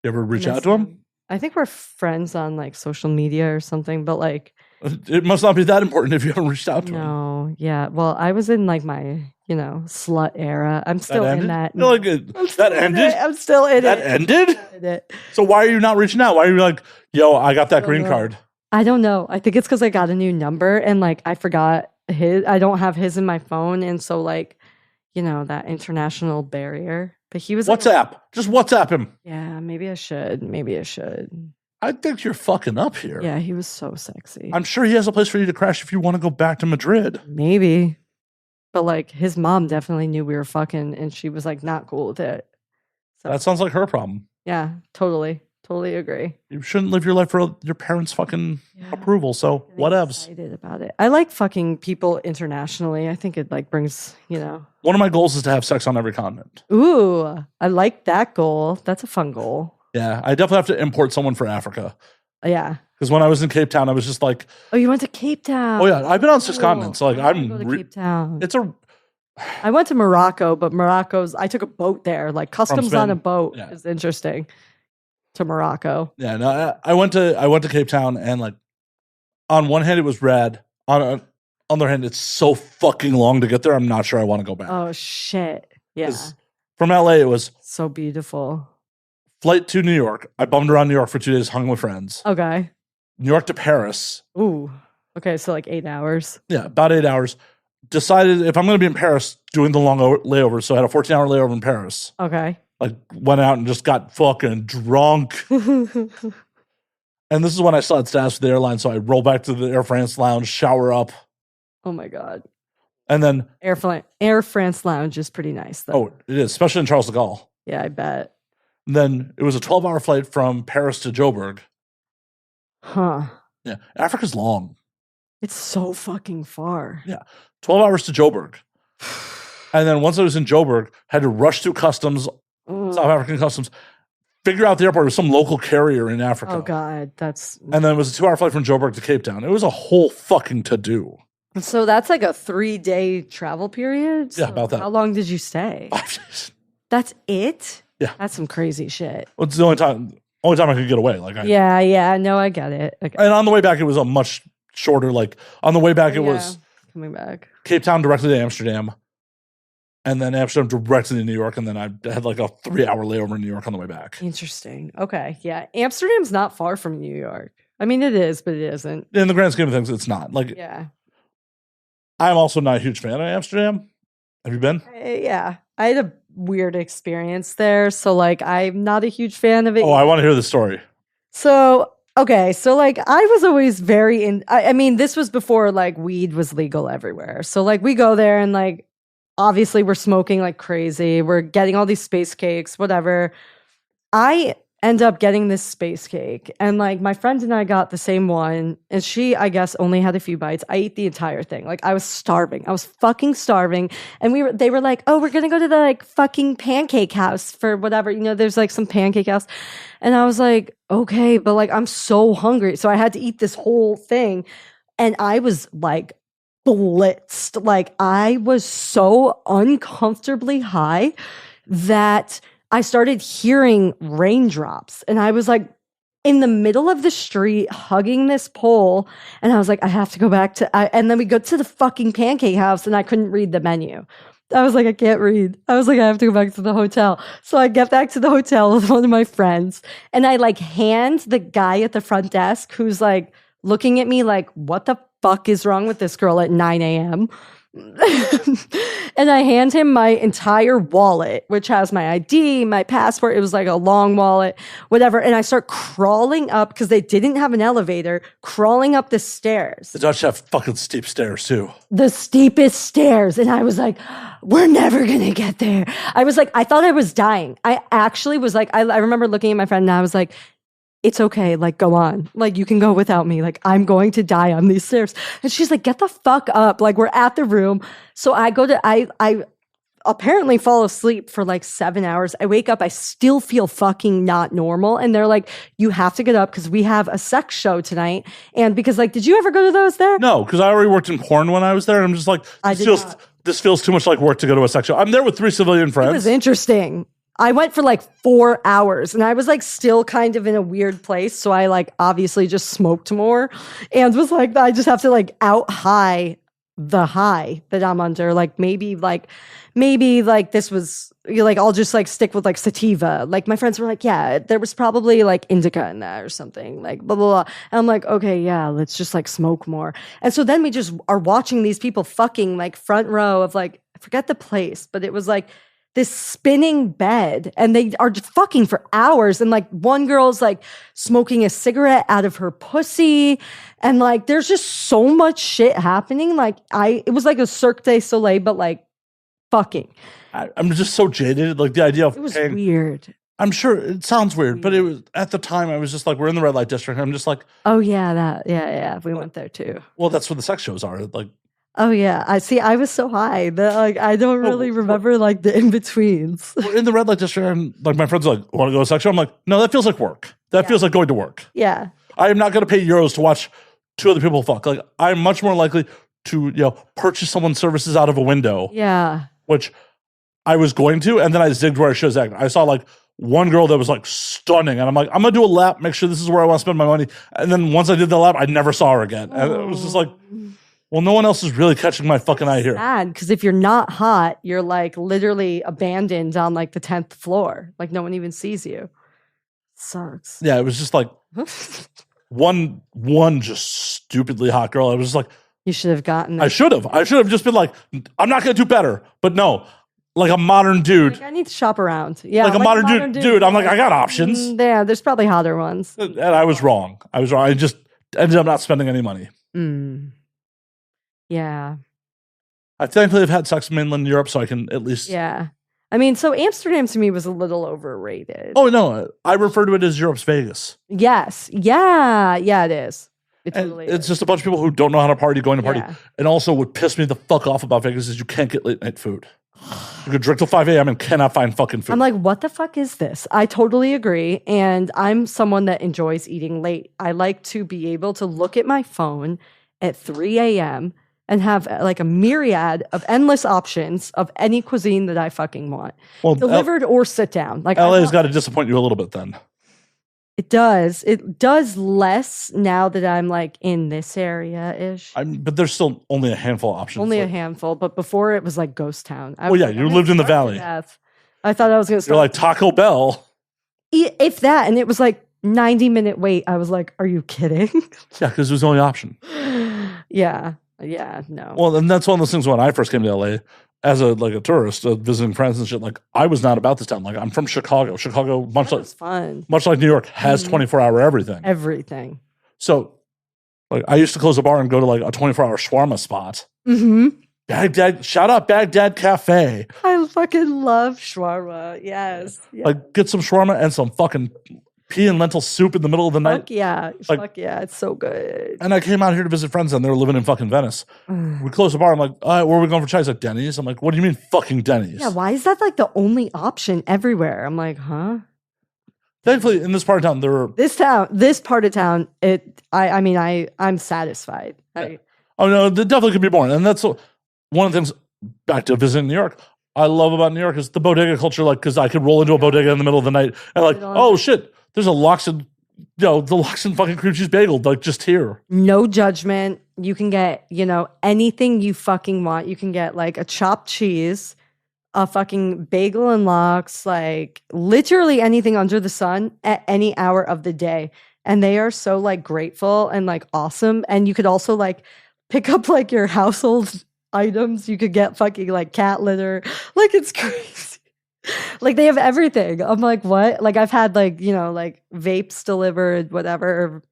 You ever reach out to him? I think we're friends on like social media or something, but like. It must not be that important if you haven't reached out to him. No, yeah. Well, I was in like my, slut era. I'm still in that. That ended? I'm still in it. That ended? So why are you not reaching out? Why are you like, yo, I got that green card? I don't know. I think it's because I got a new number and like I forgot his. I don't have his in my phone. And so like, that international barrier. But he was WhatsApp. Just WhatsApp him. Yeah, maybe I should. I think you're fucking up here. Yeah, he was so sexy. I'm sure he has a place for you to crash if you want to go back to Madrid. Maybe. But like his mom definitely knew we were fucking and she was like not cool with it. So, that sounds like her problem. Yeah, totally. Totally agree. You shouldn't live your life for your parents' fucking approval. So whatevs. Excited about it. I like fucking people internationally. I think it like brings, One of my goals is to have sex on every continent. Ooh, I like that goal. That's a fun goal. Yeah, I definitely have to import someone for Africa. Yeah. Because when I was in Cape Town, I was just like, oh, you went to Cape Town? Oh yeah, I've been on 6 continents. So like I'm go to Cape Town. I went to Morocco, but I took a boat there. Like customs on a boat is interesting. To Morocco. Yeah, no, I went to Cape Town and like on one hand it was rad. On the other hand, it's so fucking long to get there. I'm not sure I want to go back. Oh shit. Yeah. From LA it was so beautiful. Flight to New York. I bummed around New York for 2 days, hung with friends. Okay. New York to Paris. Ooh. Okay, so like 8 hours. Yeah, about 8 hours. Decided if I'm going to be in Paris, doing the long layover. So I had a 14-hour layover in Paris. Okay. Like went out and just got fucking drunk. And this is when I still had status with the airline. So I roll back to the Air France lounge, shower up. Oh my God. And then Air France lounge is pretty nice though. Oh, it is, especially in Charles de Gaulle. Yeah, I bet. And then it was a 12-hour flight from Paris to Joburg. Huh. Yeah. Africa's long. It's so fucking far. Yeah. 12 hours to Joburg. And then once I was in Joburg, had to rush through customs, South African customs, figure out the airport with some local carrier in Africa. Oh God, and then it was a 2-hour flight from Joburg to Cape Town. It was a whole fucking to-do. So that's like a 3-day travel period? Yeah, about that. How long did you stay? 5 days. That's it? Yeah. That's some crazy shit. Well, it's the only time I could get away. Yeah, no, I get it. Okay. And on the way back, it was a much shorter, like, on the way back, it was coming back. Cape Town directly to Amsterdam. And then Amsterdam directly to New York. And then I had like a 3-hour layover in New York on the way back. Interesting. Okay. Yeah. Amsterdam's not far from New York. I mean, it is, but it isn't. In the grand scheme of things, it's not. Like, yeah. I'm also not a huge fan of Amsterdam. Have you been? Yeah. I had a weird experience there. So, like, I'm not a huge fan of it. Oh, I want to hear the story. So, okay. So, like, I was always I mean, this was before, like, weed was legal everywhere. So, like, we go there and, like, obviously we're smoking like crazy. We're getting all these space cakes, whatever. I end up getting this space cake and like my friend and I got the same one and she, I guess, only had a few bites. I ate the entire thing. Like I was starving. I was fucking starving. And they were like, oh, we're going to go to the like fucking pancake house for whatever, there's like some pancake house. And I was like, okay, but like I'm so hungry. So I had to eat this whole thing. And I was like, blitzed. Like I was so uncomfortably high that I started hearing raindrops and I was like in the middle of the street hugging this pole and I was like, I have to go back and then we go to the fucking pancake house and I couldn't read the menu. I was like, I can't read. I was like, I have to go back to the hotel. So I get back to the hotel with one of my friends and I like hand the guy at the front desk who's like looking at me like, what the fuck is wrong with this girl at 9 a.m.? And I hand him my entire wallet, which has my ID, my passport. It was like a long wallet, whatever. And I start crawling up because they didn't have an elevator, crawling up the stairs. The Dutch have fucking steep stairs too. The steepest stairs. And I was like, we're never going to get there. I was like, I thought I was dying. I actually was like, I remember looking at my friend and I was like, it's okay. Like, go on. Like, you can go without me. Like, I'm going to die on these stairs. And she's like, get the fuck up. Like, we're at the room. So I apparently fall asleep for like 7 hours. I wake up, I still feel fucking not normal. And they're like, you have to get up because we have a sex show tonight. And because like, did you ever go to those there? No, because I already worked in porn when I was there. And I'm just like, this feels too much like work to go to a sex show. I'm there with 3 civilian friends. It was interesting. I went for like 4 hours and I was like still kind of in a weird place. So I like obviously just smoked more and was like, I just have to like out high the high that I'm under. Like maybe this was like, I'll just like stick with like sativa. Like my friends were like, yeah, there was probably like indica in that or something, like blah, blah, blah. And I'm like, okay, yeah, let's just like smoke more. And so then we just are watching these people fucking like front row of like, I forget the place, but it was like this spinning bed and they are just fucking for hours. And like one girl's like smoking a cigarette out of her pussy. And like, there's just so much shit happening. Like it was like a Cirque du Soleil, but like fucking. I'm just so jaded. Like the idea of it was weird. I'm sure it sounds weird, but it was at the time I was just like, we're in the red light district. I'm just like, oh yeah, yeah. We went there too. Well, that's where the sex shows are. Like, oh yeah, I see. I was so high that like I don't really remember like the in betweens. In the red light district, and like my friends are like, want to go to a sex show? I'm like, no, that feels like work. That feels like going to work. Yeah, I am not going to pay euros to watch 2 other people fuck. Like, I'm much more likely to purchase someone's services out of a window. Yeah, which I was going to, and then I zigged where I should have zagged. I saw like one girl that was like stunning, and I'm like, I'm gonna do a lap, make sure this is where I want to spend my money. And then once I did the lap, I never saw her again, and it was just like, well, no one else is really catching my fucking eye here. Sad, because if you're not hot, you're like literally abandoned on like the 10th floor. Like no one even sees you. Sucks. Yeah, it was just like one just stupidly hot girl. I was just like, you should have gotten. I should have just been like, I'm not gonna do better, but no. Like a modern dude. Like, I need to shop around. Yeah, like a modern dude. I'm like, I got options. Yeah, there's probably hotter ones. And I was wrong. I just ended up not spending any money. Yeah. I thankfully have had sex in mainland Europe, so I can at least. Yeah. I mean, so Amsterdam to me was a little overrated. Oh, no. I refer to it as Europe's Vegas. Yes. Yeah. Yeah, it is. It's just a bunch of people who don't know how to party going to party. Yeah. And also what pissed me the fuck off about Vegas is you can't get late night food. You could drink till 5 a.m. and cannot find fucking food. I'm like, what the fuck is this? I totally agree. And I'm someone that enjoys eating late. I like to be able to look at my phone at 3 a.m. and have like a myriad of endless options of any cuisine that I fucking want. Well, delivered or sit down. Like LA's got to disappoint you a little bit then. It does. It does less now that I'm like in this area-ish. But there's still only a handful of options. Only a handful. But before it was like ghost town. Well, yeah, you lived in the valley. I thought I was going to You're like Taco Bell. If that. And it was like 90-minute wait. I was like, are you kidding? Yeah, because it was the only option. Yeah. Yeah, no. Well, and that's one of those things when I first came to LA as a tourist, visiting friends and shit. Like, I was not about this town. Like, I'm from Chicago. Chicago, much like New York, has 24-hour everything. Everything. So, like, I used to close a bar and go to like a 24-hour shawarma spot. Baghdad, shout out Baghdad Cafe. I fucking love shawarma. Yes. Yeah. Like, get some shawarma and some fucking pea and lentil soup in the middle of the night. Fuck yeah. Fuck yeah. It's so good. And I came out here to visit friends and they were living in fucking Venice. We closed the bar. I'm like, all right, where are we going for Chinese? Like, Denny's. I'm like, what do you mean fucking Denny's? Yeah, why is that like the only option everywhere? I'm like, huh? Thankfully, in this part of town, this part of town, I'm satisfied. Yeah. Oh no, there definitely could be more. And that's one of the things, back to visiting New York, I love about New York is the bodega culture. Like, because I could roll into a bodega in the middle of the night and like, oh shit, there's a Loxon, the Loxon fucking cream cheese bagel, like just here. No judgment. You can get, anything you fucking want. You can get like a chopped cheese, a fucking bagel and lox, like literally anything under the sun at any hour of the day. And they are so like grateful and like awesome. And you could also like pick up like your household items. You could get fucking like cat litter. Like it's crazy. Like they have everything. I'm like, what? Like I've had like, like vapes delivered, whatever.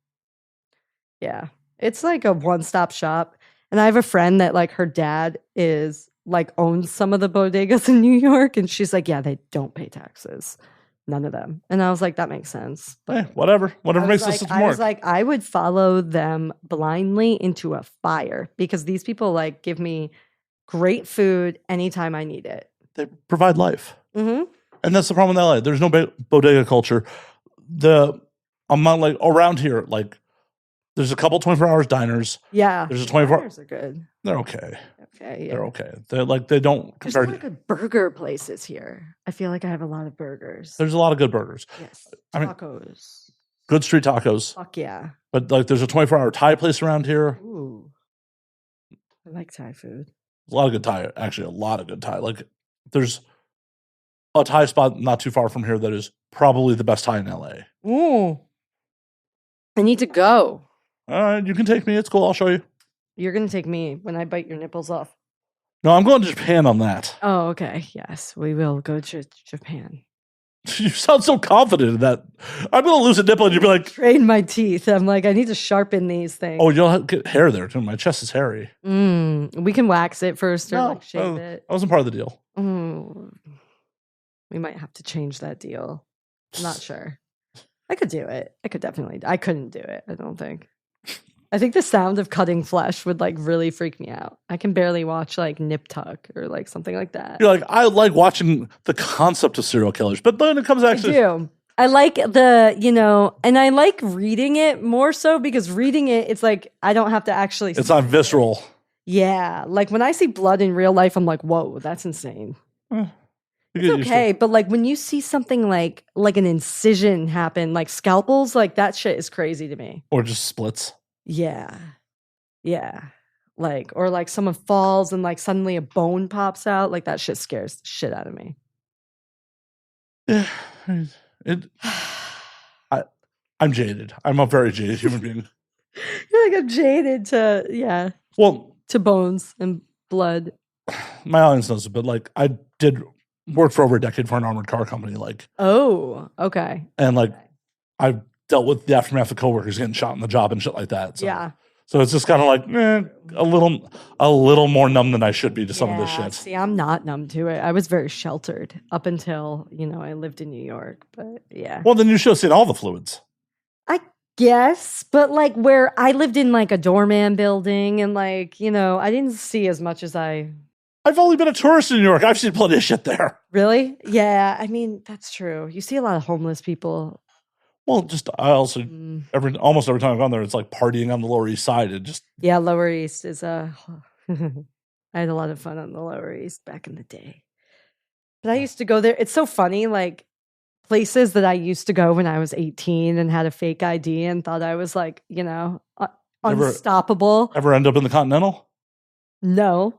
Yeah. It's like a one-stop shop. And I have a friend that like her dad is like owns some of the bodegas in New York. And she's like, yeah, they don't pay taxes. none of them. And I was like, that makes sense. Hey, whatever makes the system I work. was like, I would follow them blindly into a fire because these people like give me great food anytime I need it. They provide life. Mm-hmm. And that's the problem in LA. There's no bodega culture. The amount, like, around here, like, there's a couple 24 hours diners. Yeah. There's a 24. Diners are good. They're okay. Okay. Yeah. They're okay. They're like, they don't There's compare a lot of good burger places here. I feel like I have a lot of burgers. There's a lot of good burgers. Yes. I mean, Tacos. good street tacos. Fuck yeah. But like, there's a 24-hour Thai place around here. Ooh. I like Thai food. A lot of good Thai. Actually, a lot of good Thai. Like, there's a Thai spot not too far from here that is probably the best Thai in LA. Ooh. I need to go. You can take me. It's cool. I'll show you. You're going to take me when I bite your nipples off. No, I'm going to Japan on that. Oh, okay. Yes, we will go to Japan. You sound so confident in that. I'm going to lose a nipple and you'll be like, Train my teeth. I'm like, I need to sharpen these things. oh, you'll get hair there too. My chest is hairy. We can wax it first or like shave it. That wasn't part of the deal. We might have to change that deal. I'm not sure. I could do it. I couldn't do it. I don't think. I think the sound of cutting flesh would like really freak me out. I can barely watch like Nip Tuck or like something like that. You're like, I like watching the concept of serial killers, but then it comes actually. I do. I like the, and I like reading it more so because reading it, it's like I don't have to actually. It's not visceral. Yeah. Like when I see blood in real life, I'm like, whoa, that's insane. It's okay, but like when you see something like an incision happen, like scalpels, like that shit is crazy to me. Or just splits. Yeah. Like, or like someone falls and like suddenly a bone pops out, like that shit scares the shit out of me. Yeah. I'm jaded. I'm a very jaded human being. You're like I'm jaded to to bones and blood. My audience knows it, but like I did work for over a decade for an armored car company, like. Oh, okay. And like I've dealt with the aftermath of coworkers getting shot in the job and shit like that. So, yeah. So it's just kind of like a little more numb than I should be to some of this shit. See, I'm not numb to it. I was very sheltered up until, I lived in New York, but yeah. Well, then you should have seen all the fluids. I guess, but like where I lived in like a doorman building and like, I didn't see as much as I've only been a tourist in New York. I've seen plenty of shit there. Really? Yeah, I mean, that's true. You see a lot of homeless people. Well, just I also almost every time I've gone there, it's like partying on the Lower East Side. It just Lower East is I had a lot of fun on the Lower East back in the day. But I used to go there. It's so funny, like places that I used to go when I was 18 and had a fake ID and thought I was like, unstoppable. Ever end up in the Continental? No.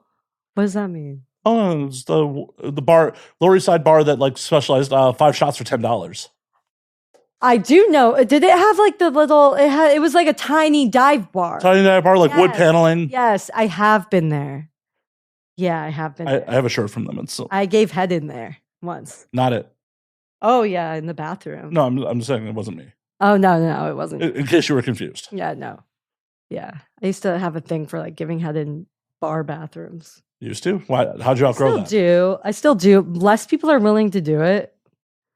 What does that mean? Oh, it's the bar, Lower East Side bar that like specialized 5 shots for $10. I do know. Did it have like the little? It was like a tiny dive bar. Tiny dive bar, like wood paneling. Yes, I have been there. Yeah, I have been. I have a shirt from them. I gave head in there once. Not it. Oh yeah, in the bathroom. No, I'm just saying it wasn't me. Oh no, it wasn't. In case you were confused. Yeah, no. Yeah, I used to have a thing for like giving head in bar bathrooms. Used to? Why? How'd you outgrow that? I still do. Less people are willing to do it.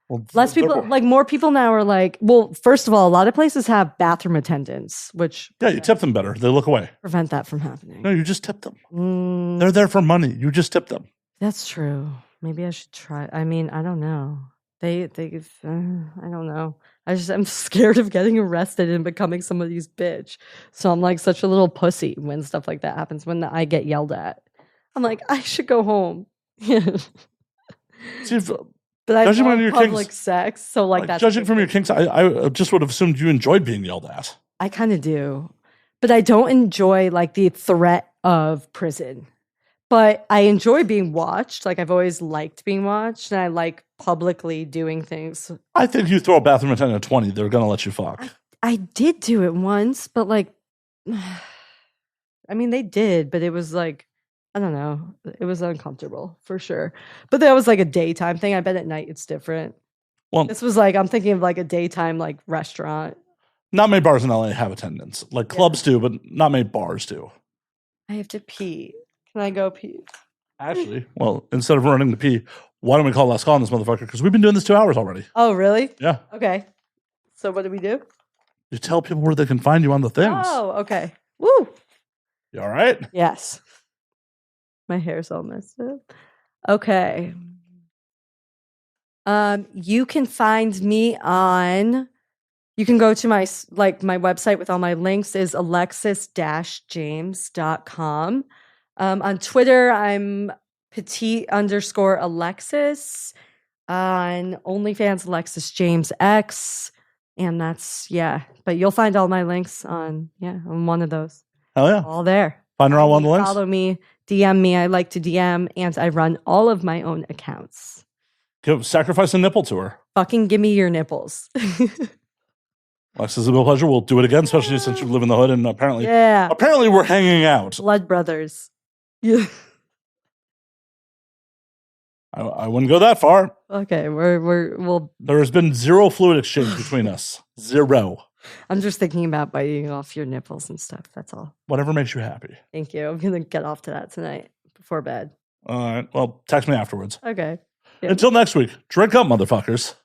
Well, less people, like more people now are like, well, first of all, a lot of places have bathroom attendants, which you tip them better. They look away. Prevent that from happening. No, you just tip them. They're there for money. You just tip them. That's true. Maybe I should try. I mean, I don't know. I don't know. I'm scared of getting arrested and becoming somebody's bitch. So I'm like such a little pussy when stuff like that happens. When I get yelled at, I'm like, I should go home. See, but I love public sex, so like that's judging from your kinks. I just would have assumed you enjoyed being yelled at. I kind of do, but I don't enjoy like the threat of prison. But I enjoy being watched. Like I've always liked being watched, and I like publicly doing things. I think you throw a bathroom attendant at 20, they're gonna let you fuck. I did do it once, but like, I mean, they did, but it was like. I don't know. It was uncomfortable for sure. But that was like a daytime thing. I bet at night it's different. Well, this was like, I'm thinking of like a daytime like restaurant. Not many bars in LA have attendants. Like clubs do, but not many bars do. I have to pee. Can I go pee? Actually, well, instead of running to pee, why don't we call last call on this motherfucker? Because we've been doing this 2 hours already. Oh, really? Yeah. Okay. So what do we do? You tell people where they can find you on the things. Oh, okay. Woo. You all right? Yes. My hair's all messed up. Okay. You can find me on. You can go to my website with all my links is alexis-james.com. On Twitter, I'm petite_Alexis. On OnlyFans, Alexis James X. And that's, but you'll find all my links on one of those. Hell yeah. All there. Find her on one of the links. Follow me, DM me. I like to DM, and I run all of my own accounts. Sacrifice a nipple to her. Fucking give me your nipples. Alexis, it's a real pleasure. We'll do it again, especially since you live in the hood and apparently we're hanging out. Blood brothers. Yeah. I wouldn't go that far. Okay, we'll. There has been zero fluid exchange between us. Zero. I'm just thinking about biting off your nipples and stuff. That's all. Whatever makes you happy. Thank you. I'm gonna get off to that tonight before bed. All right. Well, text me afterwards. Okay. Yeah. Until next week, drink up, motherfuckers.